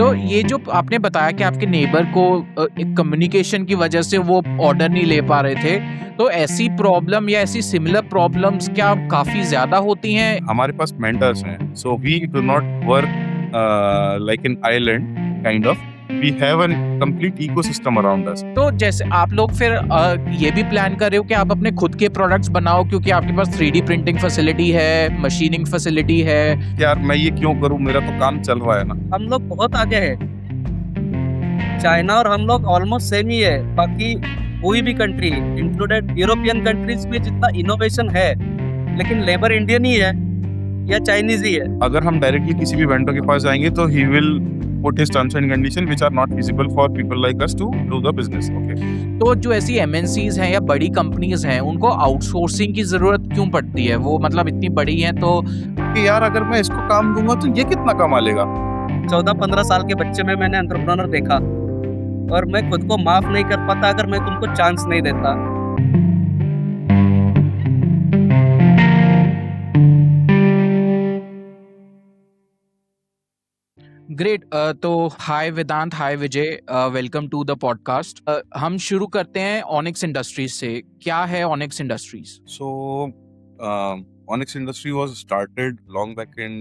तो ये जो आपने बताया कि आपके नेबर को एक कम्युनिकेशन की वजह से वो ऑर्डर नहीं ले पा रहे थे, तो ऐसी प्रॉब्लम या ऐसी सिमिलर प्रॉब्लम्स क्या काफ़ी ज़्यादा होती हैं? हमारे पास मेंटर्स हैं, so we do not work like an island kind of. We have an complete ecosystem around us. तो जैसे आप लोग फिर ये भी प्लान कर रहे हो कि आप अपने खुद के प्रोडक्ट्स बनाओ क्योंकि आपके पास 3D प्रिंटिंग फैसिलिटी है, मशीनिंग फैसिलिटी है। यार मैं ये क्यों करूं, मेरा तो काम चल रहा है ना। हम लोग बहुत आगे हैं। चाइना और हम लोग ऑलमोस्ट सेम ही है। बाकी कोई भी कंट्री इंक्लूडेड यूरोपियन कंट्रीज में जितना इनोवेशन है, लेकिन लेबर इंडियन ही है या चाइनीज ही है। अगर हम डायरेक्टली किसी भी वेंडर के पास जाएंगे तो he will put his terms and conditions which are not feasible for people like us to do the business. Okay. तो जो ऐसी MNCs हैं या बड़ी कंपनीज हैं, उनको आउटसोर्सिंग की जरूरत क्यों पड़ती है? वो मतलब इतनी बड़ी हैं तो कि यार अगर मैं इसको काम दूंगा तो ये कितना कमा लेगा। 14-15 साल के बच्चे में मैंने एंटरप्रेन्योर देखा और मैं खुद को माफ नहीं कर पाता अगर मैं तुमको चांस नहीं देता। ग्रेट। तो हाय वेदांत, हाय विजय, वेलकम टू द पॉडकास्ट। हम शुरू करते हैं ऑनिक्स इंडस्ट्रीज से। क्या है onyx industries? So Onyx Industry was started long back in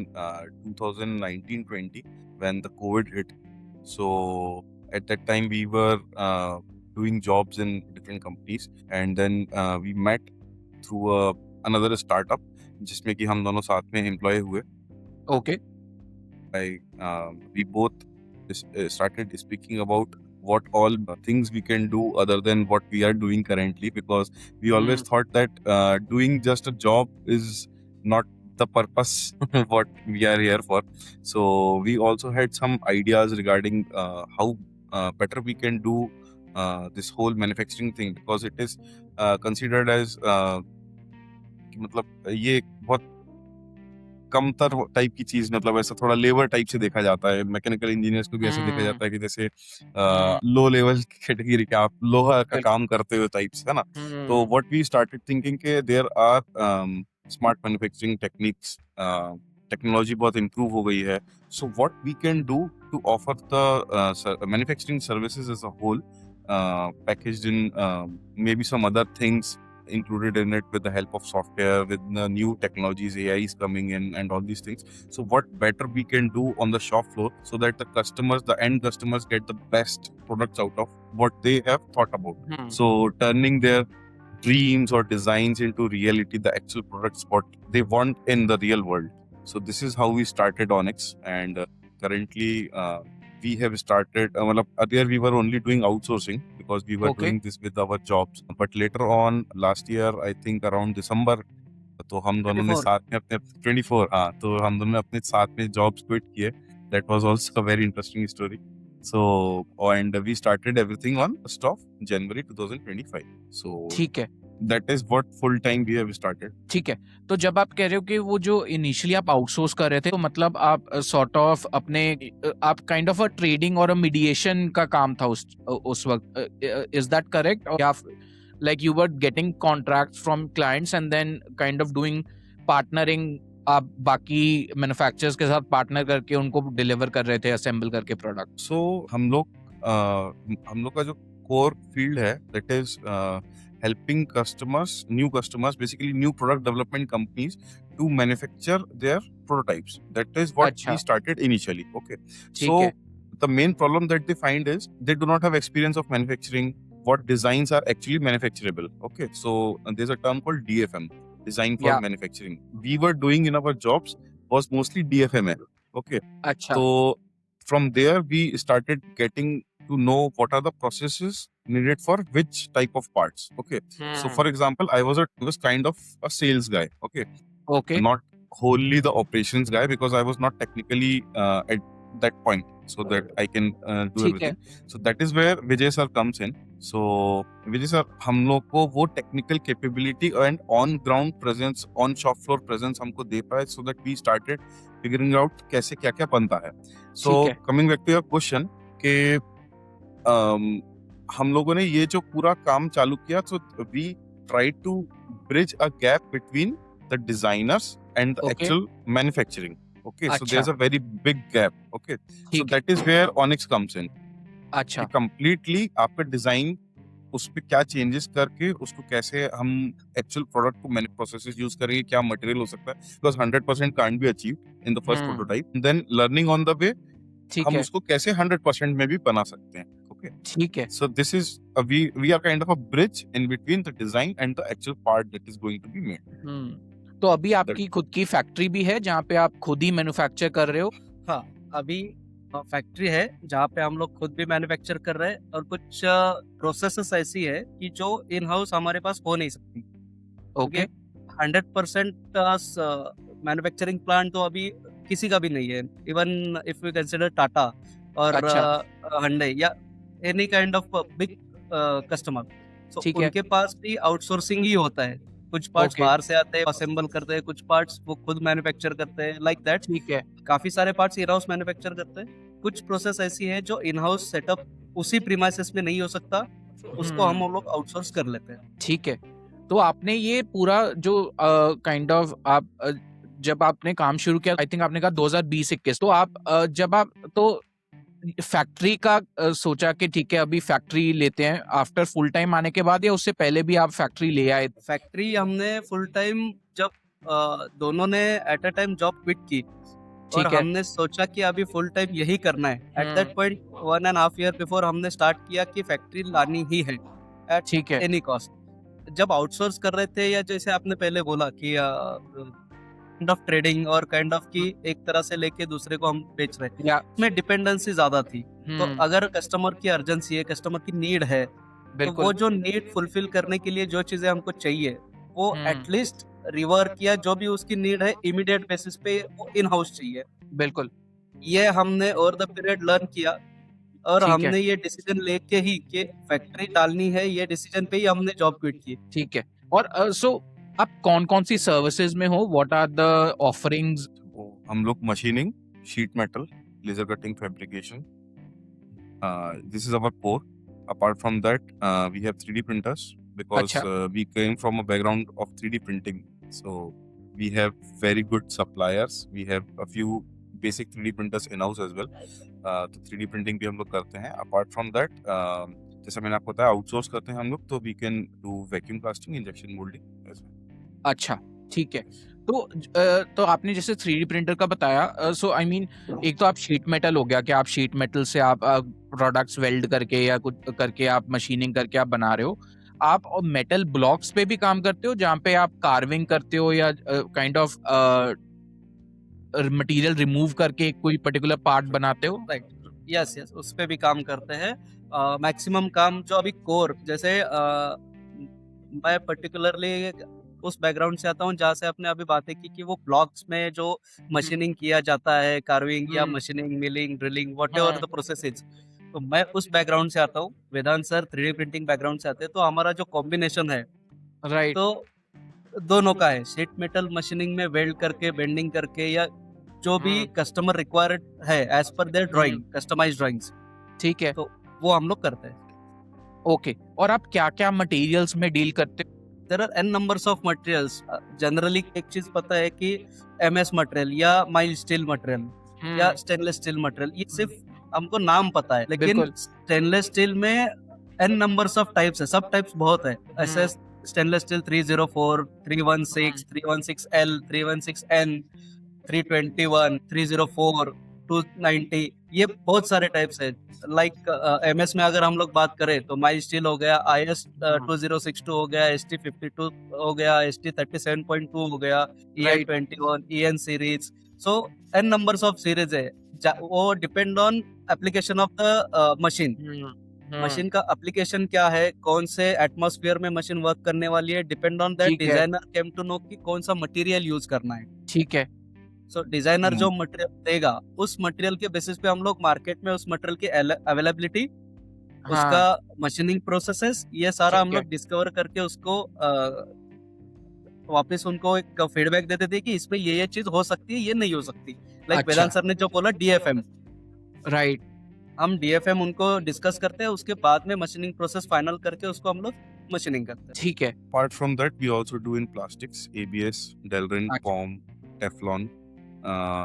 2019-20 when the COVID hit. So at that time we were doing jobs in different companies and then we met through another startup जिसमें कि हम दोनों साथ में employ हुए। Okay. We both started speaking about what all things we can do other than what we are doing currently, because we always thought that doing just a job is not the purpose what we are here for. So we also had some ideas regarding how better we can do this whole manufacturing thing, because it is considered as कि मतलब ये एक बहुत कमतर type की चीज, मतलब ऐसा थोड़ा लेबर टाइप से देखा जाता है। मैकेनिकल इंजीनियर्स को भी ऐसा देखा जाता है कि जैसे लो लेवल कैटेगरी के आप लोहा का काम करते हो टाइप से, है ना। तो व्हाट वी स्टार्टेड थिंकिंग के there are smart manufacturing techniques, technology बहुत इम्प्रूव हो गई है। So what we can do to offer the manufacturing services as a whole, packaged in maybe some other things included in it with the help of software, with the new technologies, AI is coming in and all these things. So what better we can do on the shop floor so that the customers, the end customers, get the best products out of what they have thought about. So turning their dreams or designs into reality, the actual products what they want in the real world. So this is how we started Onyx, and currently we have started earlier we were only doing outsourcing because we were doing this with our jobs, but later on last year I think around December, तो हम दोनों ने साथ में अपने 24 हाँ, तो हम दोनों ने अपने साथ में jobs quit किए. That was also a very interesting story. So and we started everything on 1st of January 2025. So ठीक है, that is what full time we have started. ठीक है। तो जब आप कह रहे हो कि वो जो इनिशियली आप आउटसोर्स कर रहे थे, तो मतलब आप सॉर्ट ऑफ अपने आप काइंड ऑफ अ ट्रेडिंग और अ मीडिएशन का काम था उस वक्त, इज दैट करेक्ट? या like you were getting contracts from clients and then kind of doing partnering, आप बाकी मैन्युफैक्चरर्स के साथ पार्टनर करके उनको डिलीवर कर रहे थे असेंबल करके प्रोडक्ट? सो हम लोग का जो कोर फील्ड है that is helping customers, new customers, basically new product development companies to manufacture their prototypes. That is what we started initially. Okay. So the main problem that they find is they do not have experience of manufacturing what designs are actually manufacturable. Okay. So there's a term called DFM, design for manufacturing. We were doing in our jobs was mostly DFML. Okay. So from there we started getting to know what are the processes needed for which type of parts. Okay. So for example, I was kind of a sales guy. Okay. Not wholly the operations guy, because I was not technically at that point so that I can do everything. So that is where Vijay sir comes in. So Vijay sir हम लोग को वो technical capability and on ground presence, on shop floor presence हमको दे पाए, so that we started figuring out कैसे क्या क्या बनता है. So coming back to your question कि हम लोगों ने ये जो पूरा काम चालू किया, so we tried to bridge a gap between the designers and the actual manufacturing. Okay, so अच्छा, there's a very big gap. Okay, so ठीक है, that is where Onyx comes in. अच्छा, कि completely आपका डिजाइन उस पे क्या changes करके उसको कैसे हम एक्चुअल प्रोडक्ट को मैन्युफैक्चरिंग प्रोसेसेस यूज करेंगे, क्या मटेरियल हो सकता है, because 100% can't be achieve in the first hmm, prototype, then learning on the way ठीक हम है, उसको कैसे 100% में भी बना सकते हैं. ओके, ठीक है, so this is we are kind of a bridge in between the design and the actual part that is going to be made. तो अभी आपकी खुद की फैक्ट्री भी है जहाँ पे आप खुद ही मैन्युफैक्चर कर रहे हो? हाँ, अभी फैक्ट्री है जहाँ पे हम लोग खुद भी मैन्युफैक्चर कर रहे हैं और कुछ प्रोसेसेस ऐसी है कि जो इन हाउस हमारे पास हो नहीं सकती. ओके, 100% मैन्युफैक्चरिंग प्लांट तो अभी किसी का भी नहीं है. Even if you consider Tata और अच्छा, Hyundai या any kind of big customer, so ठीक है, उनके पास भी आउटसोर्सिंग ही होता है. कुछ पार्ट्स ओके, बाहर से आते हैं, असेंबल करते हैं, कुछ पार्ट्स वो खुद मैन्युफैक्चर करते हैं, लाइक दैट. ठीक है, काफी सारे पार्ट्स इन हाउस मैन्युफैक्चर करते हैं. कुछ प्रोसेस ऐसी है जो इन हाउस सेटअप उसी प्रीमाइसेस में नहीं हो सकता, उसको हम लोग आउटसोर्स कर लेते हैं. ठीक है. तो आपने ये पूरा जो काइंड ऑफ आप जब आपने काम शुरू किया, आई थिंक आपने कहा 2020-21, तो आप जब आप तो फैक्ट्री का सोचा कि ठीक है अभी फैक्ट्री लेते हैं आफ्टर फुल टाइम आने के बाद, या उससे पहले भी आप फैक्ट्री ले आए? फैक्ट्री हमने फुल टाइम जब दोनों ने at a time job quit की और ठीक है, हमने सोचा कि अभी फुल टाइम यही करना है. At hmm, that point 1.5 year before हमने स्टार्ट किया कि फैक्ट्री लानी ही है एट ठीक है, एनी कॉस्ट. जब आउटसोर्स कर रहे थे या जैसे आपने पहले बोला कि काइंड ऑफ ट्रेडिंग और काइंड ऑफ की एक तरह से लेके दूसरे को हम बेच रहे हैं, या उसमें डिपेंडेंसी ज्यादा थी. तो अगर कस्टमर की अर्जेंसी है, कस्टमर की नीड है, तो बिल्कुल, वो जो नीड फुलफिल करने के लिए जो चीजें हमको चाहिए वो हम्म, एटलीस्ट रिवर्क या जो भी उसकी नीड है इमीडिएट बेसिस पे वो इन हाउस चाहिए. बिल्कुल, ये हमने ओवर द पीरियड लर्न किया और ठीक है, हमने ये डिसीजन लेके ही कि फैक्ट्री डालनी है, ये डिसीजन पे ही हमने जॉब क्विट की. ठीक है. और सो आप कौन कौन सी सर्विसेज में हो? What are the offerings? वो हम लोग machining, sheet metal, laser cutting, fabrication, this is our core. Apart from that, we have 3D printers because अच्छा, we came from a background of 3D printing. So we have very good suppliers. We have a few basic 3D printers in-house as well. तो 3D printing भी हम लोग करते हैं. Apart from that, जैसा मैंने आपको बताया, आउटसोर्स करते हैं हम लोग, तो we can do vacuum casting, injection molding as well. अच्छा, ठीक है. तो आपने जैसे 3D प्रिंटर का बताया, सो आई मीन एक तो आप शीट मेटल हो गया कि आप शीट मेटल से आप प्रोडक्ट्स वेल्ड करके या कुछ करके आप मशीनिंग करके आप बना रहे हो. आप मेटल ब्लॉक्स पे भी काम करते हो जहाँ पे आप कार्विंग करते हो या काइंड ऑफ मटेरियल रिमूव करके कोई पर्टिकुलर पार्ट बनाते हो? राइट, यस यस, उस पे भी काम करते हैं. मैक्सिमम काम जो अभी कोर जैसे मैं पर्टिकुलरली उस बैकग्राउंड से आता हूँ जहाँ से आपने अभी बातें की कि वो ब्लॉक्स में जो मशीनिंग किया जाता है, कार्विंग या हम्म, मशीनिंग, मिलिंग, ड्रिलिंग, व्हाटएवर हाँ, द प्रोसेस इज. तो मैं उस बैकग्राउंड से आता हूँ, वेदांत सर 3D प्रिंटिंग बैकग्राउंड से आते हैं, तो हमारा जो कॉम्बिनेशन है राइट, तो दोनों का है. शीट मेटल मशीनिंग में वेल्ड करके, बेंडिंग करके या जो भी हम्म, कस्टमर रिक्वायर्ड है as per their drawing, customized drawings, ठीक है, तो वो हम लोग करते हैं. ओके. और आप क्या क्या मटेरियल्स में डील करते हो? There are n numbers of materials. Generally एक चीज पता है कि एमएस मटेरियल या माइल्ड स्टील मटेरियल या स्टेनलेस स्टील मटेरियल, ये सिर्फ हमको नाम पता है, लेकिन बिल्कुल, स्टेनलेस स्टील में एन नंबर्स ऑफ टाइप्स है, सब टाइप्स बहुत है. ऐसे स्टेनलेस स्टील 304, 316, 316L, 316N, 321, 304, 290, ये बहुत सारे टाइप्स है. लाइक एमएस में अगर हम लोग बात करें तो माइल्ड स्टील हो गया, IS 2062 हो गया, ST 52 हो गया, ST 37.2 हो गया, EN 21, EN series. So n numbers of series है. वो depend on application of the machine. Machine का एप्लीकेशन क्या है, कौन से एटमॉस्फेयर में मशीन वर्क करने वाली है, डिपेंड ऑन दैट ठीक है, डिजाइनर केम टू नो कि कौन सा मटेरियल यूज करना है. ठीक है, सो डिजाइनर जो मटेरियल देगा उस मटेरियल के बेसिस पे हम लोग मार्केट में उस मटेरियल की अवेलेबिलिटी, हाँ, उसका मशीनिंग प्रोसेसेस, ये सारा हम ठीक है, लोग डिस्कवर करके उसको वापस उनको एक फीडबैक देते थे कि इसमें ये चीज हो सकती है, ये नहीं हो सकती. लाइक अच्छा, वेदांत सर ने जो बोला DFM, राइट, हम DFM उनको डिस्कस करते हैं, उसके बाद में मशीनिंग प्रोसेस फाइनल करके उसको हम लोग मशीनिंग करते हैं. ठीक है, Apart from that, we also do in plastics, ABS, Delrin, अच्छा, POM, Teflon,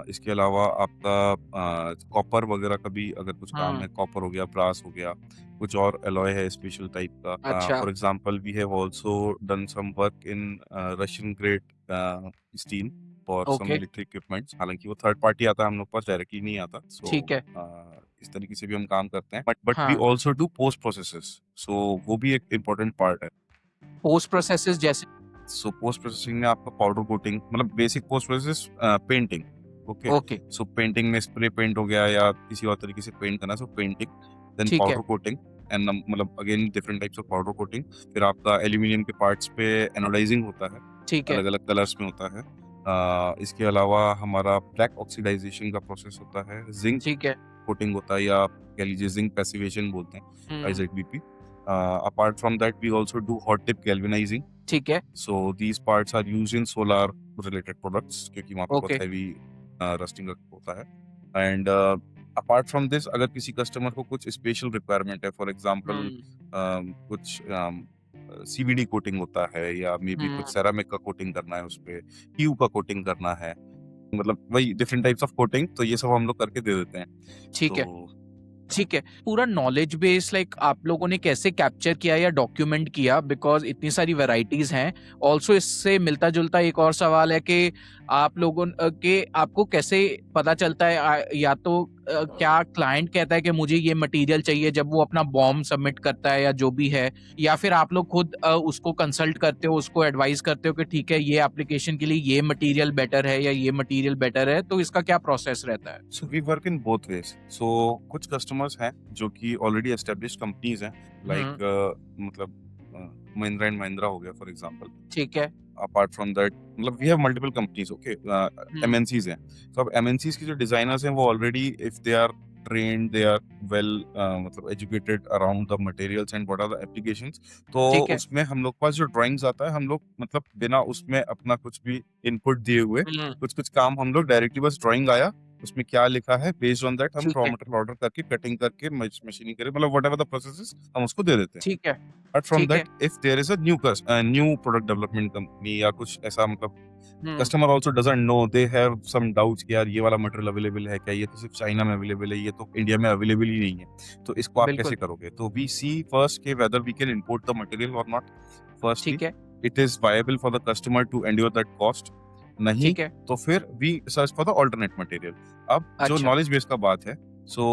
इसके अलावा आपका कॉपर वगैरह का भी अगर कुछ काम है, हम्म। कॉपर हो गया, ब्रास हो गया, कुछ और एलॉय है स्पेशल टाइप का। अच्छा। For example we have also done some work in Russian grade steel for some okay. Military equipments. हालांकि वो थर्ड पार्टी आता है, हम लोग पास डायरेक्टली नहीं आता। सो ठीक है। इस तरीके से भी हम काम करते हैं, बट वी हाँ। Also do post processes. So वो भी एक इम्पोर्टेंट पार्ट है। पोस्ट प्रोसेसेस जैसे? सो पोस्ट प्रोसेसिंग में आपका पाउडर कोटिंग, मतलब basic post process painting. Okay, okay. So painting में स्प्रे पेंट हो गया या किसी और तरीके से पेंट करना, सो पेंटिंग, देन ठीक है। पाउडर कोटिंग एंड मतलब again different types of powder coating. फिर आपका एल्यूमिनियम के पार्ट्स पे एनोडाइजिंग होता है, ठीक है। अलग अलग कलर्स में होता है। इसके अलावा हमारा ब्लैक ऑक्सीडाइजेशन का प्रोसेस होता है, जिंक ठीक है। कोटिंग होता है, या आप कह लीजिए जिंक पैसिवेशन बोलते हैं, hmm. IZBP। Apart from that we also do hot dip galvanizing. ठीक है। So these parts are used in solar related products क्योंकि वहाँ पे बहुत ओके। heavy rusting होता है। And apart from this, अगर किसी कस्टमर को कुछ स्पेशल रिक्वायरमेंट है, फॉर एग्जांपल कुछ CVD कोटिंग होता है, या मे बी कुछ सेरामिक का कोटिंग करना है, उस पे PU का कोटिंग करना है, मतलब वही डिफरेंट टाइप्स ऑफ कोटिंग, तो ये सब हम लोग करके दे देते हैं। ठीक है। तो ठीक है। पूरा नॉलेज बेस लाइक आप लोगों ने कैसे कैप्चर किया या डॉक्यूमेंट किया, बिकॉज इतनी सारी वैरायटीज हैं। ऑल्सो इससे मिलता जुलता एक और सवाल है कि आप लोगों के आपको कैसे पता चलता है, या तो क्या क्लाइंट कहता है कि मुझे ये मटेरियल चाहिए जब वो अपना बॉम्ब सबमिट करता है या जो भी है, या फिर आप लोग खुद उसको कंसल्ट करते हो, उसको एडवाइस करते हो कि ठीक है ये एप्लीकेशन के लिए ये मटेरियल बेटर है या ये मटेरियल बेटर है, तो इसका क्या प्रोसेस रहता है? So we work in both ways. So कुछ कस्टमर्स हैं जो कि ऑलरेडी एस्टेब्लिश्ड कंपनीज हैं, लाइक मतलब महिंद्रा एंड महिंद्रा हो गया फॉर एग्जांपल। ठीक है। अपार्ट फ्रॉम दैट मतलब we have multiple companies, okay, MNCs हैं। तो अब MNCs के जो डिजाइनर्स हैं वो already, if they are trained, they are well मतलब educated around the materials and what are the applications, तो ठीक है। उसमें हम लोग पास जो ड्राइंग्स आता है, हम लोग मतलब बिना उसमें अपना कुछ भी इनपुट दिए हुए कुछ काम हम लोग डायरेक्टली, बस ड्राइंग आया, उसमें क्या लिखा है, बेस्ड ऑन दैट हम ठीक रॉ है। मटेरियल ऑर्डर करके, कटिंग करके, मशीनिंग करके, मतलब व्हाटएवर द प्रोसेस हम उसको दे देते हैं। ठीक है। Apart from ठीक है। that, if there is a new product development company या कुछ ऐसा, मतलब हम्म। customer also doesn't know, they have some doubts कि यार ये वाला मटेरियल अवेलेबल है क्या, ये तो सिर्फ चाइना में अवेलेबल है, ये तो इंडिया में अवेलेबल ही नहीं है, तो इसको आप कैसे बिल्कुल। करोगे? तो we see first कि whether we can import the material or not. Firstly, ठीक है। it is viable for the customer to endure that cost. नहीं ठीक है। तो फिर we search for the alternate material. अब जो अच्छा। नॉलेज बेस का बात है, so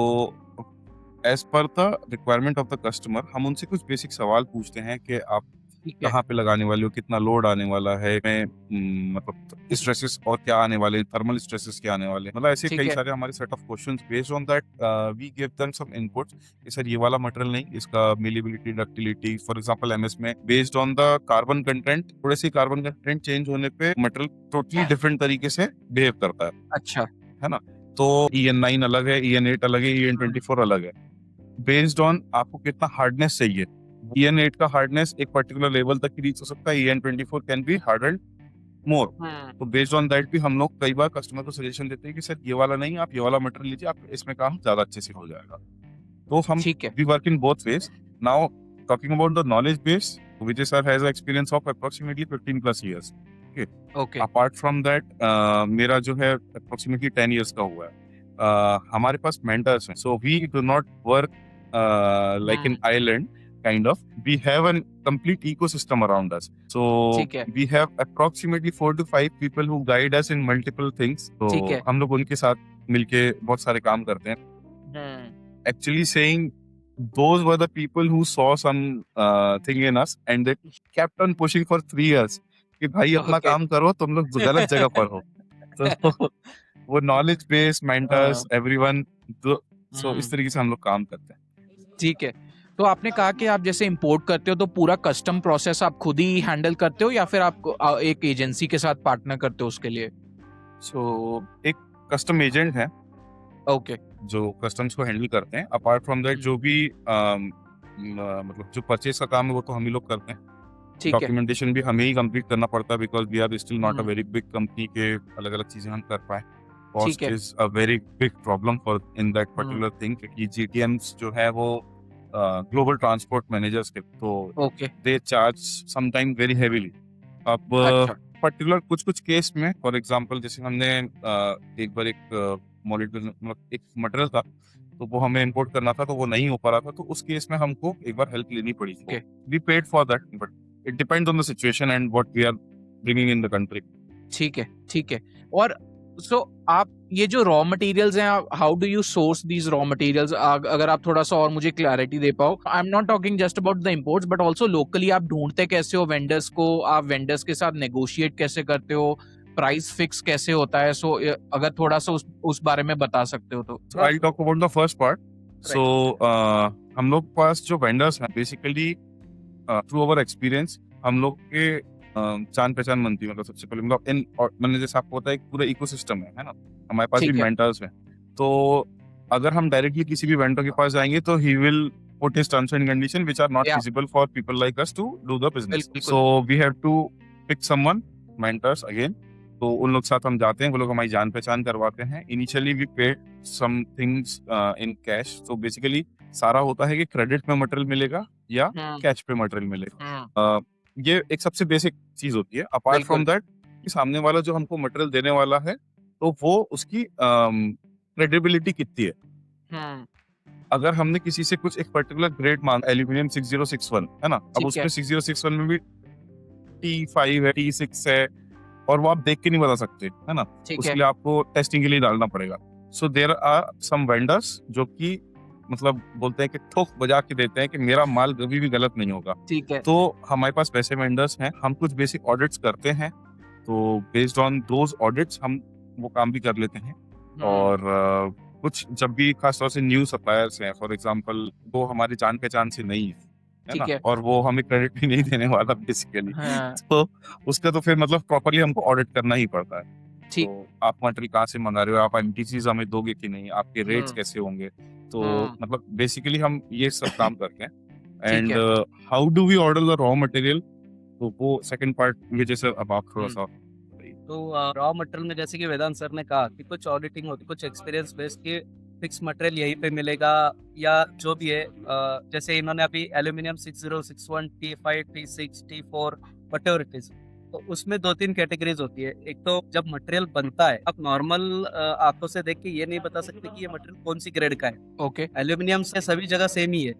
as per the requirement of the customer, हम उनसे कुछ बेसिक सवाल पूछते हैं कि आप ठीक है। कहाँ पे लगाने वाले हो, कितना लोड आने वाला है, मतलब स्ट्रेसेस और क्या आने वाले हैं, थर्मल स्ट्रेसेस क्या आने वाले हैं, मतलब ऐसे ठीक कई है। सारे हमारे set of questions. Based on that we give them some inputs कि सर ये वाला मटेरियल नहीं, इसका malleability, ductility, for example MS में based on the carbon content, थोड़े से कार्बन कंटेंट चेंज होने पे मटेरियल टोटली डिफरेंट तरीके से बिहेव करता है अच्छा। ना? तो EN9 अलग है, EN8 अलग है, EN24 अलग है, बेस्ड ऑन आपको कितना हार्डनेस चाहिए। EN8 का हार्डनेस एक पर्टिकुलर लेवल तक ही रीच हो सकता है, EN24 कैन बी हार्डन मोर। तो बेस्ड ऑन दैट भी हम लोग कई बार कस्टमर को सजेशन देते हैं कि सर ये वाला नहीं, आप ये वाला मटेरियल लीजिए, आप इसमें काम ज्यादा अच्छे से हो जाएगा। तो हम ठीक है। We work in both ways. Now talking about the knowledge base, Vijay sir has experience of approximately 15+ years। Okay. Apart from that मेरा जो है अप्रोक्सीमेटली 10 years का हुआ है। हमारे पास मेंटर्स हैं, so we do not work like an island kind of. We have a complete ecosystem around us, so ठीक है। we have approximately 4 to 5 people who guide us in multiple things. तो ठीक है। हम लोग उनके साथ मिलके बहुत सारे काम करते हैं। Actually saying, those were the people who saw some thing in us and they kept on pushing for 3 years कि भाई अपना Okay. काम करो, तुम लोग गलत जगह पर हो। तो वो नॉलेज बेस, मेंटर्स, एवरीवन, सो इस तरीके से हम लोग काम करते हैं। ठीक है। तो आपने कहा कि आप जैसे इंपोर्ट करते हो तो पूरा कस्टम प्रोसेस आप खुद ही हैंडल करते हो या फिर आप एक एजेंसी के साथ पार्टनर करते हो उसके लिए? सो एक कस्टम एजेंट है ओके। जो कस्टम्स को हैंडल करते हैं। अपार्ट फ्रॉम दैट जो भी मतलब जो परचेस का काम है वो तो हम ही लोग करते हैं। ठीक है। डॉक्यूमेंटेशन भी हमें ही कंप्लीट करना पड़ता है because we are still not a hmm. Very big company के अलग अलग चीजें हम कर पाए। ठीक कॉस्ट है। Is a very big problem for in that particular thing, क्योंकि GTMs जो है वो ग्लोबल ट्रांसपोर्ट मैनेजर्स के, तो okay. They charge sometime very heavily. अब अच्छा। पर्टिकुलर कुछ केस में, फॉर एग्जांपल जैसे हमने एक बार एक मॉलिक्यूल मतलब एक मटेरियल था, तो वो हमें इंपोर्ट करना था, तो वो नहीं हो पा रहा था, तो उस केस में हमको एक बार हेल्प लेनी पड़ी थी। Okay. We paid for that, but it depends on the situation and what we are bringing in the country. ठीक है, ठीक है। और सो आप ये जो रॉ मटेरियल्स हैं, how do you source these raw materials? अगर आप थोड़ा सा और मुझे क्लैरिटी दे पाओ। I am not talking just about the imports but also locally आप ढूंढते कैसे हो वेंडर्स को? आप वेंडर्स के साथ नेगोशिएट कैसे करते हो? प्राइस फिक्स कैसे होता है? सो अगर थोड़ा सा उस बारे में बता सकते हो तो। So I'll talk about the first part. So हम लोग पास जो वेंडर्स हैं बेसिकली थ्रू अवर एक्सपीरियंस हम लोग के जान पहचान बनती है। मतलब सबसे पहले मतलब मैंने जैसे आपको पता है एक पूरा इकोसिस्टम है ना, हमारे पास ठीक भी है। मेंटर्स हैं। तो अगर हम डायरेक्टली किसी भी वेंडर के पास जाएंगे तो he will put his terms and conditions which are not Yeah. feasible for people like us to do the business. बिल्कुल। So we have to pick someone, mentors again. तो उन लोग साथ हम जाते हैं, वो लोग हमारी जान पहचान करवाते हैं। Initially we paid some things in cash. तो बेसिकली सारा होता है कि क्रेडिट में मटेरियल मिलेगा या कैश पे मटेरियल मिलेगा। ये एक सबसे बेसिक चीज होती है। अपार्ट फ्रॉम दैट कि सामने वाला जो हमको मटेरियल देने वाला है तो वो उसकी क्रेडिबिलिटी कितनी है। अगर हमने किसी से कुछ एक पर्टिकुलर ग्रेड मांगा, एल्यूमिनियम 6061 है ना, अब उसमें 6061 में भी T5 है, T6 है, और वो आप देख के नहीं बता सकते है ना, उसके लिए आपको टेस्टिंग के लिए डालना पड़ेगा। So there are some vendors जो कि मतलब बोलते हैं कि ठोक बजा के देते हैं कि मेरा माल कभी भी गलत नहीं होगा। ठीक है। तो हमारे पास वैसे वेंडर्स हैं। हम कुछ बेसिक ऑडिट्स करते हैं, तो बेस्ड ऑन दोज ऑडिट्स हम वो काम भी कर लेते हैं। और कुछ जब भी खास तौर से न्यू सप्लायर्स हैं, फॉर एग्जांपल वो हमारी जान पहचान से नहीं है ना, और वो हमें क्रेडिट भी नहीं देने वाला बेसिकली, तो उसका तो फिर मतलब प्रॉपर्ली हमको ऑडिट करना ही पड़ता है। तो आप मटेरियल कहाँ से मंगा रहे हो, आप एमटीसीज हमें दोगे कि नहीं, आपके रेट्स कैसे होंगे, तो मतलब बेसिकली हम ये सब काम करते हैं। And how do we order the raw material, तो वो सेकंड पार्ट मुझे जैसे अब आप थोड़ा सा। तो रॉ मटेरियल में जैसे कि वेदांत सर ने कहा कि कुछ ऑडिटिंग होती है, कुछ एक्सपीरियंस बेस्ड के फिक्स मटेरियल यहीं पे मिलेगा या जो भी है। जैसे इन्होंने अभी aluminium 6061 T5 T6 T4 whatever it is, तो उसमें 2-3 कैटेगरीज होती है। एक तो जब मटेरियल बनता है, आप नॉर्मल आंखों से देख के ये नहीं बता सकते कि ये मटेरियल कौन सी ग्रेड का है। ओके। एल्यूमिनियम से सभी जगह सेम ही है।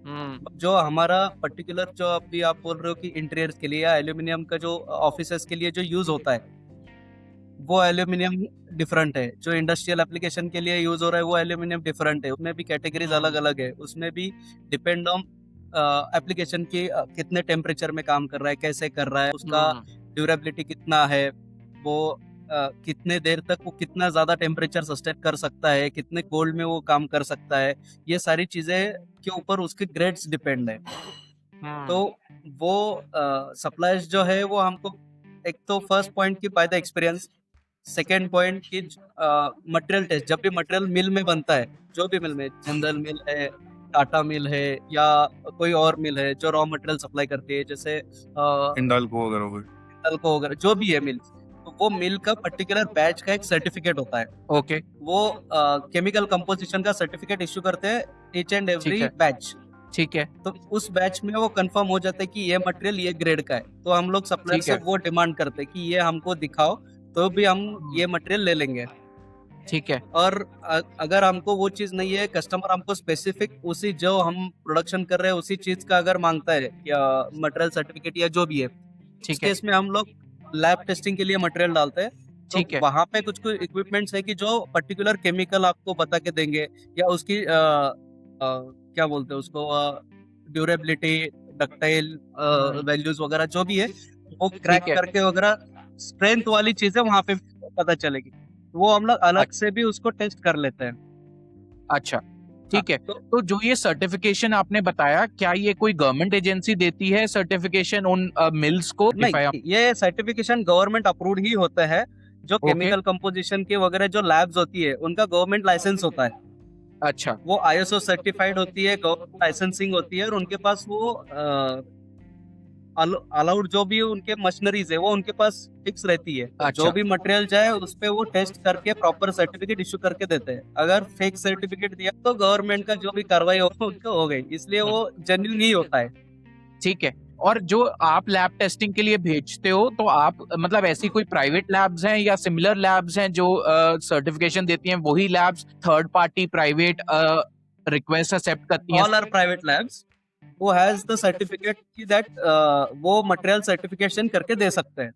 जो हमारा पर्टिकुलर जो अभी आप बोल रहे हो कि इंटीरियर के लिए या एल्यूमिनियम का जो ऑफिसेस के लिए जो यूज होता है वो एल्यूमिनियम डिफरेंट है। जो इंडस्ट्रियल एप्लीकेशन के लिए यूज हो रहा है वो एल्यूमिनियम डिफरेंट है। उसमें भी कैटेगरीज अलग अलग है। उसमें भी डिपेंड ऑन एप्लीकेशन की कितने टेम्परेचर में काम कर रहा है, कैसे कर रहा है, उसका ड्यूरेबिलिटी कितना है, वो कितने देर तक वो कितना ज्यादा टेम्परेचर सस्टेन कर सकता है, कितने कोल्ड में वो काम कर सकता है, ये सारी चीजें के ऊपर उसके ग्रेड्स डिपेंड है। तो वो सप्लायर्स जो है वो हमको एक तो फर्स्ट पॉइंट की by the experience, second point की मटेरियल टेस्ट। जब भी मटेरियल मिल में बनता है, जो भी मिल में, जिंदल मिल है, टाटा मिल है या कोई और मिल है जो रॉ मटेरियल सप्लाई करती है, जैसे हिंडाल्को वगैरह जो भी है मिल, तो वो मिल का पर्टिकुलर बैच का एक सर्टिफिकेट होता है। ओके। वो केमिकल कंपोजिशन का सर्टिफिकेट इश्यू करते हैं ईच एंड एवरी बैच। ठीक है। तो उस बैच में वो कंफर्म हो जाता है कि ये मटेरियल ये ग्रेड का है, तो हम लोग सप्लायर से वो डिमांड करते हैं कि ये हमको दिखाओ, तो भी हम ये मटेरियल ले लेंगे। ठीक है। और अगर हमको वो चीज नहीं है, कस्टमर हमको स्पेसिफिक उसी जो हम प्रोडक्शन कर रहे हैं उसी चीज का अगर मांगता है या मटेरियल सर्टिफिकेट या जो भी है, ठीक है, इसमें हम लोग लैब टेस्टिंग के लिए मटेरियल डालते हैं। ठीक है। वहाँ पे कुछ इक्विपमेंट्स है कि जो पर्टिकुलर केमिकल आपको बता के देंगे या उसकी क्या बोलते हैं उसको, ड्यूरेबिलिटी, डक्टाइल वैल्यूज वगैरह जो भी है वो क्रैक करके वगैरह स्ट्रेंथ वाली चीजें वहाँ पे पता चलेगी। वो हम लोग अलग से भी उसको टेस्ट कर लेते हैं। अच्छा, ठीक है। तो जो ये सर्टिफिकेशन आपने बताया, क्या ये कोई गवर्नमेंट एजेंसी देती है सर्टिफिकेशन उन मिल्स को? नहीं, ये सर्टिफिकेशन गवर्नमेंट अप्रूव्ड ही होता है। जो केमिकल कंपोजिशन के वगैरह जो लैब्स होती है उनका गवर्नमेंट लाइसेंस होता है। अच्छा। वो ISO सर्टिफाइड होती है, गवर्नमेंट लाइसेंसिंग होती है, और उनके पास वो अलाउड जो भी उनके मशीनरीज है वो उनके पास फिक्स रहती है। अच्छा। जो भी मटेरियल जाए उस पे वो टेस्ट करके प्रॉपर सर्टिफिकेट इश्यू करके देते हैं। अगर फेक सर्टिफिकेट दिया तो गवर्नमेंट का जो भी कार्रवाई हो उनको हो गई, इसलिए वो जेन्युइन ही होता है। ठीक है। और जो आप लैब टेस्टिंग के लिए भेजते हो तो आप मतलब ऐसी कोई प्राइवेट लैब्स हैं या सिमिलर लैब्स हैं जो सर्टिफिकेशन देती हैं, वही labs third party private request accept करती हैं? ऑल आर प्राइवेट लैब्स वो हैज द सर्टिफिकेट कि दैट वो मटेरियल सर्टिफिकेशन करके दे सकते हैं।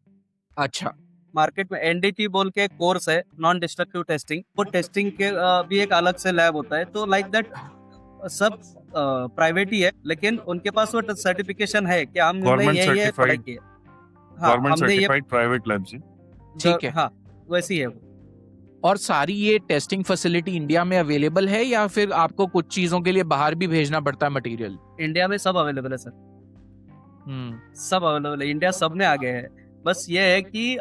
अच्छा, मार्केट में एनडीटी बोल के कोर्स है, नॉन डिस्ट्रक्टिव टेस्टिंग, वो टेस्टिंग के भी एक अलग से लैब होता है। तो लाइक दैट सब प्राइवेट ही है, लेकिन उनके पास वो सर्टिफिकेशन है कि हमने Government ये पढ़ाई certified- की है। हाँ, गवर्नमेंट हमने ये सर्टिफाइड प्राइवेट लैब्स हैं। ठीक है। हाँ, वैसी है वो। और सारी ये टेस्टिंग फैसिलिटी इंडिया में अवेलेबल है या फिर आपको कुछ चीजों के लिए बाहर भी भेजना पड़ता है मटेरियल? इंडिया में सब अवेलेबल है सर, सब अवेलेबल है, इंडिया सब में आगे है। बस ये है कि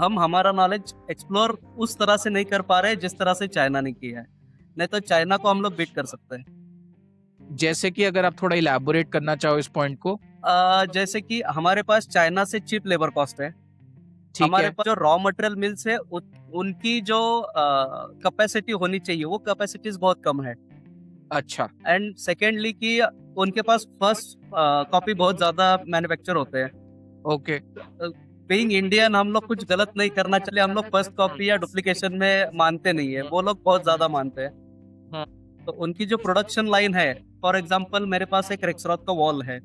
हम हमारा नॉलेज एक्सप्लोर उस तरह से नहीं कर पा रहे जिस तरह से चाइना ने किया है, नहीं तो चाइना को हम लोग बीट कर सकते हैं। जैसे कि अगर आप थोड़ा इलैबोरेट करना चाहो इस पॉइंट को। जैसे कि हमारे पास चाइना से चीप लेबर कॉस्ट है, ठीक हमारे है। पास जो रॉ मटेरियल मिल्स है उनकी जो कैपेसिटी होनी चाहिए वो कैपेसिटीज बहुत कम है। अच्छा, एंड सेकेंडली कि उनके पास फर्स्ट कॉपी बहुत ज्यादा मैन्युफैक्चर होते हैं। ओके, बीइंग इंडियन हम लोग कुछ गलत नहीं करना चाहिए, हम लोग फर्स्ट कॉपी या डुप्लीकेशन में मानते नहीं है, वो लोग बहुत ज्यादा मानते हैं। तो उनकी जो प्रोडक्शन लाइन है, फॉर एग्जांपल मेरे पास एक रेक्सरॉथ का वॉल है,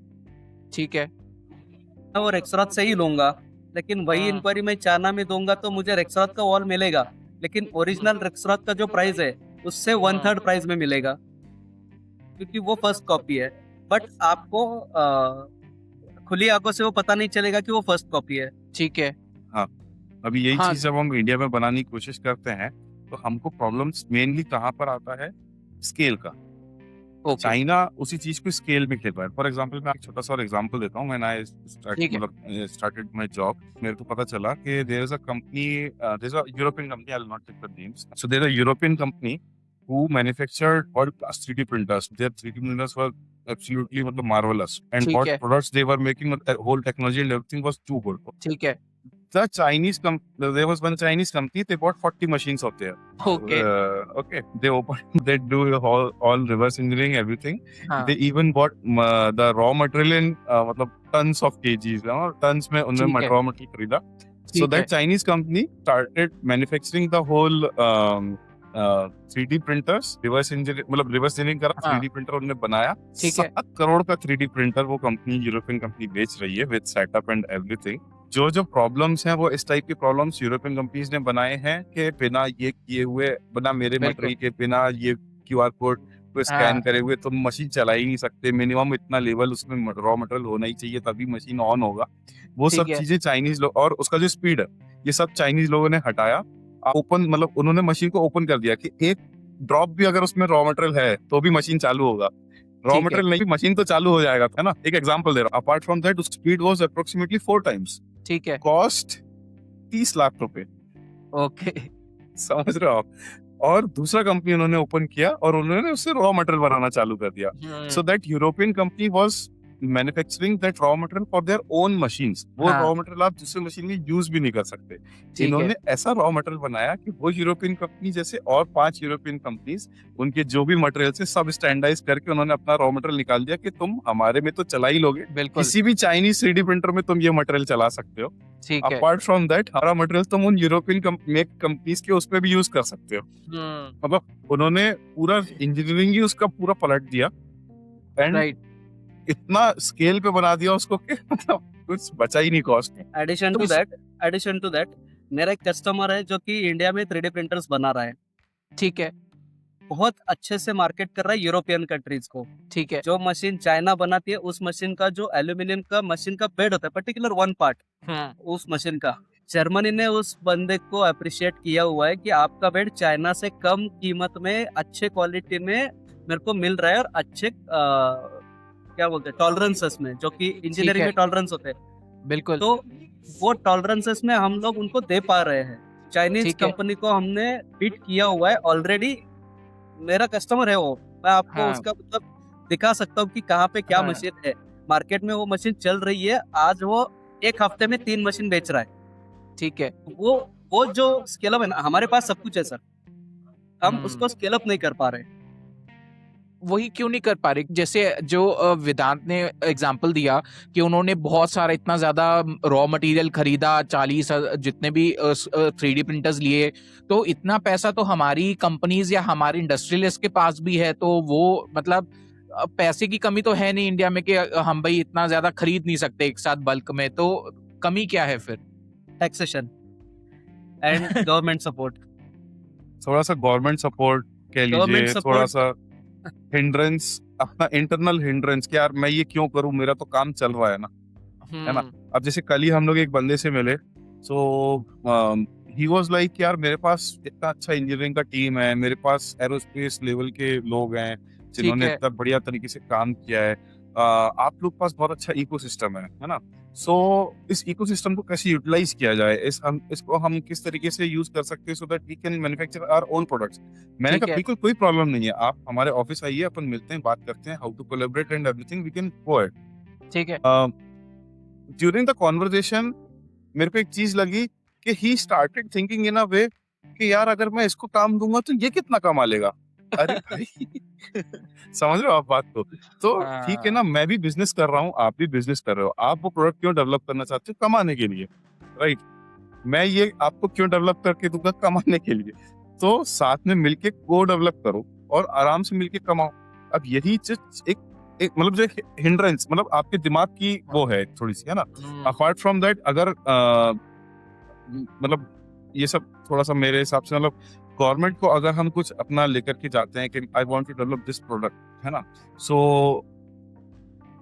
ठीक है। मैं वो रेक्सरॉथ से ही लूंगा, लेकिन वही इंक्वायरी मैं चाइना में दूंगा तो मुझे रेक्सरॉथ का वॉल मिलेगा, लेकिन ओरिजिनल रेक्सरॉथ का जो प्राइस है उससे 1/3 प्राइस में मिलेगा, क्योंकि वो फर्स्ट कॉपी है। बट आपको खुली आंखों से वो पता नहीं चलेगा कि वो फर्स्ट कॉपी है। ठीक है। अभी यही हाँ। चीज जब हम इंडिया में बनाने की कोशिश करते हैं तो हमको प्रॉब्लम्स मेनली कहाँ पर आता है? स्केल का। ओके, चाइना उसी चीज को स्केल में खेल रहा है। फॉर एग्जांपल मैं एक छोटा सा एग्जांपल देता हूँ। व्हेन आई ठीक है। स्टार्टेड माय जॉब, मेरे को पता चला कि there is a company, there is a European company, I will not take the names. So there is a European company who manufactured world class 3D printers. Their 3D printers were absolutely मतलब marvelous, and ठीक what है। products they were making, the whole technology and everything was too good. ठीक है। The Chinese there was one Chinese company, they bought 40 machines of there. Okay, Okay, they opened, they do all reverse engineering, everything. हाँ, They even bought the raw material in मतलब tons of kgs, tons में उन्होंने ठीक है। raw material खरीदा. So ठीक है। that Chinese company started manufacturing the whole 3D printers, reverse engineering करा, हाँ। 3D printer उन्होंने बनाया। ठीक है। 7 करोड़ का 3D printer वो कंपनी, यूरोपियन कंपनी बेच रही है विद सेटअप एंड एवरीथिंग। जो प्रॉब्लम्स हैं वो इस टाइप की प्रॉब्लम्स यूरोपियन कंपनीज ने बनाए हैं कि बिना ये किए हुए, बिना मेरे बिल्कुल। मटेरियल के, बिना ये QR कोड को स्कैन हाँ। करे हुए तुम मशीन चला ही नहीं सकते। मिनिमम इतना लेवल उसमें रॉ मटेरियल होना ही चाहिए तभी मशीन ऑन होगा। वो ठीक सब है। चीजें चाइनीज लोग, और उसका जो स्पीड है, ये सब चाइनीज लोगों ने हटाया। ओपन मतलब उन्होंने मशीन को ओपन कर दिया कि एक ड्रॉप भी अगर उसमें रॉ मटेरियल है तो भी मशीन चालू होगा, रॉ ठीक है। मटेरियल नहीं मशीन तो चालू हो जाएगा, है ना। एक एग्जांपल दे रहा हूँ। Apart from that speed was approximately 4 times. ठीक है। कॉस्ट 30 लाख रुपए, ओके, समझ रहे हो आप। और दूसरा कंपनी उन्होंने ओपन किया और उन्होंने उससे रॉ मटेरियल बनाना चालू कर दिया। So that European company was manufacturing that raw material for their own machines. वो हाँ। raw material आप दूसरे मशीन में यूज भी नहीं कर सकते। है। इन्होंने ऐसा रॉ मटेरियल बनाया कि वो यूरोपियन कंपनी जैसे और 5 यूरोपियन कंपनीज उनके जो भी मटेरियल से सब स्टैंडर्डाइज करके उन्होंने अपना रॉ मटेरियल निकाल दिया कि तुम हमारे में तो चला ही लोगे, बिल्कुल, किसी भी चाइनीज 3D प्रिंटर में तुम ये मटेरियल चला सकते हो। ठीक है। अपार्ट फ्रॉम दैट हमारा मटेरियल तुम उन यूरोपियन कंपनीज के उसमें भी यूज कर सकते हो। मतलब उन्होंने पूरा इंजीनियरिंग ही उसका पूरा पलट दिया एंड राइट। इतना स्केल पे बना दिया उसको कि मतलब कुछ बचा ही नहीं कॉस्ट में। एडिशन टू दैट मेरा एक कस्टमर है जो कि इंडिया में 3D प्रिंटर्स बना रहा है, ठीक है। बहुत अच्छे से मार्केट कर रहा है यूरोपियन कंट्रीज को। ठीक है। जो मशीन चाइना बनाती है उस मशीन का जो एल्यूमिनियम का मशीन का बेड होता है, पर्टिकुलर 1 पार्ट उस मशीन का, जर्मनी ने उस बंदे को अप्रिशिएट किया हुआ है कि आपका बेड चाइना से कम कीमत में अच्छे क्वालिटी में मेरे को मिल रहा है और अच्छे क्या बोलते हैं टॉलरेंसेस में, जो कि इंजीनियरिंग है। में टॉलरेंस होते हैं, बिल्कुल। तो वो टॉलरेंसेस में हम लोग उनको दे पा रहे हैं। चाइनीज ठीक है। कंपनी को हमने बीट किया हुआ है ऑलरेडी। मेरा कस्टमर है वो, मैं आपको हाँ। उसका मतलब दिखा सकता हूँ कि कहाँ पे क्या हाँ। मशीन है। मार्केट में वो मशीन चल रही है, आज वो 1 हफ्ते में 3 मशीन बेच रहा है। ठीक है। वो जो स्केल अप है ना, हमारे पास सब कुछ है सर, हम उसको स्केल अप नहीं कर पा रहे। वही क्यों नहीं कर पा रहे? जैसे जो वेदांत ने एग्जांपल दिया कि उन्होंने बहुत सारा इतना ज्यादा रॉ मटेरियल खरीदा, 40 जितने भी 3D प्रिंटर्स लिए, तो इतना पैसा तो हमारी कंपनीज या हमारे इंडस्ट्रियलिस्ट के पास भी है, तो वो मतलब पैसे की कमी तो है नहीं इंडिया में कि हम भाई इतना ज्यादा खरीद नहीं सकते एक साथ बल्क में, तो कमी क्या है फिर? Taxation and government support. थोड़ा सा गवर्नमेंट सपोर्ट कह गवर्नमेंट लीजिए, थोड़ा सपोर्ट। सा हिंड्रेंस, अपना इंटरनल हिंड्रेंस कि यार मैं ये क्यों करूं, मेरा तो काम चल रहा है ना, है ना। अब जैसे कल ही हम लोग एक बंदे से मिले, सो ही वाज लाइक यार मेरे पास इतना अच्छा इंजीनियरिंग का टीम है, मेरे पास एरोस्पेस लेवल के लोग हैं जिन्होंने है। इतना बढ़िया तरीके से काम किया है, आप लोग पास बहुत अच्छा इकोसिस्टम है ना। सो इस इकोसिस्टम को कैसे यूटिलाइज किया जाए, इसको हम किस तरीके से यूज कर सकते हैं so that we can manufacture our own products. मैंने ठीक कहा है। बिल्कुल कोई प्रॉब्लम नहीं है, आप हमारे ऑफिस आइए, अपन मिलते हैं, बात करते हैं, how to collaborate and everything, we can go ahead. ठीक है। ड्यूरिंग द कॉन्वर्जेशन मेरे को एक चीज लगी कि he started thinking in a way कि यार अगर मैं इसको काम दूंगा तो ये कितना कमा लेगा। अरे भाई समझ रहे हो आप बात को? तो ठीक है ना, मैं भी बिजनेस कर रहा हूँ, आप भी बिजनेस कर रहे हो, आप वो प्रोडक्ट क्यों डेवलप करना चाहते हो? कमाने के लिए, राइट। मैं ये आपको क्यों डेवलप करके दूंगा? कमाने के लिए। तो साथ में मिलके को डेवलप करो और आराम से मिलके कमाओ। अब यही चीज एक मतलब जो हिंड्रेंस, मतलब आपके दिमाग की वो है थोड़ी सी, है ना। अपार्ट फ्रॉम दैट, अगर मतलब ये सब थोड़ा सा मेरे हिसाब से, मतलब गवर्नमेंट को अगर हम कुछ अपना लेकर के जाते हैं कि I want to develop this product, है ना, सो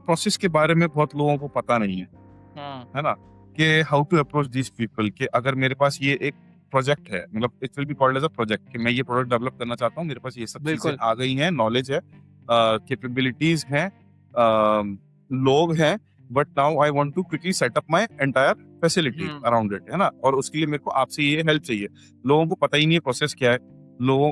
प्रोसेस के बारे में बहुत लोगों को पता नहीं है ना, कि how to approach this people, कि अगर मेरे पास ये एक प्रोजेक्ट है, मतलब it will be called as a project, कि मैं ये प्रोडक्ट डेवलप करना चाहता हूँ, मेरे पास ये सब चीजें बिल्कुल। आ गई हैं, नॉलेज है, कैपेबिलिटीज हैं, लोग हैं, but now I want to quickly set up my entire facility around it, है ना। और उसके लिए मेरे को आपसे ये हेल्प चाहिए। लोगों को पता ही नहीं है प्रोसेस क्या है। लोगों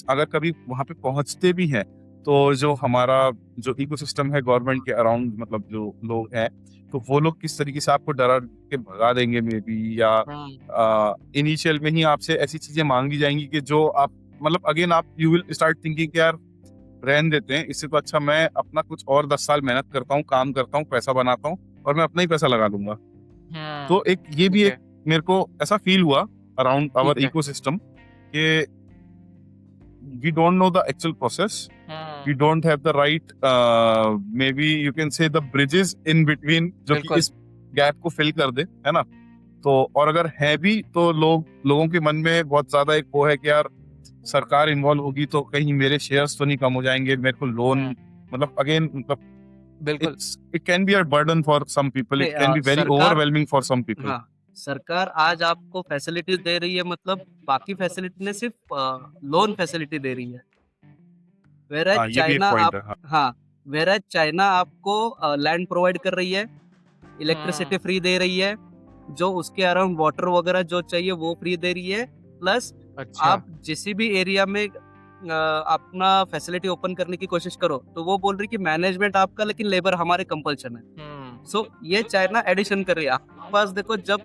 अगर कभी वहां पे पहुंचते भी हैं, तो जो हमारा जो इकोसिस्टम है गवर्नमेंट के अराउंड, मतलब जो लोग हैं, तो वो लोग किस तरीके से आपको डरा के भगा देंगे मे बी, या इनिशियल में ही आपसे ऐसी चीजें मांगी जाएंगी कि जो आप, मतलब अगेन आप यू विल स्टार्ट थिंकिंग यार रहन देते हैं, इससे तो अच्छा मैं अपना कुछ और 10 साल मेहनत करता हूँ, काम करता हूँ, पैसा बनाता हूँ और मैं अपना ही पैसा लगा दूंगा। तो एक ये भी एक मेरे को ऐसा फील हुआ अराउंड आवर ठीक है। इकोसिस्टम कि we don't know the actual process, we don't have the right maybe you can say the bridges in between जो कि बिल्कुल। इस गैप को फिल कर दे, है ना। तो और अगर है भी तो लोगों के मन में बहुत ज्यादा एक वो है कि यार सरकार इन्वॉल्व होगी तो कहीं मेरे शेयर्स तो नहीं कम हो जाएंगे, मेरे को लोन, मतलब अगेन, मतलब बिल्कुल। it can be a burden for some people, it can be very overwhelming for some people। हाँ, सरकार आज आपको फैसिलिटीज दे रही है, मतलब बाकी फैसिलिटी ने सिर्फ लोन फैसिलिटी दे रही है। वेराज हाँ, ये भी एक चाइना पॉइंट आप, है। हाँ, वेराज चाइना आपको लैंड प्रोवाइड कर रही है, इलेक्ट्रिसिटी फ्री दे रही है, जो उसके अराउंड वाटर वगैरह जो चाहिए वो फ्री दे रही है, प्लस अच्छा। आप जिस भी एरिया में अपना फैसिलिटी ओपन करने की कोशिश करो तो वो बोल रही कि मैनेजमेंट आपका, लेकिन लेबर हमारे कंपल्शन है। सो ये चाइना एडिशन कर रही है। आपके पास देखो, जब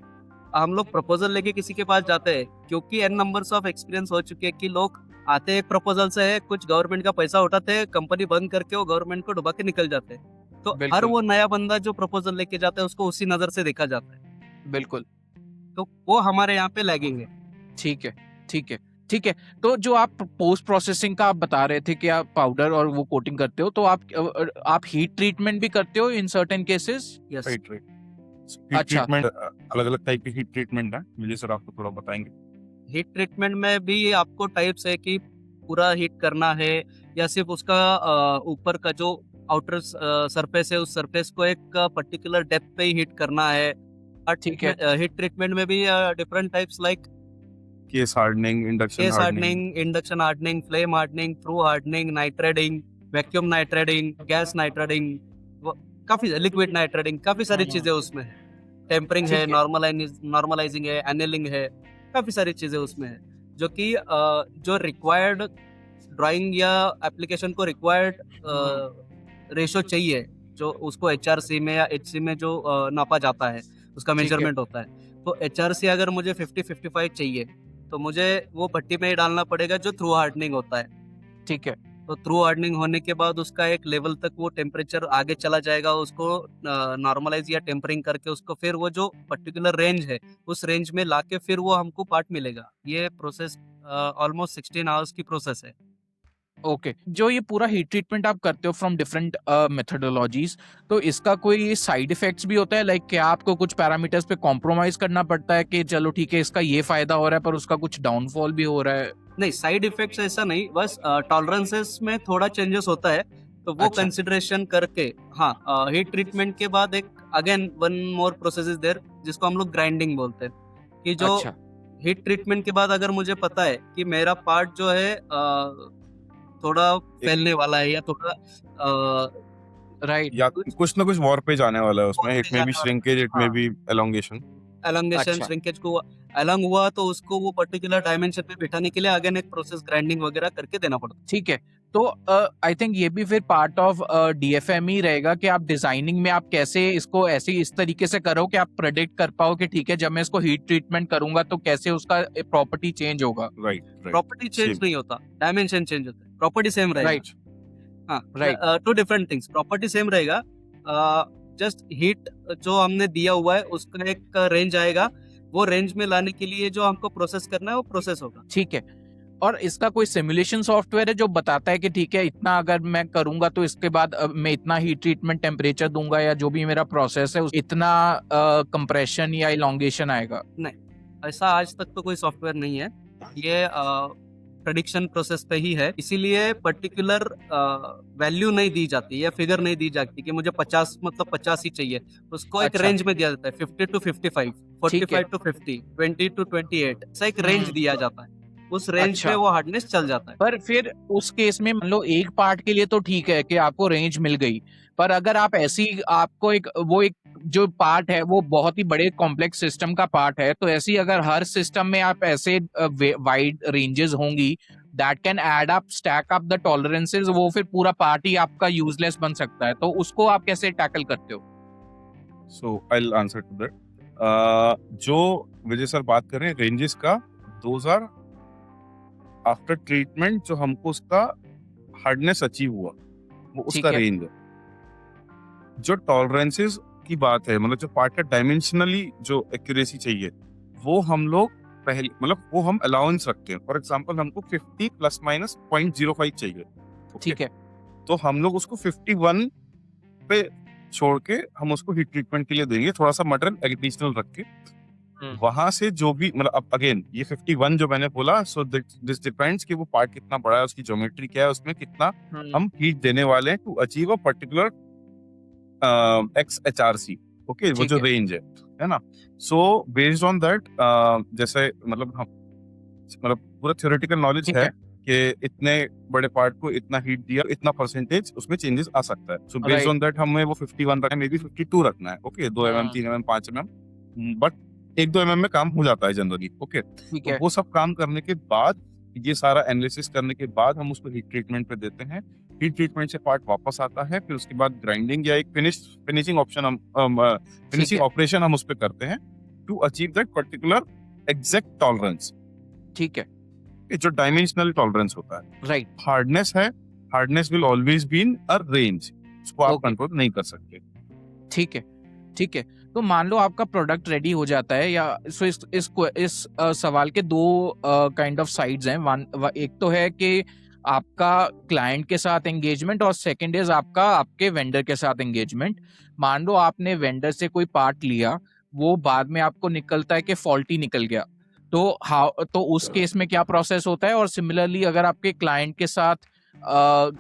हम लोग प्रपोजल लेके किसी के पास जाते हैं, क्योंकि एन नंबर्स ऑफ एक्सपीरियंस हो चुके हैं कि लोग आते हैं एक प्रपोजल से है, कुछ गवर्नमेंट का पैसा उठाते हैं, कंपनी बंद करके वो गवर्नमेंट को डुबा के निकल जाते हैं। तो हर बिल्कुल। वो नया बंदा जो प्रपोजल लेके जाता है उसको उसी नजर से देखा जाता है। बिल्कुल। तो वो हमारे यहाँ पे लैगिंग है। ठीक है। ठीक है। ठीक है। तो जो आप पोस्ट प्रोसेसिंग का आप बता रहे थे कि आप पाउडर और वो कोटिंग करते हो, तो आप हीट ट्रीटमेंट भी करते हो in certain cases? Yes. Right right. Heat अच्छा। ट्रीटमेंट, अलग अलग टाइप की हीट ट्रीटमेंट है, मुझे सर आपको थोड़ा बताएंगे। हीट ट्रीटमेंट में भी आपको टाइप्स है कि पूरा हीट करना है या सिर्फ उसका ऊपर का जो आउटर सरफेस है, उस सरफेस को एक पर्टिकुलर डेप्थ पे ही हीट करना है। ठीक है। हीट ट्रीटमेंट में भी different types like case hardening, induction case hardening, hardening, induction hardening, flame hardening, through hardening, nitriding, vacuum nitriding, gas nitriding, काफी लिक्विड नाइट्रेडिंग, काफी सारी चीजें उसमें है। टेम्परिंग है, नॉर्मलाइजिंग है, एनेलिंग है, काफी सारी चीजें उसमें है, जो कि जो रिक्वायर्ड ड्राइंग या एप्लीकेशन को रिक्वायर्ड रेशो चाहिए, जो उसको HRC में या HC में जो नापा जाता है, उसका मेजरमेंट होता है। तो HRC अगर मुझे 50-55 चाहिए तो मुझे वो भट्टी में ही डालना पड़ेगा जो थ्रू हार्डनिंग होता है। ठीक है। तो थ्रू हार्डनिंग होने के बाद उसका एक लेवल तक वो टेम्परेचर आगे चला जाएगा, उसको नॉर्मलाइज या टेम्परिंग करके उसको फिर वो जो पर्टिकुलर रेंज है उस रेंज में लाके फिर वो हमको पार्ट मिलेगा। ये प्रोसेस ऑलमोस्ट 16 आवर्स की प्रोसेस है। ओके, जो ये पूरा हीट ट्रीटमेंट आप करते हो फ्रॉम डिफरेंट मेथोडोलॉजीज, तो इसका कोई साइड इफेक्ट्स भी होता है? लाइक क्या आपको कुछ पैरामीटर्स पे कॉम्प्रोमाइज करना पड़ता है कि चलो ठीक है इसका ये फायदा हो रहा है पर उसका कुछ डाउनफॉल भी हो रहा है? नहीं, साइड इफेक्ट्स ऐसा नहीं, बस टॉलरेंसेस में थोड़ा चेंजेस होता है, तो वो अच्छा। कंसिडरेशन करके। हाँ, हीट ट्रीटमेंट के बाद एक again one more process is there जिसको हम लोग ग्राइंडिंग बोलते हैं, कि जो अच्छा। हीट ट्रीटमेंट के बाद अगर मुझे पता है कि मेरा पार्ट जो है थोड़ा फैलने वाला है या थोड़ा राइट। या कुछ ना कुछ वॉर पे जाने वाला है उसमें, it may be shrinkage, it may हाँ, बी एलोंगेशन। एलोंगेशन अच्छा। श्रिंकेज को अलॉन्ग हुआ तो उसको वो पर्टिकुलर डायमेंशन पे बिठाने के लिए अगेन एक प्रोसेस ग्राइंडिंग वगैरह करके देना पड़ता ठीक है, तो आई थिंक ये भी फिर पार्ट ऑफ डीएफएम ही रहेगा कि आप डिजाइनिंग में आप कैसे इसको ऐसे इस तरीके से करो कि आप प्रेडिक्ट कर पाओ कि ठीक है जब मैं इसको हीट ट्रीटमेंट करूंगा तो कैसे उसका प्रॉपर्टी चेंज होगा। राइट है। Right property change Same. नहीं होता, डायमेंशन चेंज होता है, प्रॉपर्टी सेम रहेगा। राइट। हाँ, Right. Two different things, property same रहेगा, जस्ट हीट जो हमने दिया हुआ है उसका एक रेंज आएगा, वो रेंज में लाने के लिए जो हमको प्रोसेस करना है वो प्रोसेस होगा। ठीक है, और इसका कोई सिमुलेशन सॉफ्टवेयर है जो बताता है कि ठीक है इतना अगर मैं करूंगा तो इसके बाद मैं इतना हीट ट्रीटमेंट टेम्परेचर दूंगा या जो भी मेरा प्रोसेस है इतना कंप्रेशन या इलोंगेशन आएगा? ऐसा आज तक तो कोई सॉफ्टवेयर नहीं है, ये प्रेडिक्शन प्रोसेस पे ही है, इसीलिए पर्टिकुलर वैल्यू नहीं दी जाती या फिगर नहीं दी जाती कि मुझे 50 मतलब 50 ही चाहिए। उसको एक अच्छा। रेंज में दिया जाता है, 50 to 55, ठीक है। 45 to 50, 20 to 28, ऐसा एक रेंज दिया जाता है, उस रेंज अच्छा। में वो हार्डनेस चल जाता है। पर फिर उस केस में मान लो एक पार्ट के लिए तो ठीक है कि आपको रेंज मिल गई, पर अगर आप ऐसी आपको एक जो पार्ट है वो बहुत ही बड़े कॉम्प्लेक्स सिस्टम का पार्ट है, तो ऐसी अगर हर सिस्टम में आप ऐसे वाइड रेंजेस होंगी that can add up stack up the tolerances, वो फिर पूरा पार्ट ही आपका यूजलेस बन सकता है, तो उसको आप कैसे टैकल करते हो? So I will answer to that. जो विजय सर बात कर रहे हैं रेंजेस का, दोज आर आफ्टर ट्रीटमेंट जो हमको उसका हार्डनेस अचीव हुआ, वो उसका है। रेंज है। जो टॉलरेंसेस की बात है, मतलब जो पार्ट का डायमेंशनली जो एक्यूरेसी चाहिए, वो हम लोग पहले मतलब वो हम अलाउंस रखते हैं। फॉर एग्जांपल हमको 50 प्लस माइनस 0.05 चाहिए, okay? ठीक है। तो हम लोग उसको 51 पे छोड़ के हम उसको हीट ट्रीटमेंट के लिए देंगे, थोड़ा सा मटेरियल एडिशनल रख के। वहां से जो भी मतलब अब अगेन ये 51 जो मैंने बोला, सो दिस डिपेंड्स कि वो पार्ट कितना बड़ा है, उसकी ज्योमेट्री क्या है, उसमें कितना हम हीट देने वाले हैं to achieve a particular XHRC, okay, वो ठीक जो है। रेंज है ना। सो बेस्ड ऑन दैट, जैसे मतलब हम मतलब पूरा थ्योरेटिकल नॉलेज ठीक है है। कि इतने बड़े पार्ट को इतना हीट दिया, इतना परसेंटेज उसमें चेंजेस आ सकता है। So based Right. On that हमें वो 51 रखना है, मे बी 52 रखना है, okay, 2 mm 3 mm 5 mm, but 1-2 mm में काम हो जाता है जनरली, ओके। ठीक तो है। वो सब काम करने के बाद, ये सारा एनालिसिस करने के बाद हम उसको हीट ट्रीटमेंट पे देते हैं। हीट ट्रीटमेंट से पार्ट वापस आता है, फिर उसके बाद ग्राइंडिंग या एक फिनिशिंग ऑप्शन हम फिनिशिंग ऑपरेशन हम उस पे करते हैं to achieve that particular exact tolerance, ठीक है। जो डायमेंशनल टॉलरेंस होता है। राइट। हार्डनेस है, hardness will always be in a range, उसको आप Okay. कंट्रोल नहीं कर सकते। ठीक है। ठीक है, तो मान लो आपका प्रोडक्ट रेडी हो जाता है, या सो इस सवाल के दो काइंड ऑफ साइड्स हैं। एक तो है कि आपका क्लाइंट के साथ एंगेजमेंट, और सेकंड इज आपके वेंडर के साथ एंगेजमेंट। मान लो आपने वेंडर से कोई पार्ट लिया, वो बाद में आपको निकलता है कि फॉल्टी निकल गया, तो उस केस में क्या प्रोसेस होता है? और सिमिलरली अगर आपके क्लाइंट के साथ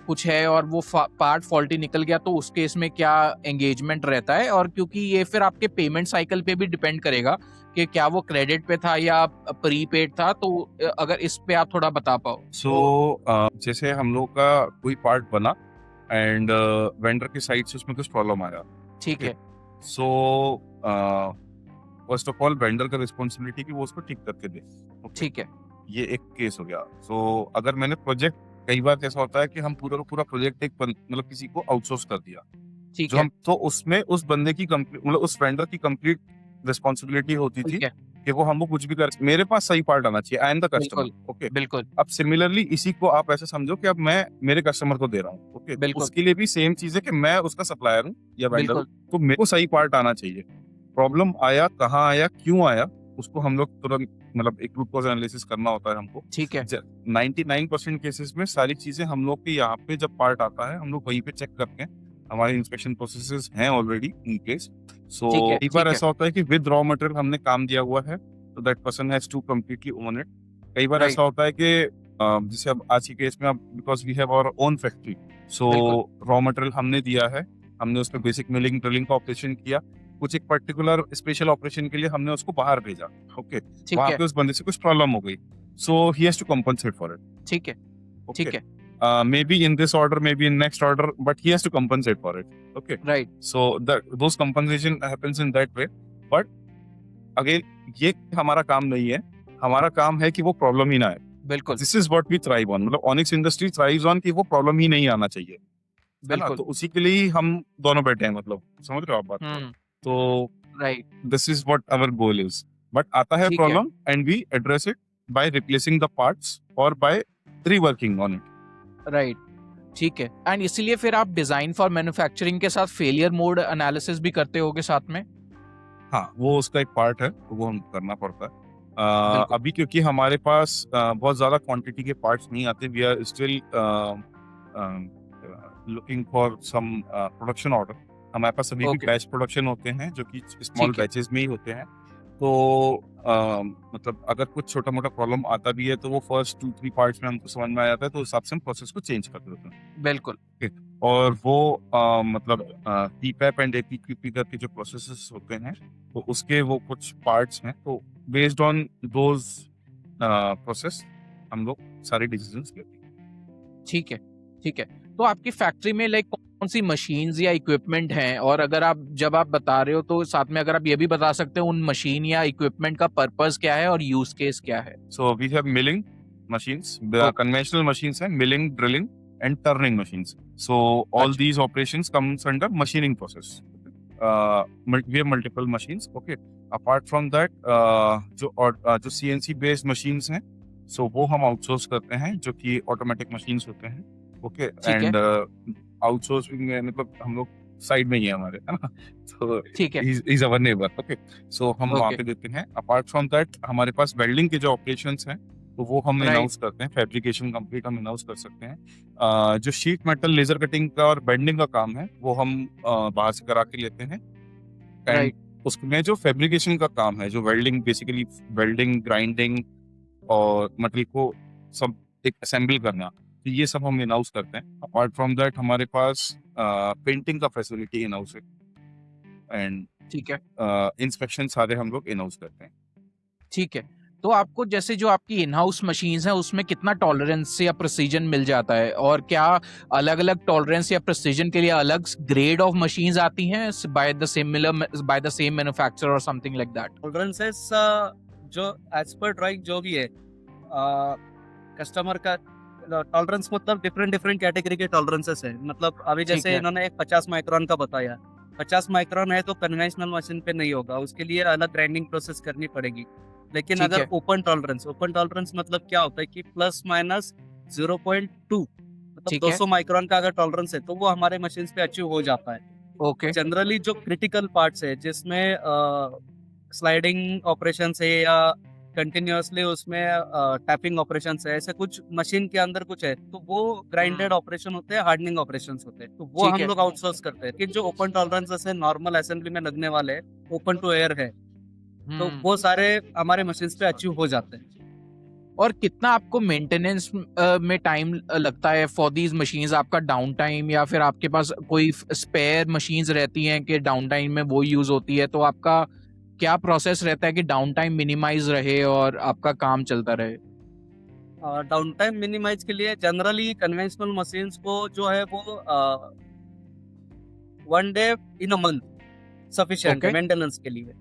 कुछ है और वो पार्ट फॉल्टी निकल गया, तो उस केस में क्या एंगेजमेंट रहता है? और क्योंकि ये फिर आपके पेमेंट साइकिल पे भी डिपेंड करेगा कि क्या वो क्रेडिट पे था या प्रीपेड था, तो अगर इस पे आप थोड़ा बता पाओ। सो जैसे हम लोग का कोई पार्ट बना एंड वेंडर की साइड से उसमें कुछ प्रॉब्लम आया, ठीक है। So first of all vendor का रिस्पॉन्सिबिलिटी कि वो उसको ठीक करके दे, okay? ठीक है। ये एक केस हो गया। सो अगर मैंने प्रोजेक्ट, कई बार ऐसा होता है कि हम पूरा का पूरा प्रोजेक्ट एक मतलब किसी को आउटसोर्स कर दिया, ठीक जो है। हम तो उसमें उस बंदे की मतलब उस वेंडर की कंप्लीट रिस्पॉन्सिबिलिटी होती थी ठीक है, कि वो हमको कुछ भी कर, मेरे पास सही पार्ट आना चाहिए, आई एम द कस्टमर। बिल्कुल, ओके, बिल्कुल, अब सिमिलरली इसी को आप ऐसे समझो कि अब मैं मेरे कस्टमर को दे रहा हूँ, ओके, बिल्कुल, उसके लिए भी सेम चीज है कि मैं उसका सप्लायर हूँ या वेंडर हूँ, बिल्कुल, तो मेरे को सही पार्ट आना चाहिए। प्रॉब्लम आया, कहाँ आया, क्यों आया, उसको हम लोग तुरंत मतलब एक रूट कॉज एनालिसिस करना होता है हमको। ठीक है, 99% केसेस में सारी चीजें हम लोग के यहाँ पे जब पार्ट आता है हम लोग वहीं पे चेक करके, हमारे इंस्पेक्शन प्रोसेसेस हैं ऑलरेडी इन प्लेस। सो ठीक है, एक बार ठीक है, ऐसा होता है कि विद रॉ मटेरियल हमने काम दिया हुआ है, तो that person has to completely own it. कई बार राइट, ऐसा होता है कि जैसे अब आज की केस में, अब because we have our own factory, so बिल्कुल, रॉ मटेरियल हमने दिया है, हमने उसमें बेसिक मिलिंग ड्रिलिंग का ऑपरेशन किया, कुछ एक पर्टिकुलर स्पेशल ऑपरेशन के लिए हमने उसको बाहर भेजा, ओके, ठीक वहां है, पे उस बंदे से कुछ प्रॉब्लम हो गई, so he has to compensate for it. ठीक है, ठीक है, Maybe in this order, maybe in next order, but he has to compensate for it. Okay, right, so those compensation happens in that way. But again, ये हमारा काम नहीं है, हमारा काम है कि वो प्रॉब्लम ही ना आए। बिल्कुल, This is what we thrive on, मतलब Onyx Industry thrives on कि वो प्रॉब्लम ही नहीं आना चाहिए, है ना? बिल्कुल, तो उसी के लिए ही हम दोनों बैठे हैं, मतलब समझ रहे हो आप बात को? हुँ, तो right, this is what our goal is. But आता है ठीक है, problem and we address it by replacing the parts or by reworking on it. Right, ठीक है। एंड इसीलिए फिर आप डिजाइन फॉर मैन्युफैक्चरिंग के साथ फेलियर मोड एनालिसिस भी करते होगे साथ में? हाँ, वो उसका एक पार्ट है, तो वो हम करना पड़ता है। बिल्कुल, अभी क्योंकि हमारे पास बहुत ज़्यादा क्वांटिटी के पार्ट्स नहीं आते, we are still looking for some production order. हमारे पास अभी भी ओके, बैच प्रोडक्शन होते हैं जो कि स्मॉल ठीक है, बैचेस में ही होते हैं। तो मतलब अगर कुछ छोटा मोटा प्रॉब्लम आता भी है तो वो फर्स्ट 2-3 पार्ट्स में हमको समझ में आ जाता है, तो उस हिसाब से हम प्रोसेस को चेंज कर देते हैं। बिल्कुल, और वो मतलब पीपैप एंड एपीक्यूपी करके जो प्रोसेसेस होते हैं, तो उसके वो कुछ पार्ट्स हैं, तो बेस्ड ऑन दोज प्रोसेस हम लोग सारे डिसीजंस लेते हैं। ठीक है, ठीक है। तो आपकी फैक्ट्री में लाइक कौन सी मशीन्स या इक्विपमेंट हैं, और अगर आप जब आप बता रहे हो तो साथ में अगर आप ये भी बता सकते हो उन मशीन या इक्विपमेंट का पर्पस क्या है और यूज केस क्या है? So we have milling machines, the Okay. conventional machines हैं milling, drilling and turning machines. So all अच्छा, these operations comes under machining process. We have multiple machines. Okay. Apart from that, जो CNC based machines हैं, so वो हम outsource करते हैं, जो कि automatic machines होते हैं. Okay. ठीक है, And outsourcing में मतलब हम लोग साइड में ही है हमारे, है ना? तो ठीक है, he's our neighbor. Okay. So हम वहाँ ओके, पे देते हैं। Apart from that, हमारे पास वेल्डिंग के जो ऑपरेशंस हैं, तो वो हम राइट, अनाउंस करते हैं, फैब्रिकेशन कंप्लीट हम अनाउंस कर सकते हैं। जो शीट मेटल लेजर कटिंग का और बेंडिंग का काम है, वो हम बाहर से करा के लेते हैं। एंड राइट, उसमें जो फैब्रिकेशन का काम है, जो वेल्डिंग, बेसिकली वेल्डिंग, ग्राइंडिंग और मटेरियल को सब एक असेंबल करना, तो ये सब हम अनाउंस करते हैं। अपार्ट फ्रॉम दैट हमारे पास पेंटिंग का फैसिलिटी अनाउंस है, एंड ठीक है, इंस्पेक्शन सारे हम लोग अनाउंस करते हैं। ठीक है। तो आपको जैसे जो आपकी इन हाउस मशीन्स हैं उसमें कितना टॉलरेंस या प्रिसीजन मिल जाता है, और क्या अलग अलग टॉलरेंस या प्रिसीजन के लिए अलग ग्रेड ऑफ मशीन्स आती हैं बाय द सेम मैन्युफैक्चरर और समथिंग लाइक दैट? टॉलरेंसेस जो एज पर ड्राइंग जो भी है, कस्टमर का टॉलरेंस मतलब डिफरेंट डिफरेंट कैटेगरी के टॉलरेंसेस है। मतलब अभी ठीक जैसे है, इन्होंने एक 50 माइक्रोन का बताया, 50 माइक्रोन है तो कन्वेंशनल मशीन पे नहीं होगा, उसके लिए अलग ग्राइंडिंग प्रोसेस करनी पड़ेगी। लेकिन ठीक अगर है, ओपन टॉलरेंस मतलब क्या होता है कि प्लस माइनस 0.2, मतलब ठीक है, 200 माइक्रोन का अगर टॉलरेंस है तो वो हमारे मशीन पे अचीव हो जाता है। ओके, जनरली जो क्रिटिकल पार्ट्स है जिसमें स्लाइडिंग ऑपरेशन है या कंटिन्यूअसली उसमें टैपिंग ऑपरेशन है, ऐसे कुछ मशीन के अंदर कुछ है, तो वो ग्राइंडेड ऑपरेशन होते हैं, हार्डनिंग ऑपरेशन होते हैं, तो वो ठीक हम है, लोग आउटसोर्स करते हैं। कि जो ओपन टॉलरेंस जैसे नॉर्मल असेंबली में लगने वाले ओपन टू एयर है, तो वो सारे हमारे मशीन पे अचीव हो जाते हैं। और कितना आपको मेंटेनेंस में टाइम लगता है फॉर दीज मशीन्स? आपका डाउन टाइम, या फिर आपके पास कोई स्पेयर मशीन्स रहती हैं कि डाउन टाइम में वो यूज होती है, तो आपका क्या प्रोसेस रहता है कि डाउन टाइम मिनिमाइज रहे और आपका काम चलता रहे? डाउन टाइम मिनिमाइज के लिए जनरली कन्वेंशनल मशीन्स को जो है वो 1 day in a month sufficient है ओके, मेंटेनेंस के लिए।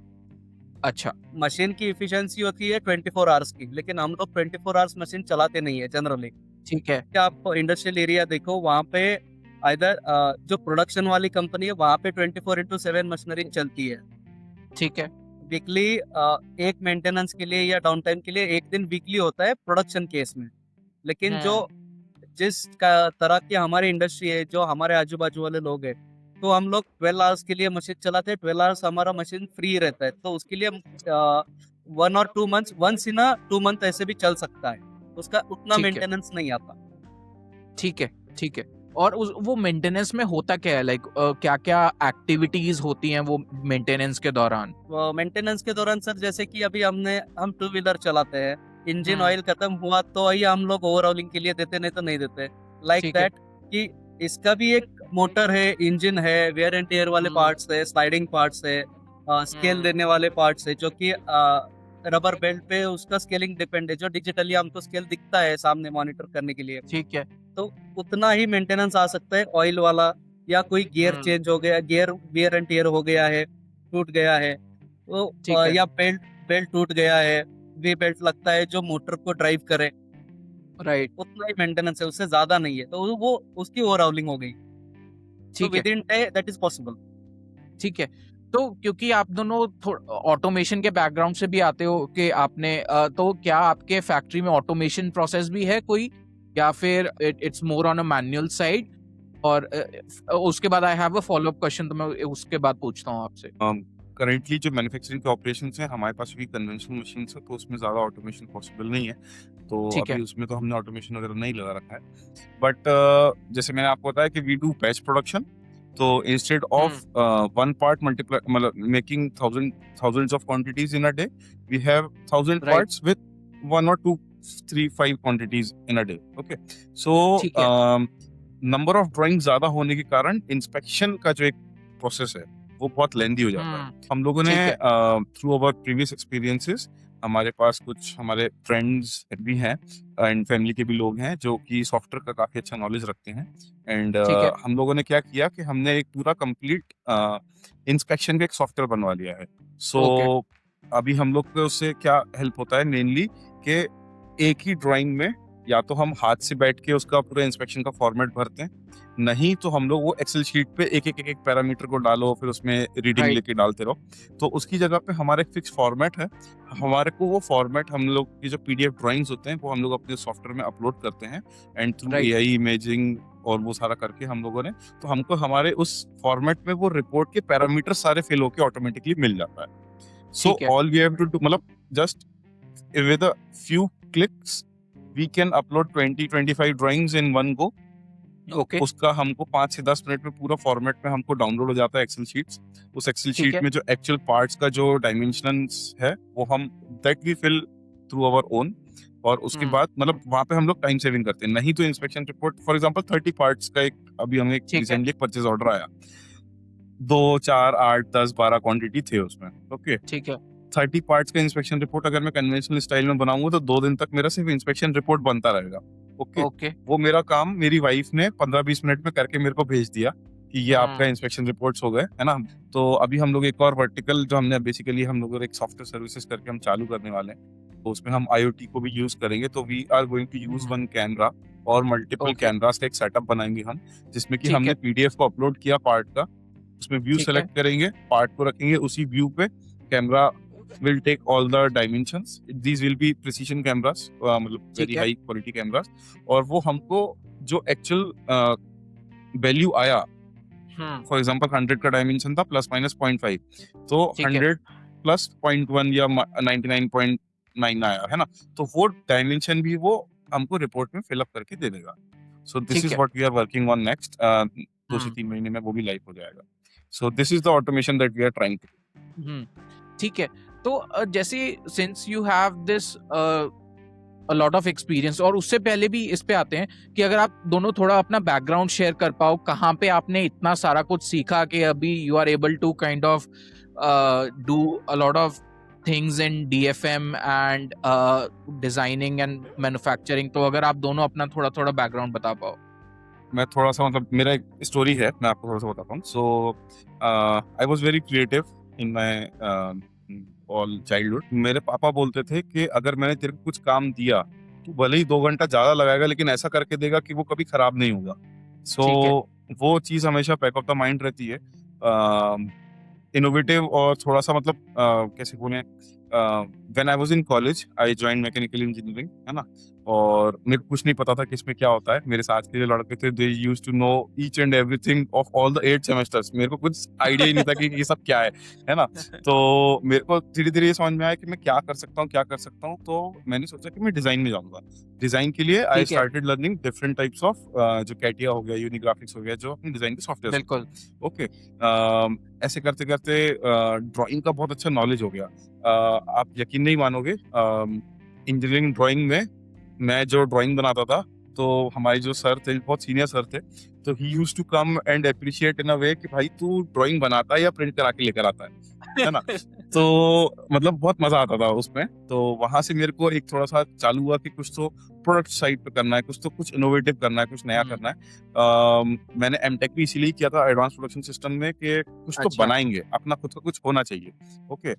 अच्छा, मशीन की इफिशियंसी होती है 24 आवर्स की, लेकिन हम लोग 24 आवर्स मशीन चलाते नहीं है जनरली। ठीक है, क्या आप इंडस्ट्रियल एरिया देखो, वहाँ पे आइदर जो प्रोडक्शन वाली कंपनी है वहाँ पे 24/7 मशीनरी चलती है। ठीक है, वीकली एक मेंटेनेंस के लिए या डाउन टाइम के लिए एक दिन वीकली होता है प्रोडक्शन केस में। लेकिन जो जिस तरह की हमारी इंडस्ट्री है, जो हमारे आजू बाजू वाले लोग हैं, तो हम लोग 12 आवर्स के लिए मशीन चलाते हैं, 12 आवर्स हमारा मशीन फ्री रहता है, तो उसके लिए 1 और 2 मंथ्स, वंस इन 2 मंथ ऐसे भी चल सकता है, उसका उतना ठीक है। मेंटेनेंस नहीं आता। ठीक है, ठीक है। और वो मेंटेनेंस में होता क्या है, लाइक क्या क्या एक्टिविटीज होती हैं वो मेंटेनेंस के दौरान? मेंटेनेंस के दौरान सर, जैसे कि अभी हम 2 व्हीलर चलाते हैं, इंजन ऑयल खत्म हुआ तो ही हम लोग ओवरऑलिंग के लिए देते, नहीं तो नहीं देते। लाइक ठीक है। दैट कि इसका भी एक मोटर है, इंजन है, वेयर एंड टेयर वाले पार्ट्स है, स्लाइडिंग पार्ट्स है, स्केल देने वाले पार्ट्स है, जो कि रबर बेल्ट पे उसका स्केलिंग डिपेंड है, जो डिजिटली हमको स्केल दिखता है सामने मॉनिटर करने के लिए, ठीक है। तो उतना ही मेंटेनेंस आ सकता है। ऑयल वाला या कोई गियर चेंज हो गया, गियर वियर एंड टियर हो गया है, टूट गया है, तो ठीक है। या बेल्ट बेल्ट टूट गया है, वी बेल्ट लगता है जो मोटर को ड्राइव करे, राइट। उतना ही मेंटेनेंस है, उससे ज्यादा नहीं है, तो वो उसकी ओवरऑलिंग हो गई। तो ठीक है। With in day that is possible. ठीक है। तो क्योंकि आप दोनों ऑटोमेशन के बैकग्राउंड से भी आते हो कि आपने तो क्या आपके फैक्ट्री में ऑटोमेशन प्रोसेस भी है कोई, या फिर it's more on a manual side? और उसके बाद I have a follow up question, तो मैं उसके बाद पूछता हूँ आपसे। करेंटली जो मैन्युफैक्चरिंग के ऑपरेशन है हमारे पास भी कन्वेंशनल मशीन है, तो उसमें ज़्यादा ऑटोमेशन पॉसिबल नहीं है, तो ठीक है। अभी उसमें तो हमने ऑटोमेशन वगैरह नहीं लगा रखा है। बट जैसे मैंने आपको बताया कि वी डू बैच प्रोडक्शन, तो instead of one part multiply मतलब making thousands of quantities in a day, we have 1000 right. Parts with 1 or 2 3 5 quantities in a day. Okay, so ठीक है। नंबर ऑफ ड्राइंग ज्यादा होने के कारण inspection का जो एक प्रोसेस है वो बहुत लेंदी हो जाता है। हम लोगों ने ठीक है। थ्रू अवर प्रीवियस एक्सपीरियंसेस, हमारे पास कुछ हमारे फ्रेंड्स भी हैं एंड फैमिली के भी लोग हैं जो कि सॉफ्टवेयर का काफी अच्छा नॉलेज रखते हैं, एंड ठीक है। हम लोगों ने क्या किया कि हमने एक पूरा कंप्लीट इंस्पेक्शन का एक सॉफ्टवेयर बनवा लिया है। So okay. अभी हम लोग को उससे क्या हेल्प होता है मेनली कि एक ही ड्राइंग में या तो हम हाथ से बैठ के उसका पूरा इंस्पेक्शन का फॉर्मेट भरते हैं, नहीं तो हम लोग वो एक्सेल शीट पे एक पैरामीटर को डालो, फिर उसमें रीडिंग राइट। लेके डालते रहो। तो उसकी जगह पे हमारा एक फिक्स फॉर्मेट है, हमारे को वो फॉर्मेट हम लोग की जो पीडीएफ ड्राइंग्स होते हैं वो हम लोग अपने सॉफ्टवेयर में अपलोड करते हैं, and through right. AI imaging और वो सारा करके हम लोगों ने, तो हमको हमारे उस फॉर्मेट में वो रिपोर्ट के पैरामीटर सारे फिल होके ऑटोमेटिकली मिल जाता है। सो ठीक है। All we have to do, मतलब just with a few clicks we can upload 20-25 drawings in one go। Okay. उसका हमको 5 से 10 मिनट में पूरा फॉर्मेट में हमको डाउनलोड हो जाता है एक्सेल शीट्स। उस एक्सेल ठीक शीट है। में जो एक्चुअल पार्ट्स का जो डायमेंशंस है वो हम that we fill through our own, और उसके बाद मतलब वहाँ पे हम लोग टाइम सेविंग करते हैं। नहीं तो inspection report for example 30 parts का एक अभी हमें ठीक है। रिसेंटली परचेज ऑर्डर आया, 2 4 8 10 12 क्वांटिटी थे उसमें। ओके, ठीक है। 30 पार्ट्स का इंस्पेक्शन रिपोर्ट अगर मैं कन्वेंशनल स्टाइल में बनाऊंगा तो 2 दिन तक मेरा सिर्फ इंस्पेक्शन रिपोर्ट बनता रहेगा। Okay, okay. वो मेरा काम मेरी वाइफ ने 15-20 मिनट में करके मेरे को भेज दिया कि ये आपका इंस्पेक्शन रिपोर्ट्स हो गए, है ना। तो अभी हम लोग एक और वर्टिकल जो हमने बेसिकली हम लोग एक सॉफ्टवेयर सर्विसेज करके हम चालू करने वाले हैं, तो उसमें हम IoT को भी यूज करेंगे। तो we are going to use one camera और मल्टीपल ओके। कैमरास का एक सेटअप बनाएंगे हम, जिसमें कि ठीक हमने है। पीडीएफ को अपलोड किया पार्ट का, उसमें व्यू ठीक है। सेलेक्ट करेंगे, पार्ट को रखेंगे उसी व्यू पे, camera will take all the dimensions, these will be precision cameras, मतलब ठीक very है। high quality cameras, और वो हमको जो एक्चुअल वैल्यू आया, फॉर एग्जांपल 100 का डायमेंशन था प्लस माइनस 0.5, तो ठीक है। 100 प्लस 0.1 या 99.9 आया, है ना। तो वो डायमेंशन भी वो हमको रिपोर्ट में फिलअप करके दे देगा। सो दिस ठीक इज है। What we are working on next, 2 से 3 महीने में वो भी लाइव हो जाएगा। So this is the automation that we are trying to. ठीक है। तो जैसे since you have this a lot of experience, और उससे पहले भी इस पे आते हैं कि अगर आप दोनों थोड़ा अपना बैकग्राउंड शेयर कर पाओ, कहाँ पे आपने इतना सारा कुछ सीखा कि अभी you are able to kind of do a lot of things in DFM and designing and manufacturing. तो अगर आप दोनों अपना थोड़ा थोड़ा बैकग्राउंड बता पाओ। मैं थोड़ा सा मतलब मेरा एक स्टोरी है, मैं आपको थोड़ा सा बताता हूँ। So I was very creative in my all childhood. मेरे पापा बोलते थे कि अगर मैंने तेरे को कुछ काम दिया तो भले ही 2 घंटा ज्यादा लगाएगा लेकिन ऐसा करके देगा कि वो कभी खराब नहीं होगा। सो ठीक है। वो चीज हमेशा बैक ऑफ द माइंड रहती है। इनोवेटिव और थोड़ा सा मतलब कैसे बोले, when I was in college I joined mechanical engineering, है ना, और मेरे को कुछ नहीं पता था कि इसमें क्या होता है। मेरे साथ के जो लड़के थे they used to know each and everything of all the 8 semesters. मेरे को कुछ आइडिया ही नहीं था कि ये सब क्या है ना। तो मेरे को धीरे धीरे ये समझ में आया कि मैं क्या कर सकता हूँ। तो मैंने सोचा कि मैं डिजाइन में जाऊंगा। डिजाइन के लिए आई ठीक है। Started learning different types of जो कैटिया हो गया, यूनिग्राफिक्स हो गया, जो अपनी डिजाइन के सॉफ्टवेयर। बिल्कुल। ओके। ऐसे करते करते ड्राइंग का बहुत अच्छा नॉलेज हो गया। आप यकीन नहीं मानोगे, इंजीनियरिंग ड्राइंग में मैं जो ड्राइंग बनाता था, तो हमारे जो सर थे, बहुत सीनियर सर थे, तो he used to come and appreciate in a way कि भाई तू ड्राइंग बनाता है या प्रिंट करा के लेकर आता है ना। तो मतलब बहुत मजा आता था उसमें। तो वहां से मेरे को एक थोड़ा सा चालू हुआ कि कुछ तो प्रोडक्ट साइड पे करना है, कुछ इनोवेटिव करना है, कुछ नया करना है। मैंने एमटेक भी इसीलिए किया था एडवांस प्रोडक्शन सिस्टम में कि कुछ तो अच्छा। बनाएंगे, अपना खुद का कुछ होना चाहिए। Okay.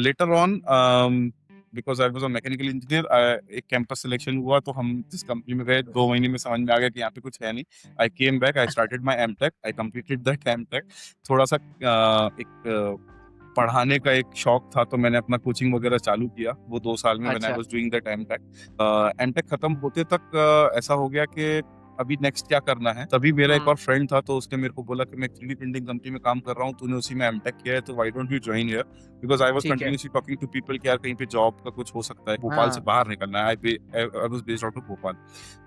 Later on because I was a mechanical engineer, एक कैंपस सिलेक्शन हुआ, तो हम जिस कंपनी में गए 2 महीने में समझ में आ गया कि यहाँ पे कुछ है नहीं। I came back, I started my MTech, I completed that MTech. थोड़ा सा पढ़ाने का एक शौक था, तो मैंने अपना कोचिंग वगैरह चालू किया वो 2 साल में। व्हेन आई अच्छा। वाज डूइंग दैट एमटेक खत्म होते तक ऐसा हो गया कि अभी नेक्स्ट क्या करना है। तभी मेरा एक और फ्रेंड था, तो उसने मेरे को बोला कि मैं 3D प्रिंटिंग कंपनी में काम कर रहा हूँ, तूने उसी में एमटेक किया है, तो why don't you join here. Because I was ठीक है। कंटिन्यूअसली टॉकिंग टू पीपल कि यार कहीं पे जॉब का कुछ हो सकता है, भोपाल से बाहर निकलना है। I was based out of Bhopal,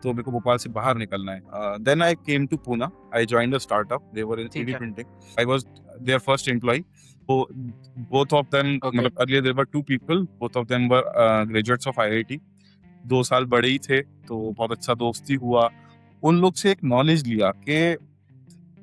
तो मेरे को भोपाल से बाहर निकलना है। Then I came to Poona, I joined a startup, they were in ठीक 3D है। Printing. I was there first employee. So both of them, Okay. मतलब earlier there were 2 people, both of them were graduates of IIT. 2 साल बड़े ही थे, तो बहुत अच्छा दोस्ती हुआ। उन लोग से एक नॉलेज लिया कि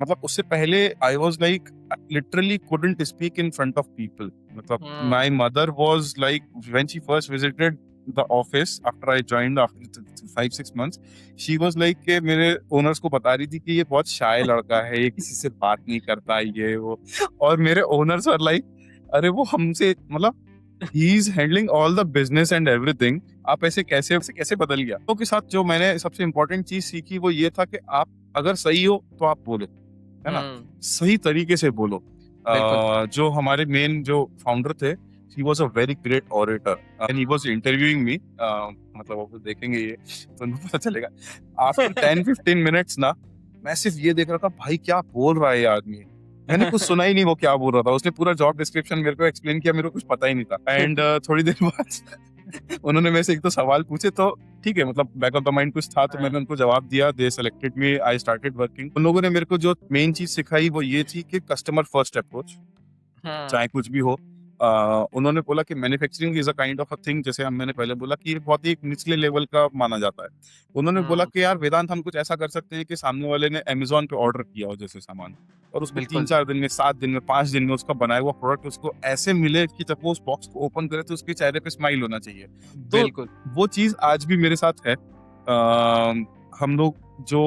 मतलब उससे पहले I was like literally couldn't speak in front of people. मतलब my mother was like when she first visited the office after I joined after 5-6 months, she was like कि मेरे ओनर्स को बता रही थी कि ये बहुत शाय लड़का है, ये किसी से बात नहीं करता, ये वो। और मेरे ओनर्स आर लाइक अरे वो हमसे मतलब he is handling all the business and everything, आप ऐसे कैसे बदल गया। तो के साथ जो मैंने सबसे इम्पोर्टेंट चीज सीखी वो ये था कि आप अगर सही हो तो आप बोलो, है ना, सही तरीके से बोलो। बिल्कुल। जो हमारे मेन जो फाउंडर थे, he was a very great orator and he was interviewing me, मतलब वो देखेंगे ये तो उनको पता चलेगा। After 10-15 minutes ना, मैं सिर्फ ये देख रहा था भाई क्या बोल रहा है ये आदमी। मैंने कुछ सुना ही नहीं वो क्या बोल रहा था। उसने पूरा जॉब डिस्क्रिप्शन मेरे को एक्सप्लेन किया, मेरे को कुछ पता ही नहीं था। एंड थोड़ी देर बाद उन्होंने मेरे से एक दो सवाल पूछे, तो ठीक है मतलब बैक ऑफ द माइंड कुछ था, तो मैंने उनको जवाब दिया। They selected me, I started working. उन लोगों ने मेरे को जो मेन चीज सिखाई वो ये थी कि कस्टमर फर्स्ट अप्रोच, चाहे कुछ भी हो। उन्होंने बोला कि manufacturing is a kind of a thing, जैसे मैंने पहले बोला कि ये बहुत ही एक निचले लेवल का माना जाता है। उन्होंने बोला कि यार वेदांत हम कुछ ऐसा कर सकते हैं कि सामने वाले ने अमेज़न पे ऑर्डर किया हो जैसे सामान, और उसको बिल्कुल। 3-4 दिन में, 7 दिन में, 5 दिन में उसका बनाया हुआ प्रोडक्ट उसको ऐसे मिले कि जब वो उस बॉक्स को ओपन करे तो उसके चेहरे पे स्माइल होना चाहिए। तो बिल्कुल। वो चीज आज भी मेरे साथ है। हम लोग जो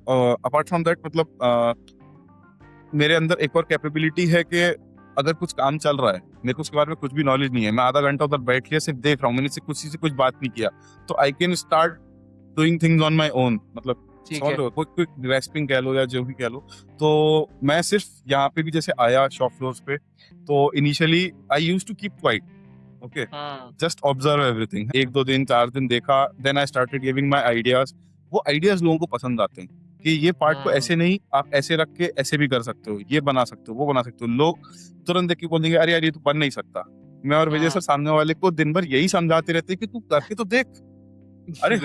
अपार्ट फ्रॉम दैट मतलब मेरे अंदर एक और कैपेबिलिटी है कि अगर कुछ काम चल रहा है, मेरे को उसके बारे में कुछ भी नॉलेज नहीं है, मैं आधा घंटा उधर बैठ लिया सिर्फ देख रहा हूँ, मैंने से कुछ बात नहीं किया, तो I can start doing things on my own. मतलब ठीक समझ है। लो, कोई ग्रैस्पिंग कह लो या जो भी कह लो। तो मैं सिर्फ यहाँ पे भी जैसे आया शॉप फ्लोर्स पे, तो initially I used to keep quiet, okay, just observe everything. 1-2 दिन 4 दिन देखा, then I started giving my ideas. वो आइडियाज लोगों को पसंद आते हैं कि ये पार्ट को ऐसे नहीं, आप ऐसे रख के ऐसे भी कर सकते हो, ये बना सकते हो, वो बना सकते हो। लोग तुरंत देख के बोल देंगे अरे यार ये तो बन नहीं सकता। मैं और विजय सर सामने वाले को दिन भर यही समझाते रहते हैं कि तू करके तो देख। अरे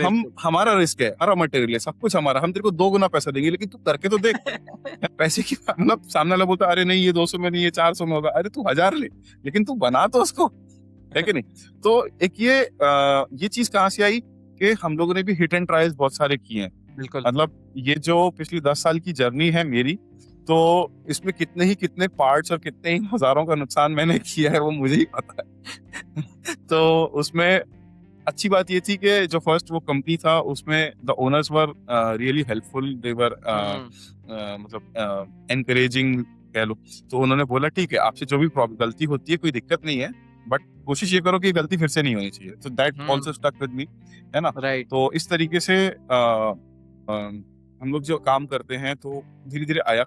हमारा रिस्क है, हमारा मटेरियल है, सब कुछ हमारा, हम तेरे को 2 गुना पैसा देंगे, लेकिन तू करके तो देख। पैसे की मतलब सामने वाला बोलता अरे नहीं ये 200 में नहीं, ये 400 में होगा। अरे तू 1000 ले, लेकिन तू बना तो उसको, है कि नहीं। तो एक ये चीज कहाँ से आई कि हम लोगों ने भी हिट एंड ट्रायल्स बहुत सारे किए हैं। बिल्कुल। मतलब ये जो पिछली 10 साल की जर्नी है मेरी, तो इसमें कितने पार्ट्स और कितने ही हजारों का नुकसान मैंने किया है वो मुझे ही पता है। तो उसमें अच्छी बात ये थी कि जो फर्स्ट वो कंपनी था उसमें the owners were really helpful, they were मतलब एनकरेजिंग कह लो। तो उन्होंने बोला ठीक है आपसे जो भी गलती होती है कोई दिक्कत नहीं है, बट कोशिश ये करो कि गलती फिर से नहीं होनी चाहिए। तो that also stuck with me, है ना। राइट। तो इस तरीके से हम लोग जो काम करते हैं तो धीरे धीरे आया।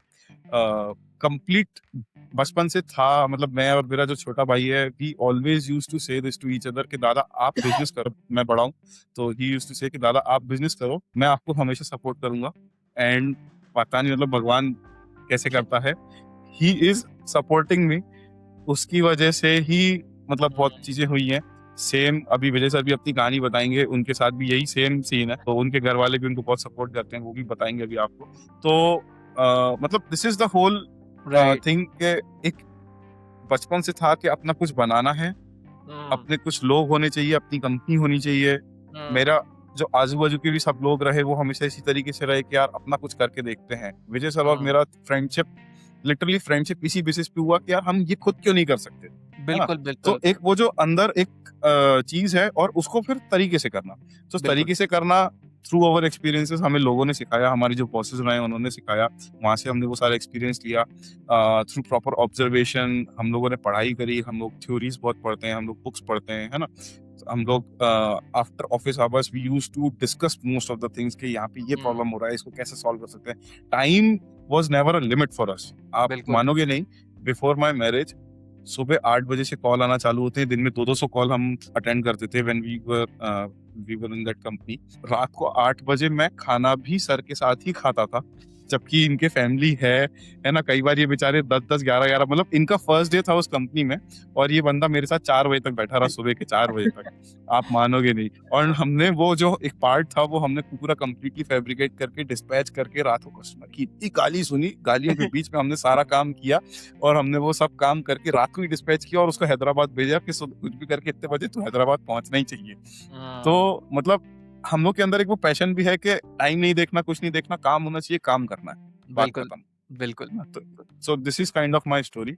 कंप्लीट बचपन से था। मतलब मैं और मेरा जो छोटा भाई है, वी ऑलवेज यूज्ड टू से दिस टू ईच अदर कि दादा आप बिजनेस करो, मैं बड़ा हूँ, तो ही यूज्ड टू से कि दादा आप बिजनेस करो, मैं आपको हमेशा सपोर्ट करूंगा। एंड पता नहीं मतलब भगवान कैसे करता है, ही इज सपोर्टिंग मी। उसकी वजह से ही मतलब बहुत चीजें हुई हैं। सेम अभी विजय सर भी अपनी कहानी बताएंगे, उनके साथ भी यही सेम सीन है, तो उनके घर वाले भी उनको बहुत सपोर्ट करते हैं, वो भी बताएंगे अभी आपको। तो मतलब this is the whole right. Thing के एक बचपन से था कि अपना कुछ बनाना है, अपने कुछ लोग होने चाहिए, अपनी कंपनी होनी चाहिए। मेरा जो आजू बाजू के भी सब लोग रहे वो हमेशा इसी तरीके से रहे कि यार अपना कुछ करके देखते हैं। विजय सर और मेरा फ्रेंडशिप, लिटरली फ्रेंडशिप इसी बेसिस पे हुआ कि यार हम ये खुद क्यों नहीं कर सकते, है ना? बिल्कुल तो बिल्कुल एक वो जो अंदर एक चीज है और उसको फिर तरीके से करना, तो बिल्कुल। तरीके से करना थ्रू अवर एक्सपीरियंसेस हमें लोगों ने सिखाया, हमारे जो बॉसेस रहे उन्होंने सिखाया, वहां से हमने वो सारा एक्सपीरियंस लिया। थ्रू प्रॉपर ऑब्जर्वेशन हम लोगों ने पढ़ाई करी, हम लोग थ्योरीज बहुत पढ़ते हैं, हम लोग बुक्स पढ़ते हैं, है ना? हम लोग after office hours we use to discuss most of the things कि यहाँ पे ये प्रॉब्लम हो रहा है, इसको कैसे सॉल्व कर सकते हैं। Time was never a limit for us. आप बिल्कुल। मानोगे नहीं, बिफोर माय मैरिज सुबह 8 बजे से कॉल आना चालू होते हैं, दिन में 200 कॉल हम अटेंड करते थे when we were in that company. रात को 8 बजे मैं खाना भी सर के साथ ही खाता था, जबकि इनके फैमिली है ना? कई बार ये बेचारे 10-10 11-11, मतलब इनका फर्स्ट डे था उस कंपनी में और ये बंदा मेरे साथ 4 बजे तक बैठा रहा, सुबह के 4 बजे तक। आप मानोगे नहीं। और हमने वो जो एक पार्ट था वो हमने पूरा कंप्लीटली फैब्रिकेट करके डिस्पैच करके रात को कस्टमर की इतनी गाली सुनी, गालियों के बीच में हमने सारा काम किया और हमने वो सब काम करके रात को ही डिस्पैच किया और उसको हैदराबाद भेजा कि कुछ भी करके इतने बजे तो हैदराबाद पहुंचना ही चाहिए। तो मतलब हम लोग के अंदर एक वो पैशन भी है कि टाइम नहीं देखना, कुछ नहीं देखना, काम होना चाहिए, काम करना है, बात बिल्कुल खत्म। बिल्कुल। तो सो this is kind of my story.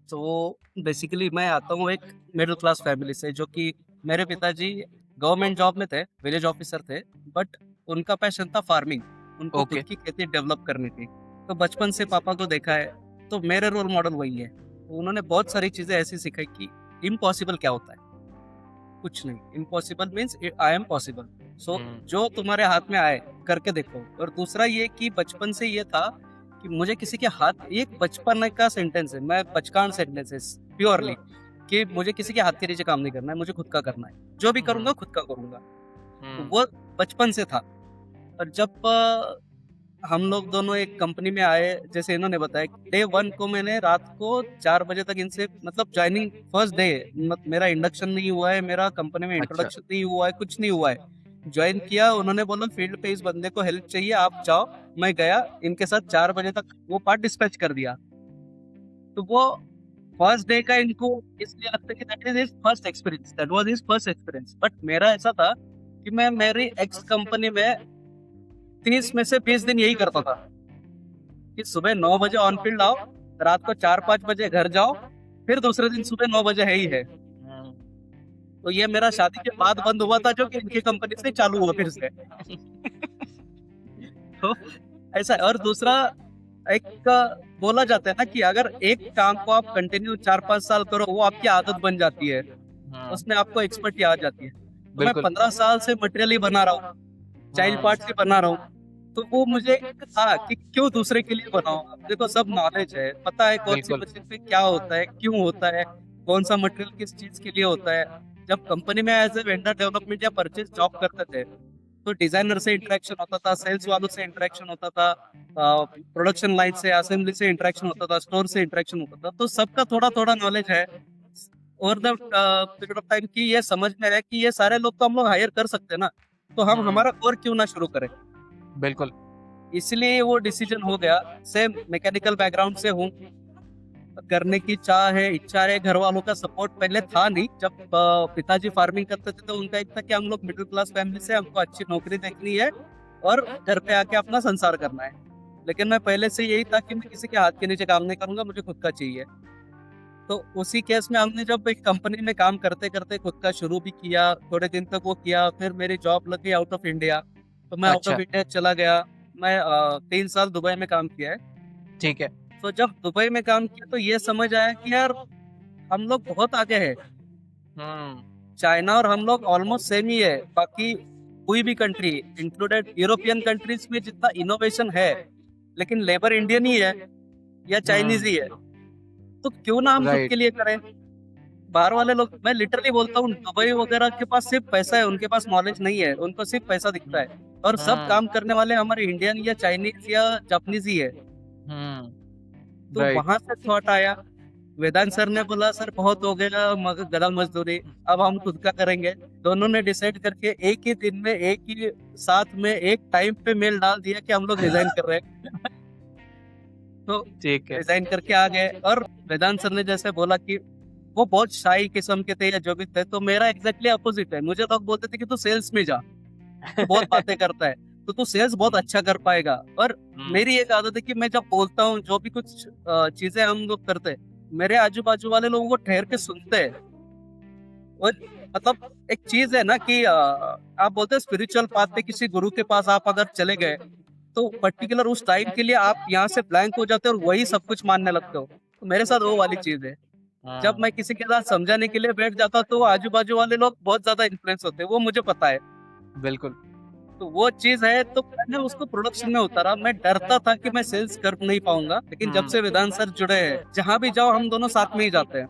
तो बेसिकली मैं आता हूँ एक मिडिल क्लास फैमिली से, जो कि मेरे पिताजी गवर्नमेंट जॉब में थे, विलेज ऑफिसर थे, बट उनका पैशन था फार्मिंग, उनको Okay. खुद की खेती डेवलप करनी थी। तो बचपन से पापा को देखा है, तो मेरे रोल मॉडल वही है। तो उन्होंने बहुत सारी चीजें ऐसी सिखाई कि इम्पॉसिबल क्या होता है, कुछ नहीं। Impossible means I am possible. So जो तुम्हारे हाथ में आए करके देखो। और दूसरा ये कि बचपन से ये था कि मुझे किसी के हाथ, ये एक बचपन का सेंटेंस है, मैं बचकान सेंटेंस है प्योरली, कि मुझे किसी के हाथ के नीचे काम नहीं करना है, मुझे खुद का करना है, जो भी करूंगा खुद का करूंगा। तो वो बचपन से था। और जब हम लोग दोनों एक कंपनी में आए, जैसे इन्होंने बताया, डे 1 को मैंने रात को 4 बजे तक इनसे, मतलब ज्वाइनिंग फर्स्ट डे, मेरा इंडक्शन नहीं हुआ है, मेरा कंपनी में इंट्रोडक्शन नहीं हुआ है, कुछ नहीं हुआ है। ज्वाइन किया, उन्होंने बोला फील्ड पे इस बंदे को हेल्प चाहिए, आप जाओ। मैं गया, इनके साथ 4 बजे तक वो पार्ट डिस्पैच कर दिया। तो वो फर्स्ट डे का इनको इसलिए लगता है कि that is his first experience, that was his first experience. But मेरा ऐसा था कि मैं मेरी एक्स कंपनी में 30 में से 20 दिन यही करता था कि सुबह 9 बजे ऑन फील्ड आओ, रात को 4-5 बजे घर जाओ, फिर दूसरे दिन सुबह 9 बजे है ही है। तो ये मेरा शादी के बाद बंद हुआ था, जो कि इनकी कंपनी से चालू हुआ फिर से। तो ऐसा है। और दूसरा, एक बोला जाता है ना कि अगर एक काम को आप कंटिन्यू 4-5 साल करो, वो आपकी आदत बन जाती है, उसमें आपको एक्सपर्टी आ जाती है। तो मैं 15 साल से मटेरियल ही बना रहा हूँ, चाइल्ड पार्ट ही बना रहा हूँ। तो वो मुझे था कि क्यों दूसरे के लिए बनाऊं। देखो, सब नॉलेज है, पता है कौन सी बिल्कुल। मशीन पे क्या होता है, क्यों होता है, कौन सा मटेरियल किस चीज के लिए होता है। जब कंपनी में एज ए वेंडर डेवलपमेंट या परचेज जॉब करते थे, तो डिजाइनर से इंटरेक्शन होता था, सेल्स वालों से इंटरेक्शन होता था, प्रोडक्शन लाइन से, असेंबली से इंटरेक्शन होता था, स्टोर से इंटरेक्शन होता था। तो सबका थोड़ा थोड़ा नॉलेज है over the period of time, की ये समझ में आया कि ये सारे लोग तो हम लोग हायर कर सकते हैं ना, तो हम हमारा कोर क्यों ना शुरू करें। बिल्कुल। इसलिए वो डिसीजन हो गया। सेम मैकेनिकल बैकग्राउंड से हूँ, करने की चाह है, इच्छा है। घर वालों का सपोर्ट पहले था नहीं। जब पिताजी फार्मिंग करते थे, तो उनका एक था कि हम लोग मिडिल क्लास फैमिली से, हमको अच्छी नौकरी देखनी है और घर पे आके अपना संसार करना है। लेकिन मैं पहले से यही था कि मैं किसी के हाथ के नीचे काम नहीं करूंगा, मुझे खुद का चाहिए। तो उसी केस में हमने जब एक कंपनी में काम करते करते खुद का शुरू भी किया, थोड़े दिन तक वो किया, फिर मेरी जॉब लग गई आउट ऑफ इंडिया, तो मैं आउट ऑफ अच्छा। इंडिया चला गया। मैं 3 साल दुबई में काम किया है। ठीक है। तो जब दुबई में काम किया, तो ये समझ आया कि यार हम लोग बहुत आगे हैं। चाइना और हम लोग ऑलमोस्ट सेम ही है। बाकी कोई भी कंट्री, इंक्लूडेड यूरोपियन कंट्रीज में जितना इनोवेशन है, लेकिन लेबर इंडियन ही है। या चाइनीज ही है, तो क्यों ना हम खुद राइट के लिए करें। बाहर वाले लोग, मैं लिटरली बोलता हूँ, दुबई वगैरह के पास सिर्फ पैसा है, उनके पास नॉलेज नहीं है, उनको सिर्फ पैसा दिखता है। और सब काम करने वाले हमारे इंडियन या चाइनीज या जापानीज ही है। तो राइट वहां से थॉट आया, वेदांत सर ने बोला सर बहुत हो गया गधा मजदूरी, अब हम खुद का करेंगे। दोनों ने डिसाइड करके एक ही दिन में, एक ही साथ में, एक टाइम पे मेल डाल दिया कि हम लोग रिजाइन कर रहे हैं। तो ठीक है रिजाइन करके आ गए। और वेदांत सर ने जैसे बोला कि वो बहुत शाई किस्म के थे या जो भी थे, तो मेरा एग्जैक्टली अपोजिट है। मुझे लोग बोलते थे कि तू सेल्स में जा, तू बहुत बातें करता है, तो तू सेल्स बहुत अच्छा कर पाएगा। और मेरी एक आदत है कि मैं जब बोलता हूँ, जो भी कुछ चीजें हम लोग करते हैं, मेरे आजू बाजू वाले लोगों को ठहर के सुनते हैं। और मतलब एक चीज है ना कि आप बोलते हैं स्पिरिचुअल पाथ पे किसी गुरु के पास आप अगर चले गए, तो पर्टिकुलर उस टाइम के लिए आप यहाँ से ब्लैंक हो जाते हो और वही सब कुछ मानने लगते हो। तो मेरे साथ वो वाली चीज है। जब मैं किसी के साथ समझाने के लिए बैठ जाता तो आजू बाजू वाले लोग बहुत ज्यादा इन्फ्लुएंस होते हैं, वो मुझे पता है। बिल्कुल तो वो चीज है, तो मैंने उसको प्रोडक्शन में उतारा। मैं डरता था कि मैं सेल्स कर नहीं पाऊंगा, लेकिन जब से वेदांत सर जुड़े हैं, जहां भी जाओ हम दोनों साथ में ही जाते हैं।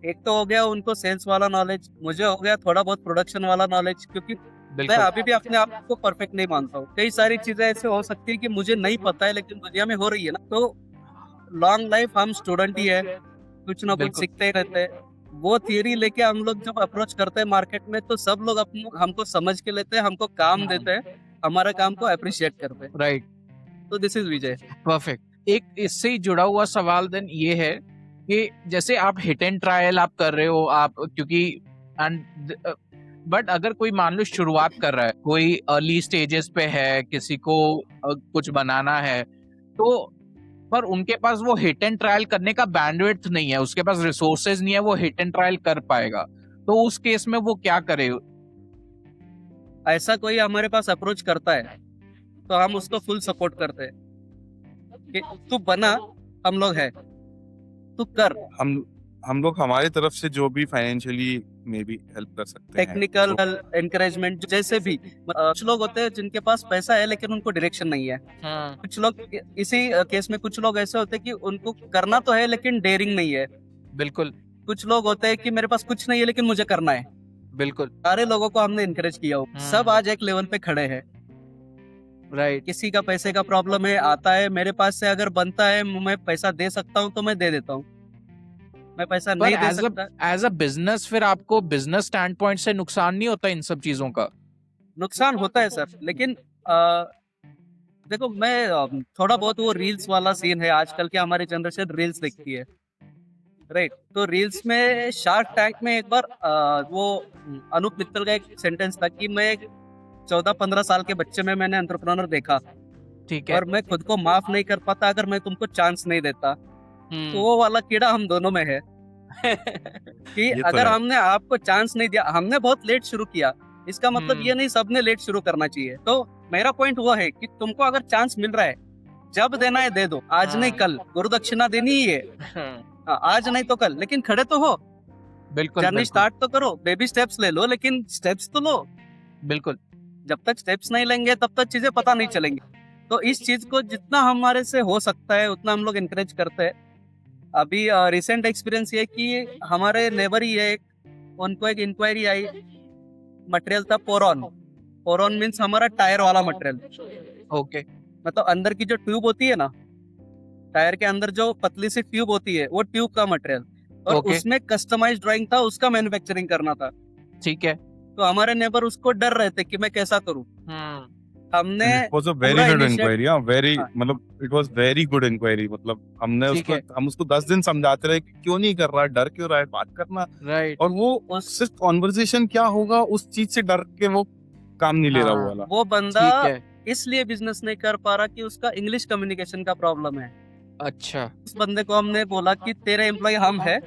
एक तो हो गया उनको सेल्स वाला नॉलेज, मुझे हो गया थोड़ा बहुत प्रोडक्शन वाला नॉलेज, क्योंकि मैं बिल्कुल अभी भी अपने आप को परफेक्ट नहीं मानता हूँ। कई सारी चीजें ऐसे हो सकती है कि मुझे नहीं पता है, लेकिन दुनिया में हो रही है ना। तो लॉन्ग लाइफ, हम स्टूडेंट ही है, कुछ ना कुछ बिल्कुल। सीखते ही रहते हैं। वो थियरी लेके हम लोग जब अप्रोच करते हैं मार्केट में, तो सब लोग हमको समझ के लेते हैं, हमको काम देते हैं, हमारे काम को अप्रिशिएट करते हैं। राइट तो दिस इज विजय। परफेक्ट। एक इससे ही जुड़ा हुआ सवाल देन ये है कि जैसे आप हिट एंड ट्रायल आप कर रहे हो, आप क्योंकि एंड बट अगर कोई मान लो शुरुआत कर रहा है, कोई अर्ली स्टेजेस पे है, किसी को कुछ बनाना है, तो पर उनके पास वो हिट एंड ट्रायल करने का बैंडविड्थ नहीं है, उसके पास रिसोर्सेज नहीं है, वो हिट एंड ट्रायल कर पाएगा, तो उस केस में वो क्या करे? ऐसा कोई हमारे पास अप्रोच करता है तो हम उसको फुल सपोर्ट करते हैं कि तू बना, हम लोग है, तू कर। हम लोग हमारी तरफ से जो भी फाइनेंशियली मे बी हेल्प कर सकते हैं, टेक्निकल एनकरेजमेंट, जैसे भी। कुछ लोग होते हैं जिनके पास पैसा है लेकिन उनको डायरेक्शन नहीं है। कुछ लोग इसी केस में, कुछ लोग ऐसे होते हैं कि उनको करना तो है लेकिन डेयरिंग नहीं है। बिल्कुल कुछ लोग होते हैं कि मेरे पास कुछ नहीं है लेकिन मुझे करना है। बिल्कुल सारे लोगों को हमने इनकरेज किया हो, सब आज एक लेवल पे खड़े हैं। राइट किसी का पैसे का प्रॉब्लम है, आता है मेरे पास से, अगर बनता है मैं पैसा दे सकता हूँ तो मैं दे देता हूँ, मैं पैसा पर नहीं दे सकता। एज अ बिजनेस फिर आपको बिजनेस स्टैंड पॉइंट से नुकसान नहीं होता इन सब चीजों का? नुकसान होता है सर, लेकिन देखो मैं थोड़ा बहुत, वो रील्स वाला सीन है, आजकल की हमारी जनरेशन रील्स देखती है, राइट। तो रील्स में, शार्क टैंक में एक बार वो अनूप मित्तल का एक सेंटेंस था कि मैं 14-15 साल के बच्चे में मैंने एंटरप्रेन्योर देखा, ठीक है और मैं खुद को माफ नहीं कर पाता अगर मैं तुमको चांस नहीं देता। तो वो वाला कीड़ा हम दोनों में है कि ये तो अगर है। हमने आपको चांस नहीं दिया, हमने बहुत लेट शुरू किया, इसका मतलब ये नहीं सबने लेट शुरू करना चाहिए। तो मेरा पॉइंट वो है कि तुमको अगर चांस मिल रहा है, जब देना है दे दो, आज नहीं कल, गुरु दक्षिणा देनी ही है। आज नहीं तो कल, लेकिन खड़े तो हो, बिल्कुल जर्नी बिल्कुल स्टार्ट तो करो, बेबी स्टेप्स ले लो, लेकिन स्टेप्स तो लो। बिल्कुल जब तक स्टेप्स नहीं लेंगे तब तक चीजें पता नहीं चलेंगी। तो इस चीज को जितना हमारे से हो सकता है उतना हम लोग इनकरेज करते हैं। अभी रिसेंट एक्सपीरियंस ये कि हमारे नेबर ही है एक, उनको एक इंक्वायरी आई, मटेरियल था पोरॉन। पोरॉन मीन्स हमारा टायर वाला मटेरियल, ओके मतलब अंदर की जो ट्यूब होती है ना, टायर के अंदर जो पतली सी ट्यूब होती है, वो ट्यूब का मटेरियल, और Okay. उसमें कस्टमाइज ड्राइंग था, उसका मैन्युफैक्चरिंग करना था। ठीक है तो हमारे नेबर उसको डर रहे थे कि मैं कैसा करूं। हमने इट वाज अ वेरी पूरा गुड initiate- इंक्वायरी, हाँ वेरी, हाँ। मतलब it was very good inquiry. मतलब ठीक है। हम उसको 10 दिन समझाते रहे कि क्यों नहीं कर रहा, डर क्यों रहा है, बात करना। राइट और वो उस- सिर्फ कॉन्वर्सेशन क्या होगा उस चीज से डर के वो काम नहीं ले रहा, वो हाँ। वाला। वो बंदा ठीक है इसलिए बिजनेस नहीं कर पा रहा कि उसका इंग्लिश कम्युनिकेशन का प्रॉब्लम है। अच्छा उस बंदे को हमने बोला कि तेरे एम्प्लॉय हम है,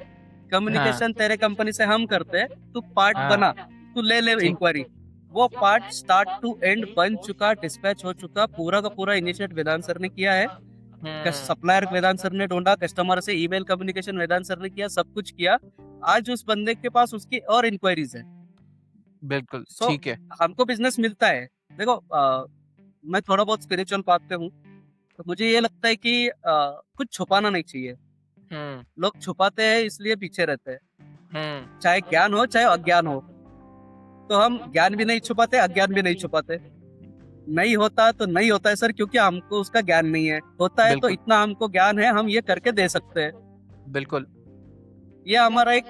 कम्युनिकेशन तेरे कंपनी से हम करते हैं, तू पार्ट हाँ। बना, तू ले ले ठीक। इंक्वायरी। वो पार्ट स्टार्ट टू एंड बन चुका, डिस्पैच हो चुका, पूरा का पूरा इनिशिएट वेदांत सर ने किया है। सप्लायर वेदांत सर ने ढूंढा, कस्टमर से ईमेल कम्युनिकेशन वेदांत सर ने किया, सब कुछ किया। आज उस बंदे के पास उसकी और इंक्वायरीज है। बिल्कुल So, ठीक है हमको बिजनेस मिलता है। देखो मैं थोड़ा बहुत स्पिरिचुअल पाथ पे हूँ, तो मुझे ये लगता है कि कुछ छुपाना नहीं चाहिए। लोग छुपाते हैं इसलिए पीछे रहते हैं, चाहे ज्ञान हो चाहे अज्ञान हो। तो हम ज्ञान भी नहीं छुपाते, अज्ञान भी नहीं छुपाते। नहीं होता तो नहीं होता है सर, क्योंकि हमको उसका ज्ञान नहीं है। होता है तो बिल्कुल। इतना हमको ज्ञान है, हम ये करके दे सकते हैं। बिल्कुल। ये हमारा एक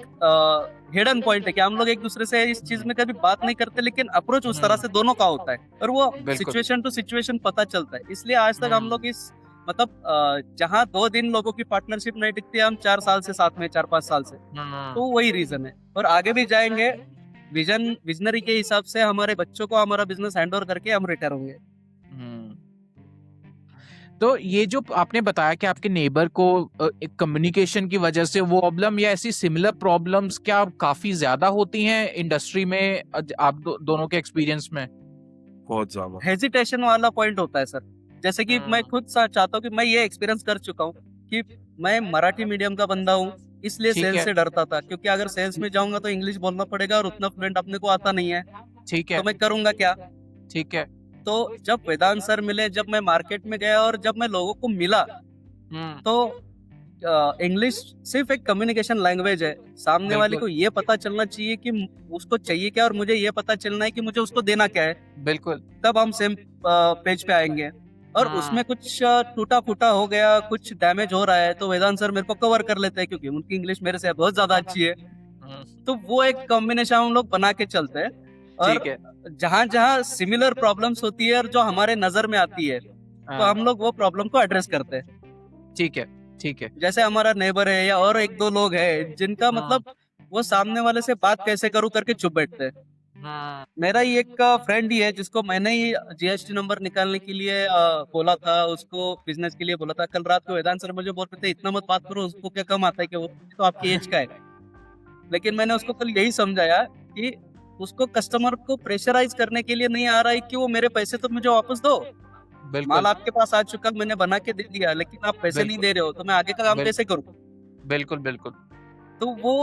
हिडन पॉइंट है कि हम लोग एक दूसरे से इस चीज में कभी बात नहीं करते, लेकिन अप्रोच उस तरह से दोनों का होता है और वो बिल्कुल। सिचुएशन टू सिचुएशन पता चलता है। इसलिए आज तक हम लोग इस मतलब जहाँ 2 दिन लोगों की पार्टनरशिप नहीं टिकती, हम 4 साल से साथ में, 4-5 साल से। तो वही रीजन है और आगे भी जाएंगे। विजनरी के हिसाब से हमारे बच्चों को हमारा बिजनेस हैंड ओवर करके हम रिटायर होंगे। तो ये जो आपने बताया कि आपके नेबर को एक कम्युनिकेशन की वजह से वो प्रॉब्लम या ऐसी सिमिलर प्रॉब्लम्स क्या काफी ज्यादा होती हैं इंडस्ट्री में आप दोनों के एक्सपीरियंस में? बहुत ज्यादा हेजिटेशन वाला पॉइंट होता है सर। जैसे कि मैं खुद चाहता हूँ कि मैं ये एक्सपीरियंस कर चुका हूँ कि मैं मराठी मीडियम का बंदा हूँ, इसलिए ठीक सेल्स है। से डरता था, क्योंकि अगर सेल्स में जाऊंगा तो इंग्लिश बोलना पड़ेगा और उतना फ्लुएंट अपने को आता नहीं है, ठीक है। तो मैं करूंगा क्या। ठीक है। तो जब वेदांत सर मिले, जब मैं मार्केट में गया और जब मैं लोगों को मिला, तो इंग्लिश सिर्फ एक कम्युनिकेशन लैंग्वेज है। सामने वाले बिल्कुल। को ये पता चलना चाहिए कि उसको चाहिए क्या और मुझे ये पता चलना है कि मुझे उसको देना क्या है। बिल्कुल। तब हम सेम पेज पे आएंगे। और उसमें कुछ टूटा फूटा हो गया, कुछ डैमेज हो रहा है, तो वेदांत सर मेरे को कवर कर लेते हैं, क्योंकि उनकी इंग्लिश मेरे से बहुत ज्यादा अच्छी है। तो वो एक कॉम्बिनेशन हम लोग बना के चलते हैं। और ठीक है। जहाँ जहाँ सिमिलर प्रॉब्लम्स होती है और जो हमारे नजर में आती है, तो हम लोग वो प्रॉब्लम को एड्रेस करते हैं। ठीक है। ठीक है। जैसे हमारा नेबर है या और 1-2 लोग हैं जिनका मतलब वो सामने वाले से बात कैसे करूं करके चुप बैठते हैं। मेरा ही एक फ्रेंड ही है जिसको मैंने ही जीएसटी नंबर निकालने के लिए बोला था, उसको बिजनेस के लिए बोला था। कल रात को वेदांत सर मुझे बोल रहे थे इतना मत बात करो, उसको क्या कम आता है कि वो तो आपकी एज का है। लेकिन मैंने उसको कल यही समझाया कि उसको कस्टमर को प्रेशराइज करने के लिए नहीं आ रहा है कि वो मेरे पैसे तो मुझे वापस दो। बिल्कुल। माल आपके पास आ चुका, मैंने बना के दे दिया, लेकिन आप पैसे नहीं बिल्कुल। दे रहे हो, तो मैं आगे का काम बिल- कैसे करूं। बिल्कुल। बिल्कुल। तो वो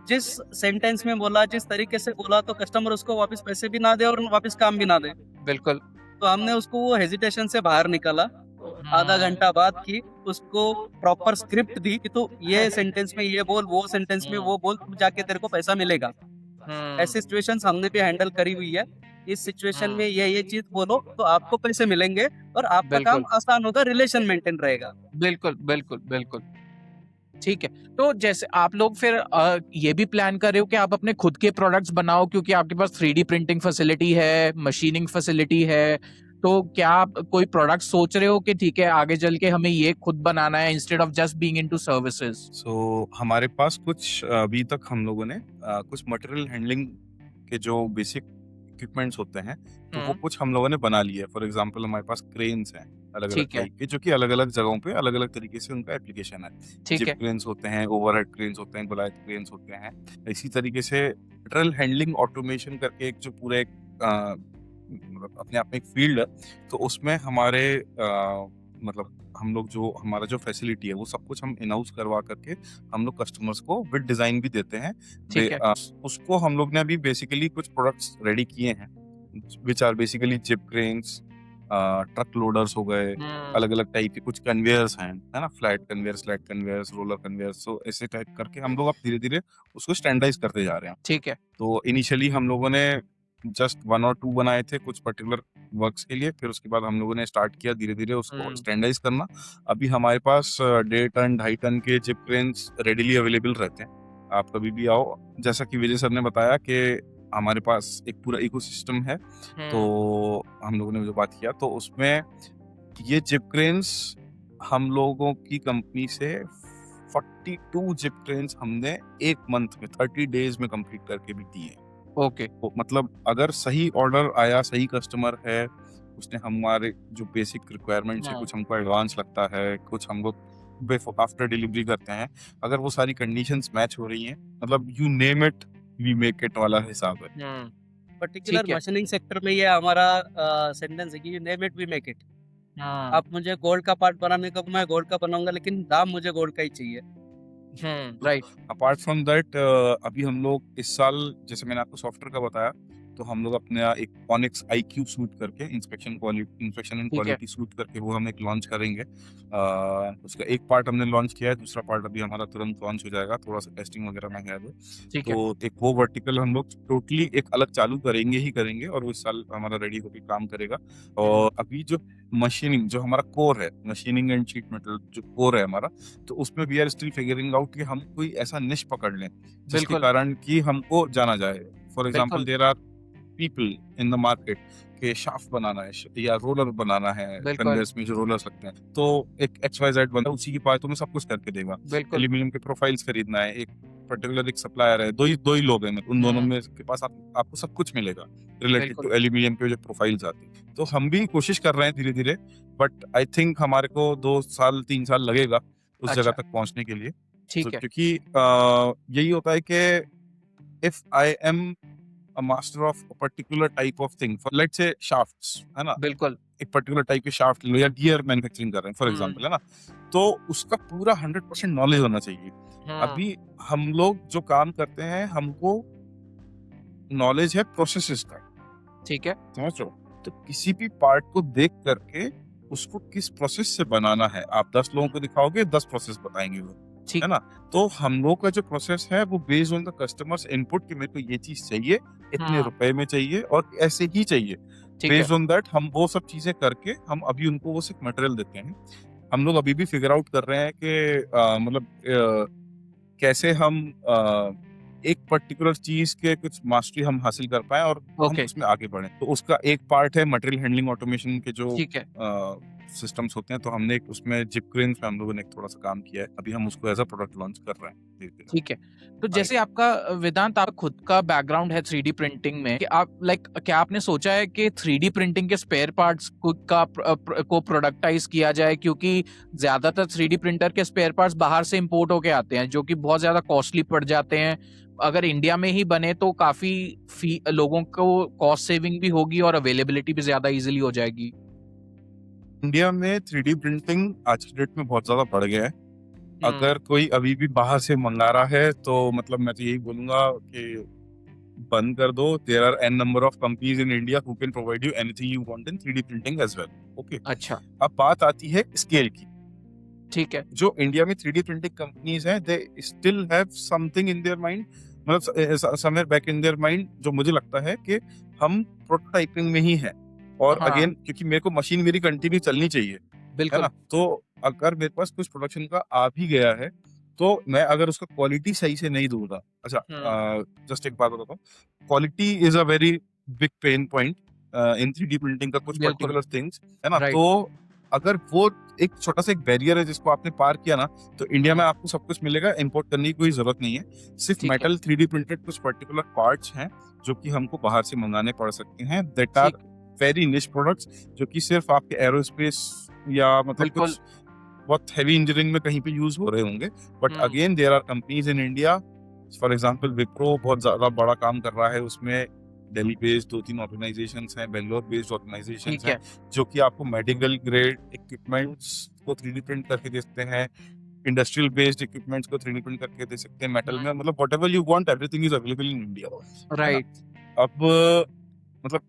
जिस सेंटेंस में बोला, जिस तरीके से बोला, तो कस्टमर उसको वापस पैसे भी ना दे और वापस काम भी ना दे। बिल्कुल। तो हमने उसको वो हेजिटेशन से बाहर निकाला। आधा घंटा बाद की उसको प्रॉपर स्क्रिप्ट दी कि तू ये सेंटेंस में ये बोल, वो सेंटेंस में वो बोल, तब जाके तेरे को पैसा मिलेगा। ऐसी सिचुएशंस हमने भी हैंडल करी हुई है। इस सिचुएशन में ये चीज बोलो तो आपको पैसे मिलेंगे और आपका काम बिल्कुल। आसान होगा, रिलेशन मेंटेन रहेगा। बिल्कुल। बिल्कुल। बिल्कुल। ठीक है। तो जैसे आप लोग फिर ये भी प्लान कर रहे हो कि आप अपने खुद के प्रोडक्ट्स बनाओ, क्योंकि आपके पास 3D प्रिंटिंग फैसिलिटी है, मशीनिंग फैसिलिटी है, तो क्या आप कोई प्रोडक्ट सोच रहे हो कि ठीक है आगे चल के हमें ये खुद बनाना है instead of just being into services? So हमारे पास कुछ अभी तक हम लोगों ने कुछ मटेरियल हैंडलिंग के जो बेसिक इक्विपमेंट्स होते हैं, तो वो कुछ हम लोगों ने बना लिए। फॉर एग्जांपल हमारे पास क्रेन्स हैं अलग अलग ठीक है। टाइप के, जो कि अलग अलग जगहों पे अलग अलग तरीके से उनका एप्लीकेशन है। ठीक जिप है। क्रेन्स होते हैं, ओवरहेड क्रेन्स होते हैं, गोलायत क्रेन्स होते हैं। इसी तरीके से मटेरियल हैंडलिंग ऑटोमेशन करके एक जो पूरा एक मतलब अपने आप में एक फील्ड है, तो उसमें हमारे मतलब हम लोग जो हमारा जो फैसिलिटी है वो सब कुछ हम इन हाउस करवा करके हम लोग कस्टमर्स को विद डिजाइन भी देते हैं। ठीक है। उसको हम लोग ने अभी बेसिकली कुछ प्रोडक्ट्स रेडी किए हैं, which are basically jib cranes, truck loaders हो गए, अलग अलग टाइप के कुछ कन्वेयर्स हैं, है ना, flat conveyors, flat conveyors, roller conveyors. So ऐसे टाइप करके हम लोग अब धीरे धीरे उसको स्टैंडर्डाइज करते जा रहे हैं। ठीक है। तो इनिशियली हम लोगों ने जस्ट 1 और 2 बनाए थे कुछ पर्टिकुलर वर्क्स के लिए, फिर उसके बाद हम लोगों ने स्टार्ट किया धीरे धीरे उसको स्टैंडर्डाइज करना। अभी हमारे पास 1.5 टन 2.5 टन के जिप क्रेन्स रेडिली अवेलेबल रहते हैं, आप कभी भी आओ। जैसा कि विजय सर ने बताया कि हमारे पास एक पूरा इकोसिस्टम है, तो हम लोगों ने जो बात किया तो उसमें ये जिप क्रेन्स हम लोगों की कंपनी से 42 जिप क्रेन्स हमने 1 मंथ में 30 डेज में कंप्लीट करके भी दिए। ओके। तो मतलब अगर सही ऑर्डर आया, सही कस्टमर है, उसने हमारे जो बेसिक रिक्वायरमेंट्स है, कुछ हमको एडवांस लगता है, कुछ हम लोग आफ्टर डिलीवरी करते हैं, अगर वो सारी कंडीशंस मैच हो रही हैं, मतलब you name it we make it वाला हिसाब है। पर्टिकुलर ठीक है। मशीनिंग सेक्टर में ये हमारा सेंटेंस है कि name it we make it. आप मुझे गोल्ड का पार्ट बनाने को, मैं गोल्ड का बनाऊंगा, लेकिन दाम मुझे गोल्ड का ही चाहिए। राइट। अपार्ट फ्रॉम दैट अभी हम लोग इस साल, जैसे मैंने आपको सॉफ्टवेयर का बताया, तो हम लोग अपने यहाँ एक Onyx IQ सूट करके इंस्पेक्शन एंड ठीक है। क्वालिटी सूट करके वो हम एक लॉन्च करेंगे। उसका एक पार्ट हमने लॉन्च किया है, दूसरा पार्ट अभी हमारा तुरंत लॉन्च हो जाएगा, थोड़ा सा टेस्टिंग वगैरह में है वो। ठीक है। तो एक वो वर्टिकल हम लोग टोटली एक अलग चालू करेंगे ही करेंगे, और वो इस साल हमारा रेडी होकर काम करेगा। और अभी जो मशीनिंग, जो हमारा कोर है, मशीनिंग एंड शीट मेटल जो कोर है हमारा, तो उसमें we are still figuring out कि हम कोई ऐसा निश पकड़ लें जिसके बिल्कुल, कारण कि हमको जाना जाए। फॉर एग्जांपल बिल्कुल, there are people in the market के शाफ्ट बनाना है या रोलर बनाना है, बिल्कुल, कन्वेयर्स में जो रोलर्स लगते हैं, तो एक XYZ बंदा उसी की पास तुम्हें सब कुछ करके देगा। बिल्कुल। एल्यूमिनियम के प्रोफाइल्स खरीदना है, एक पर्टिकुलर एक सप्लायर है, दो ही लोग हैं, उन दोनों में के पास आपको सब कुछ मिलेगा रिलेटेड बिल्कुल। टू एल्यूमिनियम के जो प्रोफाइल्स आती हैं। तो हम भी कोशिश कर रहे हैं धीरे धीरे, बट आई थिंक हमारे को 2 साल 3 साल लगेगा उस जगह अच्छा, तक पहुंचने के लिए। ठीक है। क्योंकि यही होता है कि if I am a master of a particular type of thing, for let's say shafts, है ना, बिल्कुल। एक पर्टिकुलर टाइप के शाफ्ट लो या गियर मैन्युफैक्चरिंग कर रहे हैं फॉर हुँ, एग्जांपल, है ना, तो उसका पूरा 100% नॉलेज होना चाहिए। हुँ, अभी हम लोग जो काम करते हैं, हमको नॉलेज है प्रोसेसेस का, ठीक है। समझ रहे हो? तो किसी भी पार्ट को देख करके उसको किस प्रोसेस से बनाना है, आप 10 लोगों को दिखाओगे, 10 प्रोसेस बताएंगे वो, ठीक है ना। तो हम लोग का जो प्रोसेस है वो based on the customers input कि मेरे को ये चीज चाहिए, इतने हाँ, रुपए में चाहिए और ऐसे ही चाहिए। ठीक है। बेस्ड ऑन दैट हम वो सब चीजें करके हम अभी उनको वो सिर्फ मटेरियल देते हैं। हम लोग अभी भी फिगर आउट कर रहे हैं कि मतलब कैसे हम एक पर्टिकुलर चीज के कुछ मास्टरी हम हासिल कर पाए और हम ओके, उसमें आगे बढ़े। तो उसका एक पार्ट है मटेरियल हैंडलिंग ऑटोमेशन के जो ठीक है। सिस्टम्स होते हैं, तो हमने एक उसमें जिप क्रेन पे हम लोगों ने एक थोड़ा सा काम किया है। अभी हम उसको एज अ प्रोडक्ट लॉन्च कर रहे हैं धीरे-धीरे। ठीक है। तो जैसे आपका वेदांत, आपका खुद का बैकग्राउंड है 3D प्रिंटिंग में, कि आप क्या आपने सोचा है कि 3D प्रिंटिंग के स्पेयर पार्ट्स को प्रोडक्टाइज किया जाए? क्योंकि ज्यादातर 3D प्रिंटर के स्पेयर पार्ट्स बाहर से इंपोर्ट होके आते हैं, जो कि बहुत ज्यादा कॉस्टली पड़ जाते हैं। अगर इंडिया में ही बने तो काफी लोगों को कॉस्ट सेविंग भी होगी और अवेलेबिलिटी भी ज्यादा इजीली हो जाएगी। इंडिया में 3D प्रिंटिंग आज की डेट में बहुत ज्यादा बढ़ गया है। अगर कोई अभी भी बाहर से मंगा रहा है तो मतलब मैं तो यही बोलूंगा कि बंद कर दो। There are an number of companies in India who can provide you anything you want in 3D printing as well. Okay, अच्छा, अब बात आती है स्केल की। ठीक है। जो इंडिया में 3D प्रिंटिंग कंपनीज हैं, they still have something in their mind, मतलब somewhere back in their mind, जो मुझे लगता है कि हम प्रोटोटाइपिंग में ही हैं। और हाँ, अगेन क्योंकि मेरे को मशीन मेरी कंटिन्यू चलनी चाहिए, है बिल्कुल। ना, तो अगर मेरे पास कुछ प्रोडक्शन का आ भी गया है तो मैं अगर उसका क्वालिटी सही से नहीं दूंगा, अच्छा जस्ट एक बात बताता हूँ, quality is a very big pain point in 3D printing का, कुछ बिल्कुल, पर्टिकुलर थिंग्स, है ना। राइट। तो अगर वो एक छोटा सा एक बैरियर है जिसको आपने पार किया ना, तो इंडिया में आपको सब कुछ मिलेगा, इंपोर्ट करने की कोई जरूरत नहीं है। सिर्फ ठीक है, मेटल 3D प्रिंटेड कुछ पर्टिकुलर पार्ट्स हैं जो कि हमको बाहर से मंगाने पड़ सकते हैं, दैट आर ठीक, वेरी निश प्रोडक्ट्स, जो कि सिर्फ आपके एरोस्पेस या मतलब बिल्कुल। कुछ बहुत हैवी इंजीनियरिंग में कहीं पे यूज हो रहे होंगे। But hmm, again there are companies in India, for example Wipro बहुत ज्यादा बड़ा काम कर रहा है उसमें। दिल्ली बेस्ड 2-3 ऑर्गेनाइजेशंस हैं, बेंगलोर बेस्ड ऑर्गेनाइजेशंस ठीक हैं, है, जो कि आपको मेडिकल ग्रेड इक्विपमेंट्स को 3D प्रिंट करके दे सकते हैं, इंडस्ट्रियल बेस्ड इक्विपमेंट्स को 3D प्रिंट करके दे सकते हैं मेटल में, मतलब whatever you want everything is available in India, है ना। राइट, अब मतलब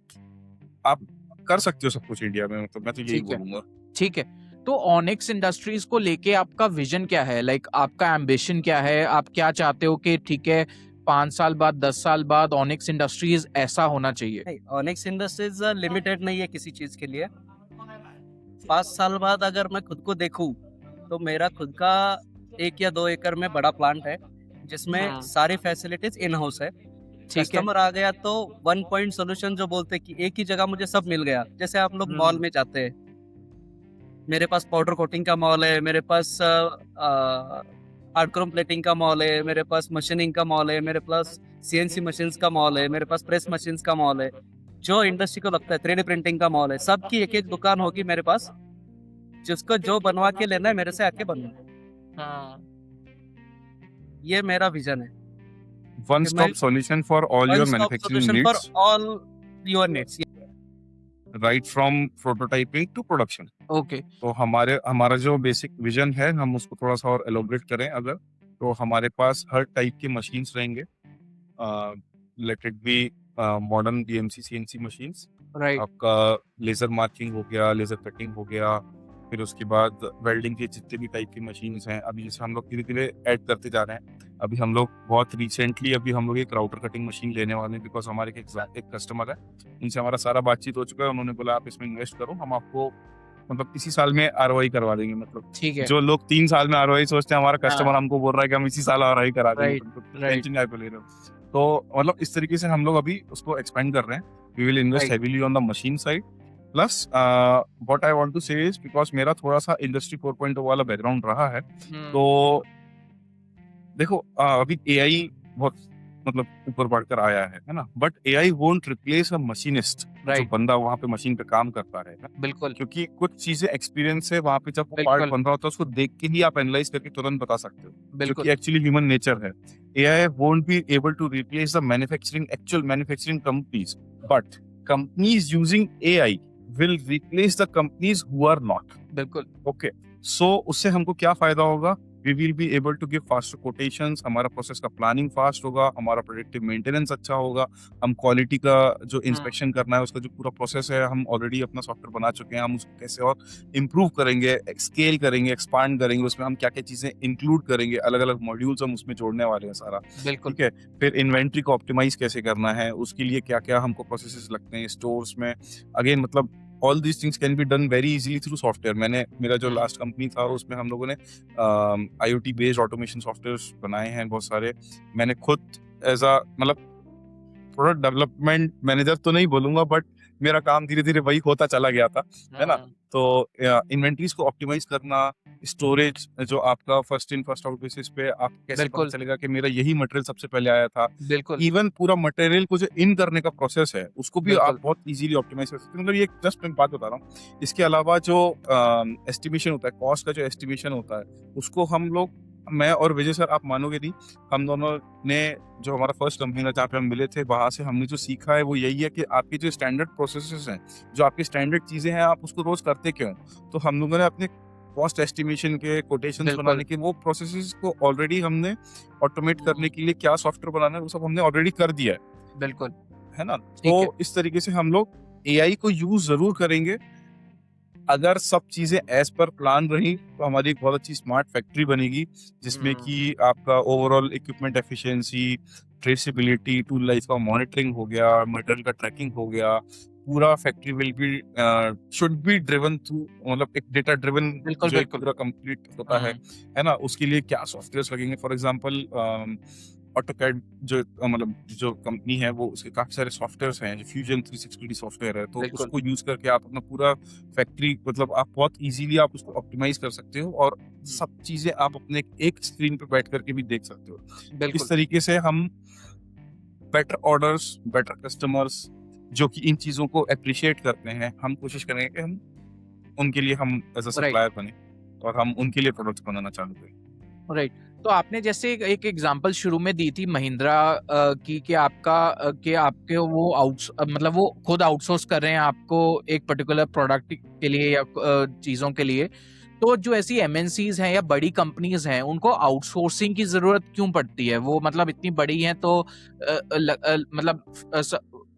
आप कर सकते हो सब कुछ इंडिया में, मतलब मैं तो यही ठीक है, बोलूंगा। ठीक है। तो ऑनिक्स इंडस्ट्रीज को लेके आपका विजन क्या है? आपका एम्बिशन क्या है? आप क्या चाहते हो कि ठीक है 5 साल बाद, 10 साल बाद ऑनिक्स इंडस्ट्रीज ऐसा होना चाहिए? नहीं, ऑनिक्स इंडस्ट्रीज लिमिटेड नहीं है किसी चीज के लिए। 5 साल बाद अगर मैं खुद को देखूं तो मेरा खुद का 1 या 2 एकड़ में बड़ा प्लांट है जिसमें हाँ, सारी फैसिलिटीज इन हाउस है। ठीक है। कस्टमर आ गया तो 1 पॉइंट सॉल्यूशन जो बोलते हैं कि एक ही जगह मुझे सब मिल गया। जैसे आप लोग मॉल में जाते हैं, मेरे पास पाउडर कोटिंग का मॉल है, मेरे पास हार्ड क्रोम प्लेटिंग का मॉल है, मेरे पास मशीनिंग का मॉल है, मेरे पास CNC मशीन्स का मॉल है, मेरे पास प्रेस मशीन्स का मॉल है। जो इंडस्ट्री को लगता है 3D प्रिंटिंग का मॉल है, सबकी एक एक दुकान होगी मेरे पास। जिसको जो बनवा के लेना है मेरे से आके बनवा। हाँ, ये मेरा विजन है। वन कि मैं stop solution for all your one stop manufacturing solution for needs, all your needs। Right from prototyping to production. Okay, तो हमारा जो बेसिक विजन है, हम उसको थोड़ा सा और एलोबरेट करें अगर, तो हमारे पास हर टाइप की मशीन्स रहेंगे, let it be modern DMC CNC machines, right आपका लेजर मार्किंग हो गया, लेजर कटिंग हो गया, फिर उसके बाद वेल्डिंग के जितने भी टाइप की मशीन्स हैं, अभी जैसे हम लोग धीरे धीरे ऐड करते जा रहे हैं। अभी हम लोग बहुत रिसेंटली अभी हम लोग एक राउटर कटिंग मशीन लेने वाले हैं, बिकॉज हमारे एक कस्टमर है, उनसे हमारा सारा बातचीत हो चुका है। उन्होंने बोला आप इसमें इन्वेस्ट करो, हम आपको मतलब इसी साल में आरओआई करवा देंगे। मतलब ठीक है जो लोग 3 साल में आरओआई सोचते हैं, हमारा हाँ। कस्टमर हमको बोल रहा है कि हम इसी साल आरओआई करा देंगे। Right, तो right. टेंशन क्या ले रहे हो? तो मतलब इस तरीके से हम लोग अभी उसको एक्सपेंड कर रहे हैं। We will invest Right. Heavily on the machine side. Plus what I want to say is, because मेरा थोड़ा सा इंडस्ट्री 4.0 वाला बैकग्राउंड रहा है, तो देखो अभी एआई बहुत मतलब ऊपर बढ़कर आया है ना, but AI won't replace a machinist, जो राइट बंदा वहां पे मशीन पे काम करता रहेगा। बिल्कुल क्योंकि कुछ चीजें एक्सपीरियंस है वहां पे, जब वो बिल्कुल। पार्ट बन रहा होता है उसको देख के ही आप एनालाइज करके तुरंत बता सकते हो, जो बिल्कुल कि एक्चुअली ह्यूमन नेचर है। AI won't be able to replace the actual manufacturing companies, but companies using AI will replace the companies who are not. बिल्कुल ओके, सो उससे हमको क्या फायदा होगा? We will be able to give faster quotations, हमारा process का planning fast होगा, हमारा प्रोडक्टिव मेंटेनेंस अच्छा होगा, हम क्वालिटी का जो इंस्पेक्शन करना है उसका जो पूरा प्रोसेस है, हम ऑलरेडी अपना सॉफ्टवेयर बना चुके हैं, हम उसको कैसे और इम्प्रूव करेंगे, स्केल करेंगे, एक्सपांड करेंगे, उसमें हम क्या क्या चीजें इंक्लूड करेंगे, अलग अलग मॉड्यूल्स हम उसमें जोड़ने वाले हैं सारा। बिल्कुल ठीक है, फिर इन्वेंट्री को ऑप्टिमाइज कैसे करना है, उसके लिए क्या क्या हमको प्रोसेसेस लगते हैं स्टोर्स में। अगेन मतलब all these things can be done very easily through software. मेरा जो लास्ट कंपनी था उसमें हम लोगों ने IoT बेस्ड ऑटोमेशन सॉफ्टवेयर बनाए हैं बहुत सारे। मैंने खुद एज अ मतलब प्रोडक्ट डेवलपमेंट मैनेजर तो नहीं बोलूंगा, बट मेरा काम धीरे धीरे वही होता चला गया था, है ना। तो इन्वेंटरीज को ऑप्टिमाइज करना, स्टोरेज जो आपका first in first out basis पे आप कैसे पता बिल्कुल। चलेगा कि मेरा यही मटेरियल सबसे पहले आया था। बिल्कुल इवन पूरा मटेरियल को जो इन करने का प्रोसेस है उसको भी बिल्कुल। आप बहुत इजीली ऑप्टिमाइज कर सकते हैं। मतलब ये जस्ट मैं बात बता रहा हूँ। इसके अलावा जो एस्टिमेशन होता है, कॉस्ट का जो एस्टिमेशन होता है, उसको हम लोग, मैं और विजय सर, आप मानोगे नहीं, हम दोनों ने जो हमारा फर्स्ट कंपनी था जहाँ पे हम मिले थे, वहां से हमने जो सीखा है वो यही है कि आपके जो स्टैंडर्ड प्रोसेसेस हैं, जो आपकी स्टैंडर्ड चीजें हैं, आप उसको रोज करते क्यों हैं? तो हम लोगों ने अपने कॉस्ट एस्टिमेशन के कोटेशंस बिल्कुल। बनाने के वो प्रोसेसेस को ऑलरेडी हमने ऑटोमेट करने के लिए क्या सॉफ्टवेयर बनाना है वो सब हमने ऑलरेडी कर दिया बिल्कुल है ना। ठीक है। तो इस तरीके से हम लोग एआई को यूज जरूर करेंगे। अगर सब चीजें एज पर प्लान रही तो हमारी एक बहुत अच्छी स्मार्ट फैक्ट्री बनेगी, जिसमें कि आपका overall equipment efficiency, traceability, tool life का मॉनिटरिंग हो गया, मटेरियल का ट्रैकिंग हो गया, पूरा factory will be should be driven through, मतलब एक डेटा ड्रिवन बिल्कुल जो एक बिल्कुल पूरा कंप्लीट होता है ना। उसके लिए क्या सॉफ्टवेयर लगेंगे? फॉर एग्जांपल ऑटोकैड जो मतलब जो कंपनी है वो उसके काफी सारे सॉफ्टवेयर्स हैं, फ्यूजन 360 सॉफ्टवेयर है, तो बिल्कुल। उसको यूज करके आप अपना पूरा फैक्ट्री मतलब आप बहुत इजीली आप उसको ऑप्टिमाइज कर सकते हो और सब चीजें आप अपने एक स्क्रीन पे बैठ करके भी देख सकते हो। बिल्कुल इस तरीके से हम बेटर ऑर्डर्स, बेटर कस्टमर्स जो कि इन चीजों को अप्रिशिएट करते हैं, हम कोशिश करेंगे कि हम उनके लिए हम एज अ राइट सप्लायर बने और हम उनके लिए प्रोडक्ट्स बनाना चालू करें। राइट। तो आपने जैसे एक एग्जांपल शुरू में दी थी महिंद्रा की कि आपके वो मतलब वो खुद आउटसोर्स कर रहे हैं आपको एक पर्टिकुलर प्रोडक्ट के लिए या चीजों के लिए। तो जो ऐसी एमएनसीज हैं या बड़ी कंपनीज हैं उनको आउटसोर्सिंग की जरूरत क्यों पड़ती है? वो मतलब इतनी बड़ी हैं तो मतलब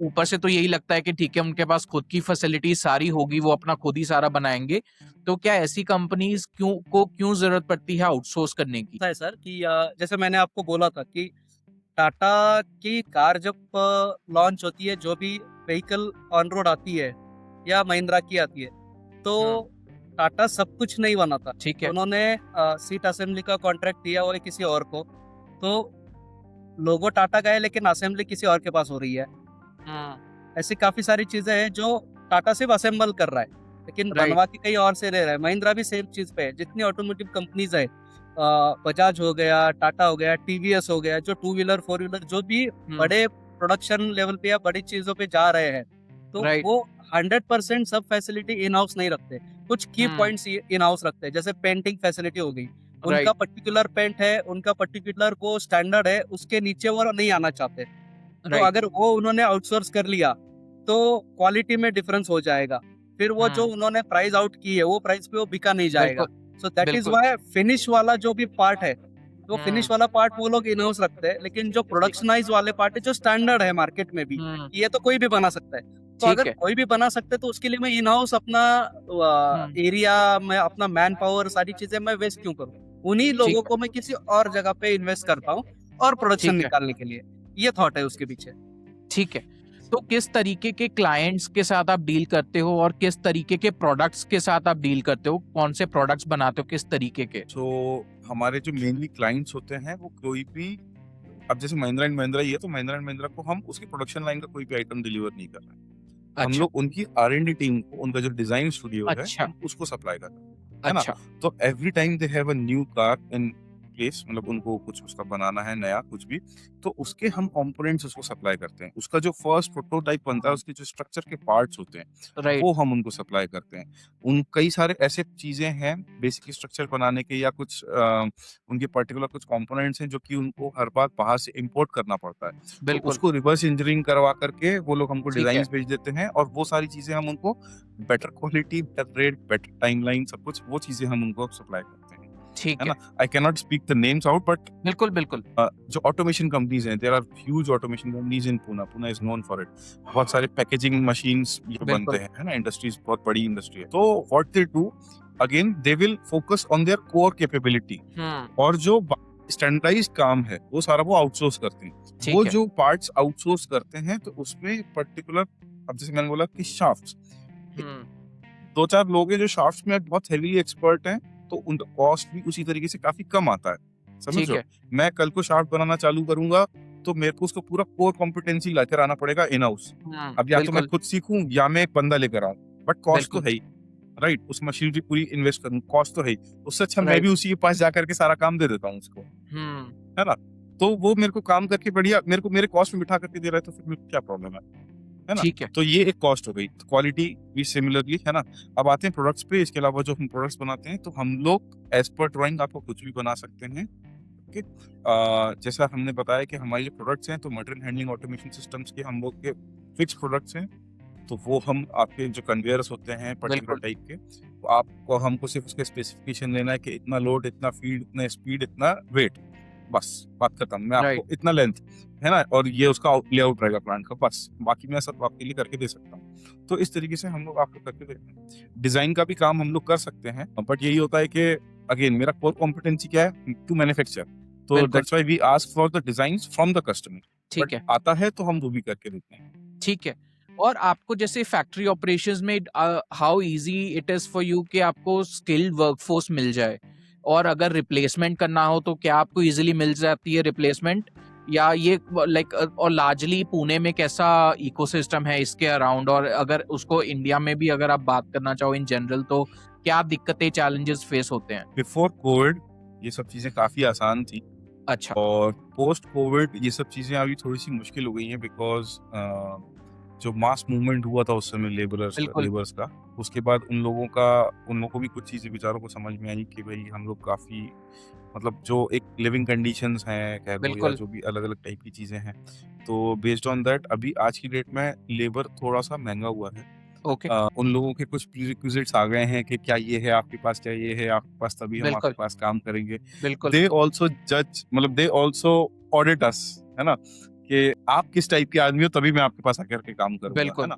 ऊपर से तो यही लगता है कि ठीक है उनके पास खुद की फैसिलिटी सारी होगी, वो अपना खुद ही सारा बनाएंगे। तो क्या ऐसी कंपनीज क्यों जरूरत पड़ती है आउटसोर्स करने की? ऐसा है सर कि जैसे मैंने आपको बोला था कि टाटा की कार जब लॉन्च होती है, जो भी व्हीकल ऑन रोड आती है या महिंद्रा की आती है, तो टाटा सब कुछ नहीं बनाता। ठीक है उन्होंने सीट असेंबली का कॉन्ट्रैक्ट दिया हुआ है किसी और को, तो लोगो टाटा का है लेकिन असेंबली किसी और के पास हो रही है। ऐसी काफी सारी चीजें हैं जो टाटा सिर्फ असेंबल कर रहा है लेकिन Right. बनवा के कहीं और से ले रहा है। महिंद्रा भी सेम चीज पे है। जितनी ऑटोमोटिव कंपनीज है, बजाज हो गया, टाटा हो गया, टीवीएस हो गया, जो 2 व्हीलर 4 व्हीलर जो भी बड़े प्रोडक्शन लेवल पे या बड़ी चीजों पे जा रहे हैं, तो Right. वो 100% सब फैसिलिटी इन हाउस नहीं रखते, कुछ की पॉइंट्स इन हाउस रखते हैं। जैसे पेंटिंग फैसिलिटी हो गई, उनका Right. पर्टिकुलर पेंट है, उनका पर्टिकुलर को स्टैंडर्ड है, उसके नीचे वो नहीं आना चाहते। तो Right. अगर वो उन्होंने आउटसोर्स कर लिया तो क्वालिटी में डिफरेंस हो जाएगा। फिर वो जो उन्होंने प्राइस आउट की है वो प्राइस पे वो बिका नहीं जाएगा। सो दैट इज बिल्कुल। व्हाई फिनिश वाला जो भी पार्ट है तो फिनिश वाला पार्ट वो लोग इन हाउस रखते हैं, लेकिन जो प्रोडक्शनाइज वाले पार्ट है जो स्टैंडर्ड है मार्केट में भी, ये तो कोई भी बना सकता है। तो ठीक अगर है। कोई भी बना सकता है तो उसके लिए मैं इन हाउस अपना एरिया में अपना मैन पावर सारी चीजें मैं वेस्ट क्यों करूँ? उन्हीं लोगों ठीक को मैं किसी और जगह पे इन्वेस्ट करता हूँ और प्रोडक्शन ठीक है। निकालने के लिए। ये थॉट है उसके पीछे। ठीक है। तो किस तरीके के क्लाइंट्स के साथ आप डील करते हो और किस तरीके के प्रोडक्ट्स के साथ आप डील करते हो? कौन से प्रोडक्ट्स बनाते हो, किस तरीके के? सो हमारे जो मेनली क्लाइंट्स होते हैं वो कोई भी, अब जैसे महिंद्रा एंड महिंद्रा ही है तो महिंद्रा एंड महिंद्रा को हम उसकी प्रोडक्शन लाइन का कोई भी आइटम डिलीवर नहीं कर रहे हैं। हम अच्छा, लोग उनकी R&D टीम को, उनका जो डिजाइन स्टूडियो है, अच्छा, हम उसको सप्लाई कर रहे हैं, है ना? अच्छा, तो every time they have a new car in place, मतलब उनको कुछ उसका बनाना है नया कुछ भी, तो उसके हम कंपोनेंट्स उसको सप्लाई करते हैं। उसका जो फर्स्ट प्रोटोटाइप बनता है, उसके जो स्ट्रक्चर के पार्ट्स होते हैं राइट, वो हम उनको सप्लाई करते हैं। उन कई सारे ऐसे चीजें हैं बेसिक स्ट्रक्चर बनाने के, या कुछ उनके पर्टिकुलर कुछ कंपोनेंट्स हैं जो कि उनको हर बार बाहर से इंपोर्ट करना पड़ता है, तो बिल्कुल, उसको रिवर्स इंजीनियरिंग करवा करके वो लोग हमको ठीक है, डिजाइन भेज देते हैं, और वो सारी चीजें हम उनको better quality, better rate, better timeline, सब कुछ वो चीजें हम उनको सप्लाई करते हैं, ठीक है है, ना? I can not speak the names out, but बिल्कुल, बिल्कुल, जो ऑटोमेशन कंपनीज हैं, there are huge automation companies in Poona. Poona is known for it. बहुत सारे पैकेजिंग मशीन्स ये बनते बिल्कुल, हैं, है ना? इंडस्ट्रीज बहुत बड़ी इंडस्ट्री है। तो what they do, again they will focus on their core capability, और जो स्टैंडर्डाइज काम है वो सारा वो आउटसोर्स करते हैं। ठीक वो है, जो पार्ट्स आउटसोर्स करते हैं तो उसमें पर्टिकुलर, अब जैसे मैंने बोला कि शाफ्ट्स, दो चार लोग हैं जो शाफ्ट्स में बहुत हेवी एक्सपर्ट हैं, तो उनका कॉस्ट भी उसी तरीके से काफी कम आता है, समझ ठीक रहे है, हो? मैं कल को शाफ्ट बनाना चालू करूंगा तो मेरे को उसको पूरा कोर कॉम्पिटेंसी लेकर आना पड़ेगा इन हाउस। अब या तो मैं बिल्कुल, खुद सीखूं या मैं एक बंदा लेकर आऊं, बट कॉस्ट तो बिल्कुल, है ही, राइट? उस मशीनरी पूरी इन्वेस्ट करूं, कॉस्ट तो है ही। उससे अच्छा मैं राइट, भी उसी के पास जाकर के सारा काम दे देता हूँ उसको, है ना? तो वो मेरे को काम करके बढ़िया मेरे को मेरे कॉस्ट में बिठा करके दे रहा है, तो फिर मेरे को क्या प्रॉब्लम है ना? ठीक है, तो ये एक कॉस्ट हो गई। क्वालिटी भी सिमिलरली, है ना? अब आते हैं प्रोडक्ट्स पे। इसके अलावा जो हम प्रोडक्ट्स बनाते हैं, तो हम लोग एज पर ड्राइंग आपको कुछ भी बना सकते हैं। ओके, जैसा हमने बताया कि हमारे जो प्रोडक्ट्स हैं, तो मटेरियल हैंडलिंग ऑटोमेशन सिस्टम्स के हम लोग के फिक्स प्रोडक्ट्स हैं। तो वो हम आपके जो कन्वेयर्स होते हैं पर्टिकुलर बिल्कुल, टाइप के, तो आपको हमको सिर्फ उसके स्पेसिफिकेशन लेना है कि इतना लोड, इतना फीड, इतना स्पीड, इतना वेट, बस बात खत्म। मैं राइट, आपको इतना लेंथ, है ना, और ये उसका लेआउट रहेगा प्लांट का, बस बाकी मैं सब आपके लिए करके दे सकता हूँ। तो इस तरीके से हम लोग आपको करके देते हैं। डिजाइन का भी काम हम लोग कर सकते हैं, बट यही होता है कि अगेन मेरा कोर कॉम्पिटेंसी क्या है, टू मैन्युफैक्चर। तो बिल्कुल, that's why we ask for the designs from the customer, ठीक बट है, आता है तो हम वो भी करके देते हैं। ठीक है। और आपको जैसे फैक्ट्री ऑपरेशंस में how easy it is for you कि आपको स्किल्ड वर्कफोर्स मिल जाए, और अगर रिप्लेसमेंट करना हो तो क्या आपको इजीली मिल जाती है रिप्लेसमेंट, या ये लाइक, और लार्जली पुणे में कैसा इकोसिस्टम है इसके अराउंड, और अगर उसको इंडिया में भी अगर आप बात करना चाहो इन जनरल, तो क्या दिक्कतें, चैलेंजेस फेस होते हैं? बिफोर कोविड ये सब चीजें काफी आसान थी, अच्छा, और पोस्ट कोविड ये सब चीजें अभी थोड़ी सी मुश्किल हो गई हैं, बिकॉज जो मास मूवमेंट हुआ था उस समय बिल्कुल, लेबर्स का, उसके बाद उन लोगों को भी कुछ चीजें बेचारों को समझ में आई कि भाई हम लोग काफी, मतलब जो एक लिविंग कंडीशंस हैं कह लो, या बिल्कुल, जो भी अलग अलग टाइप की चीजें हैं, तो बेस्ड ऑन दैट अभी आज की डेट में लेबर थोड़ा सा महंगा हुआ है। ओके, उन लोगों के कुछ प्रीरिक्विजिट्स आ गए हैं कि क्या ये है आपके पास, क्या ये है आपके पास, तभी हम आपके बिल्कुल, पास काम करेंगे। बिल्कुल, दे ऑल्सो जज, मतलब दे ऑल्सो ऑडिट अस, है ना, कि आप किस टाइप के आदमी हो, तभी मैं आपके पास आकर के काम करूंगा, है बिल्कुल, ना?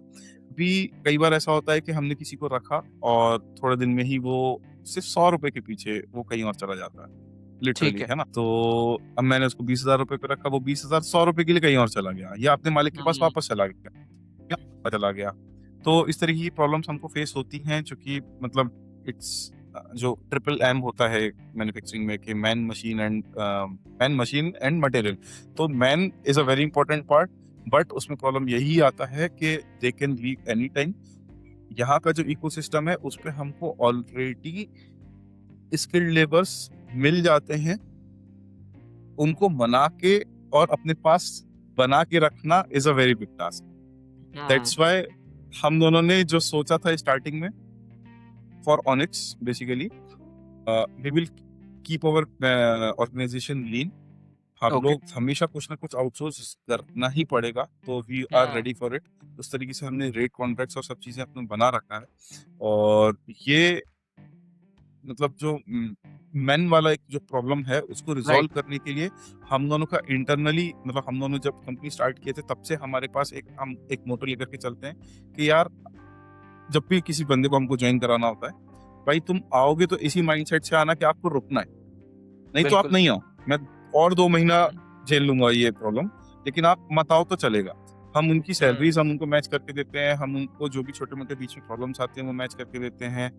भी कई बार ऐसा होता है कि हमने किसी को रखा और थोड़े दिन में ही वो सिर्फ 100 रुपए के पीछे वो कहीं और चला जाता है, ठीक लिटरली, है, है ना? तो अब मैंने उसको 20,000 रुपए पे रखा, वो 20,000 100 रुपए के लिए कहीं और चला गया, या अपने मालिक के पास वापस चला गया। तो इस तरह की प्रॉब्लम्स हमको फेस होती हैं, जो कि मतलब इट्स जो ट्रिपल एम होता है मैन्युफैक्चरिंग में, कि मैन मशीन एंड मटेरियल। तो man is a very important part, but उसमें प्रॉब्लम यही आता है कि they can leave any time. यहाँ का जो इकोसिस्टम है उस पे हमको ऑलरेडी स्किल्ड लेबर्स मिल जाते हैं, उनको मना के और अपने पास बना के रखना is a very big task. That's why हम दोनों ने जो सोचा था स्टार्टिंग में, for Onyx basically we will keep our organisation lean. हम ओके, लोग हमेशा कुछ ना कुछ आउटसोर्स करना ही पड़ेगा, तो we are ready for it. उस तरीके से हमने रेट कॉन्ट्रैक्ट्स और सब चीजें अपने बना रखा है, और ये मतलब जो मैन वाला एक जो प्रॉब्लम है उसको रिजॉल्व करने के लिए हम दोनों का इंटरनली, मतलब हम दोनों जब कंपनी स्टार्ट किए थे तब से हमारे पास हम एक मोटो लेकर के चलते हैं कि यार जब भी किसी बंदे को हमको ज्वाइन कराना होता है, भाई तुम आओगे तो इसी माइंडसेट से आना कि आपको रुकना है, नहीं तो आप बिल्कुल। नहीं आओ, मैं और 2 महीना झेल लूंगा ये प्रॉब्लम, लेकिन आप मत आओ तो चलेगा। हम उनकी सैलरीज हम उनको मैच करके देते हैं, हम उनको जो भी छोटे मोटे बीच में प्रॉब्लम्स आते हैं वो मैच करके देते हैं,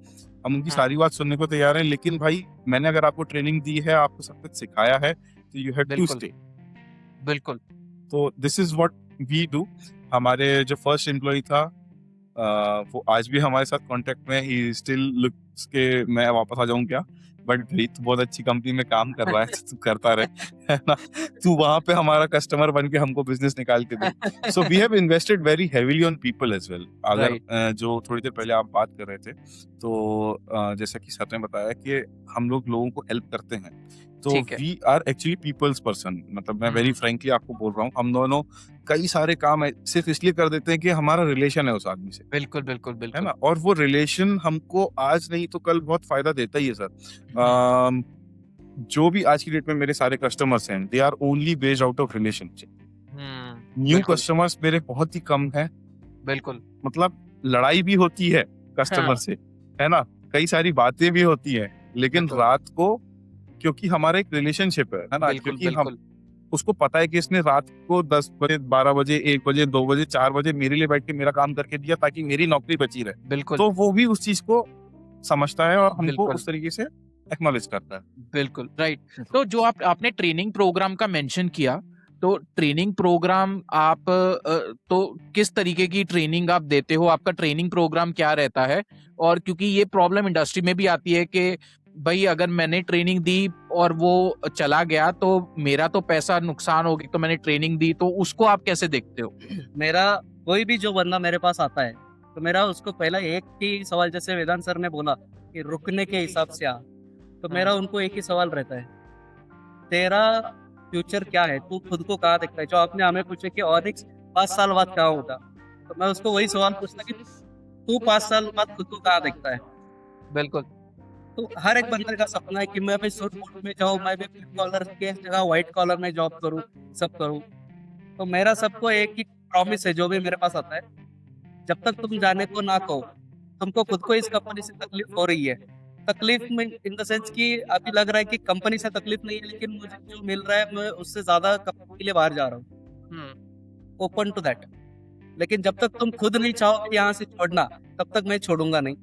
हम उनकी सारी बात सुनने को तैयार हैं। लेकिन भाई मैंने अगर आपको ट्रेनिंग दी है, आपको सब कुछ सिखाया है, तो यू हैव टू बिल्कुल। स्टे। बिल्कुल। तो this is what we do. हमारे जो फर्स्ट एम्प्लॉय था वो आज भी हमारे साथ कांटेक्ट में, ही स्टिल लुक्स के मैं वापस आ जाऊं क्या, बट भाई तू बहुत अच्छी कंपनी में काम कर रहा है, तू करता रहे, है ना, तू वहां पे हमारा कस्टमर बन के हमको बिजनेस निकाल के दे। So we have invested very heavily on people as well. अगर जो थोड़ी देर पहले आप बात कर रहे थे, तो जैसा कि सर ने बताया कि हम लोगों को हेल्प करते हैं, तो ठीक है। We are actually peoples person. मतलब मैं वेरी फ्रेंकली आपको बोल रहा हूँ, हम दोनों कई सारे काम सिर्फ इसलिए कर देते हैं कि हमारा रिलेशन है उस आदमी से, बिल्कुल बिल्कुल है बिल्कुल। ना, और वो रिलेशन हमको आज नहीं तो कल बहुत फायदा देता ही है सर। जो भी आज की डेट में मेरे सारे कस्टमर्स हैं, they are only based out of relationship. New बिल्कुल। कस्टमर्स मेरे बहुत ही कम है, बिल्कुल। मतलब लड़ाई भी होती है कस्टमर हाँ। से, है ना, कई सारी बातें भी होती है, लेकिन बिल्कुल। रात को क्योंकि हमारा एक रिलेशनशिप है ना, बिल्कुल क्योंकि हम बिल्कुल। उसको पता है कि इसने रात को 10 बजे 12 बजे 1 बजे 2 बजे 4 बजे मेरे लिए बैठ के मेरा काम करके दिया ताकि मेरी नौकरी बची रहे, बिल्कुल। तो वो भी उस चीज को समझता है और हमको बिल्कुल। उस तरीके से एक्नॉलेज करता है। बिल्कुल राइट। तो जो आपने ट्रेनिंग प्रोग्राम का मेंशन किया, तो ट्रेनिंग प्रोग्राम आप तो किस तरीके की ट्रेनिंग आप देते हो, आपका ट्रेनिंग प्रोग्राम क्या रहता है? और क्योंकि ये प्रॉब्लम इंडस्ट्री में भी आती है कि भाई अगर मैंने ट्रेनिंग दी और वो चला गया तो मेरा तो पैसा नुकसान हो गया, तो मैंने ट्रेनिंग दी, तो उसको आप कैसे देखते हो? मेरा कोई भी जो बंदा मेरे पास आता है, तो मेरा उसको पहला एक ही सवाल, जैसे वेदांत सर ने बोला कि रुकने के हिसाब से आ, तो मेरा उनको एक ही सवाल रहता है, तेरा फ्यूचर क्या है, तू खुद को कहाँ देखता है? जो आपने हमें पूछे कि और 5 साल बाद क्या होगा, तो मैं उसको वही सवाल पूछता कि तू 5 साल बाद खुद को कहाँ देखता है? बिल्कुल। तो हर एक बंदे का सपना है कि मैं भी सूट बूट में जाऊँ, मैं भी ब्लू कॉलर के जगह व्हाइट कॉलर में जॉब करूँ, सब करूँ। तो मेरा सबको एक ही प्रॉमिस है जो भी मेरे पास आता है, जब तक तुम जाने को ना कहो, तुमको खुद को इस कंपनी से तकलीफ हो रही है। तकलीफ में इन द सेंस कि अभी लग रहा है कि कंपनी से तकलीफ नहीं है, लेकिन मुझे जो मिल रहा है मैं उससे ज्यादा कंपनी के लिए बाहर जा रहा हूँ। Open to that. लेकिन जब तक तुम खुद नहीं चाहो यहाँ से छोड़ना, तब तक मैं छोड़ूंगा नहीं।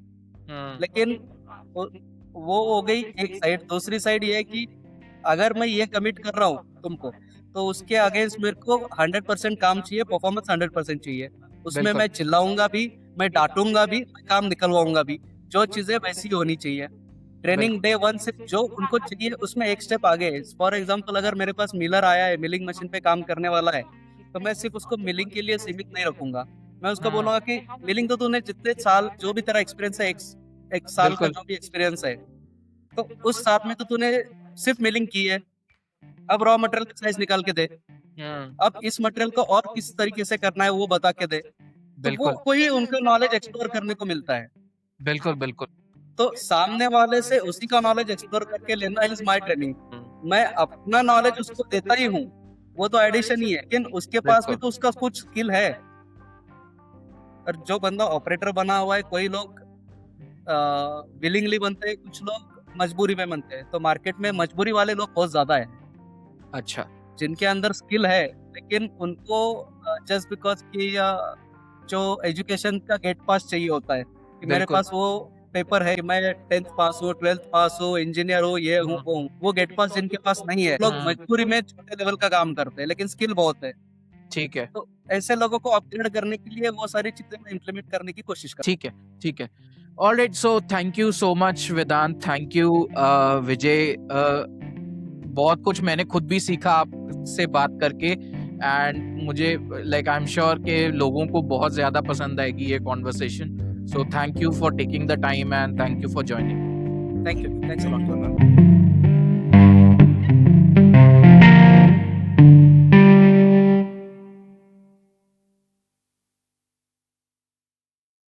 लेकिन वो हो गई एक साइड। दूसरी साइड ये है कि अगर मैं ये कमिट कर रहा हूँ तुमको, तो उसके अगेंस्ट मेरे को 100% काम चाहिए, परफॉर्मेंस 100% चाहिए। उसमें बिल्कुल। मैं चिल्लाऊंगा भी, मैं डांटूंगा भी, मैं काम निकलवाऊंगा भी, जो चीजें वैसी होनी चाहिए। ट्रेनिंग डे 1 से जो उनको चाहिए उसमें एक स्टेप आगे है। फॉर एग्जाम्पल, अगर मेरे पास मिलर आया है, मिलिंग मशीन पे काम करने वाला है, तो मैं सिर्फ उसको मिलिंग के लिए सीमित नहीं रखूंगा। मैं उसको बोलूंगा कि मिलिंग तो तूने जितने साल, जो भी तेरा एक्सपीरियंस है, एक साल का बिल्कुल। जो भी एक्सपीरियंस है, तो उस साथ में तो तूने सिर्फ मिलिंग की है। अब रॉ मटेरियल का साइज निकाल के दे, अब इस मटेरियल को और किस तरीके से करना है वो बता के दे। तो वो बिल्कुल। कोई उनका नॉलेज एक्सप्लोर करने को मिलता है। बिल्कुल बिल्कुल। तो सामने वाले से उसी का नॉलेज एक्सप्लोर करके लेना इज माय ट्रेनिंग। मैं अपना नॉलेज उसको देता ही हूँ, वो तो एडिशन ही है, लेकिन उसके पास भी तो उसका कुछ स्किल है। और जो बंदा ऑपरेटर बना हुआ है, कोई लोग विलिंगली बनते हैं, कुछ लोग मजबूरी में बनते हैं। तो मार्केट में मजबूरी वाले लोग बहुत ज्यादा है, अच्छा। जिनके अंदर स्किल है, लेकिन उनको जस्ट बिकॉज कि जो एजुकेशन का गेट पास चाहिए होता है कि मेरे बिल्कुल। पास वो पेपर है कि मैं 10th पास हूँ, 12th पास हूँ, इंजीनियर हूँ, ये हूँ, वो हूँ। वो गेट पास जिनके पास नहीं है, लोग मजबूरी में छोटे लेवल का काम करते हैं, लेकिन स्किल बहुत है। ठीक है। तो ऐसे लोगों को अपग्रेड करने के लिए वो सारी चीजें मैं इम्प्लीमेंट करने की कोशिश करता ठीक है। ठीक है। All right, so thank you so much Vedant, thank you Vijay. बहुत कुछ मैंने खुद भी सीखा आपसे बात करके, एंड मुझे लाइक आई एम श्योर कि लोगों को बहुत ज्यादा पसंद आएगी ये conversation. So thank you for taking the time and thank you for joining. हूँ। Thank you, thanks a lot. धन्यवाद।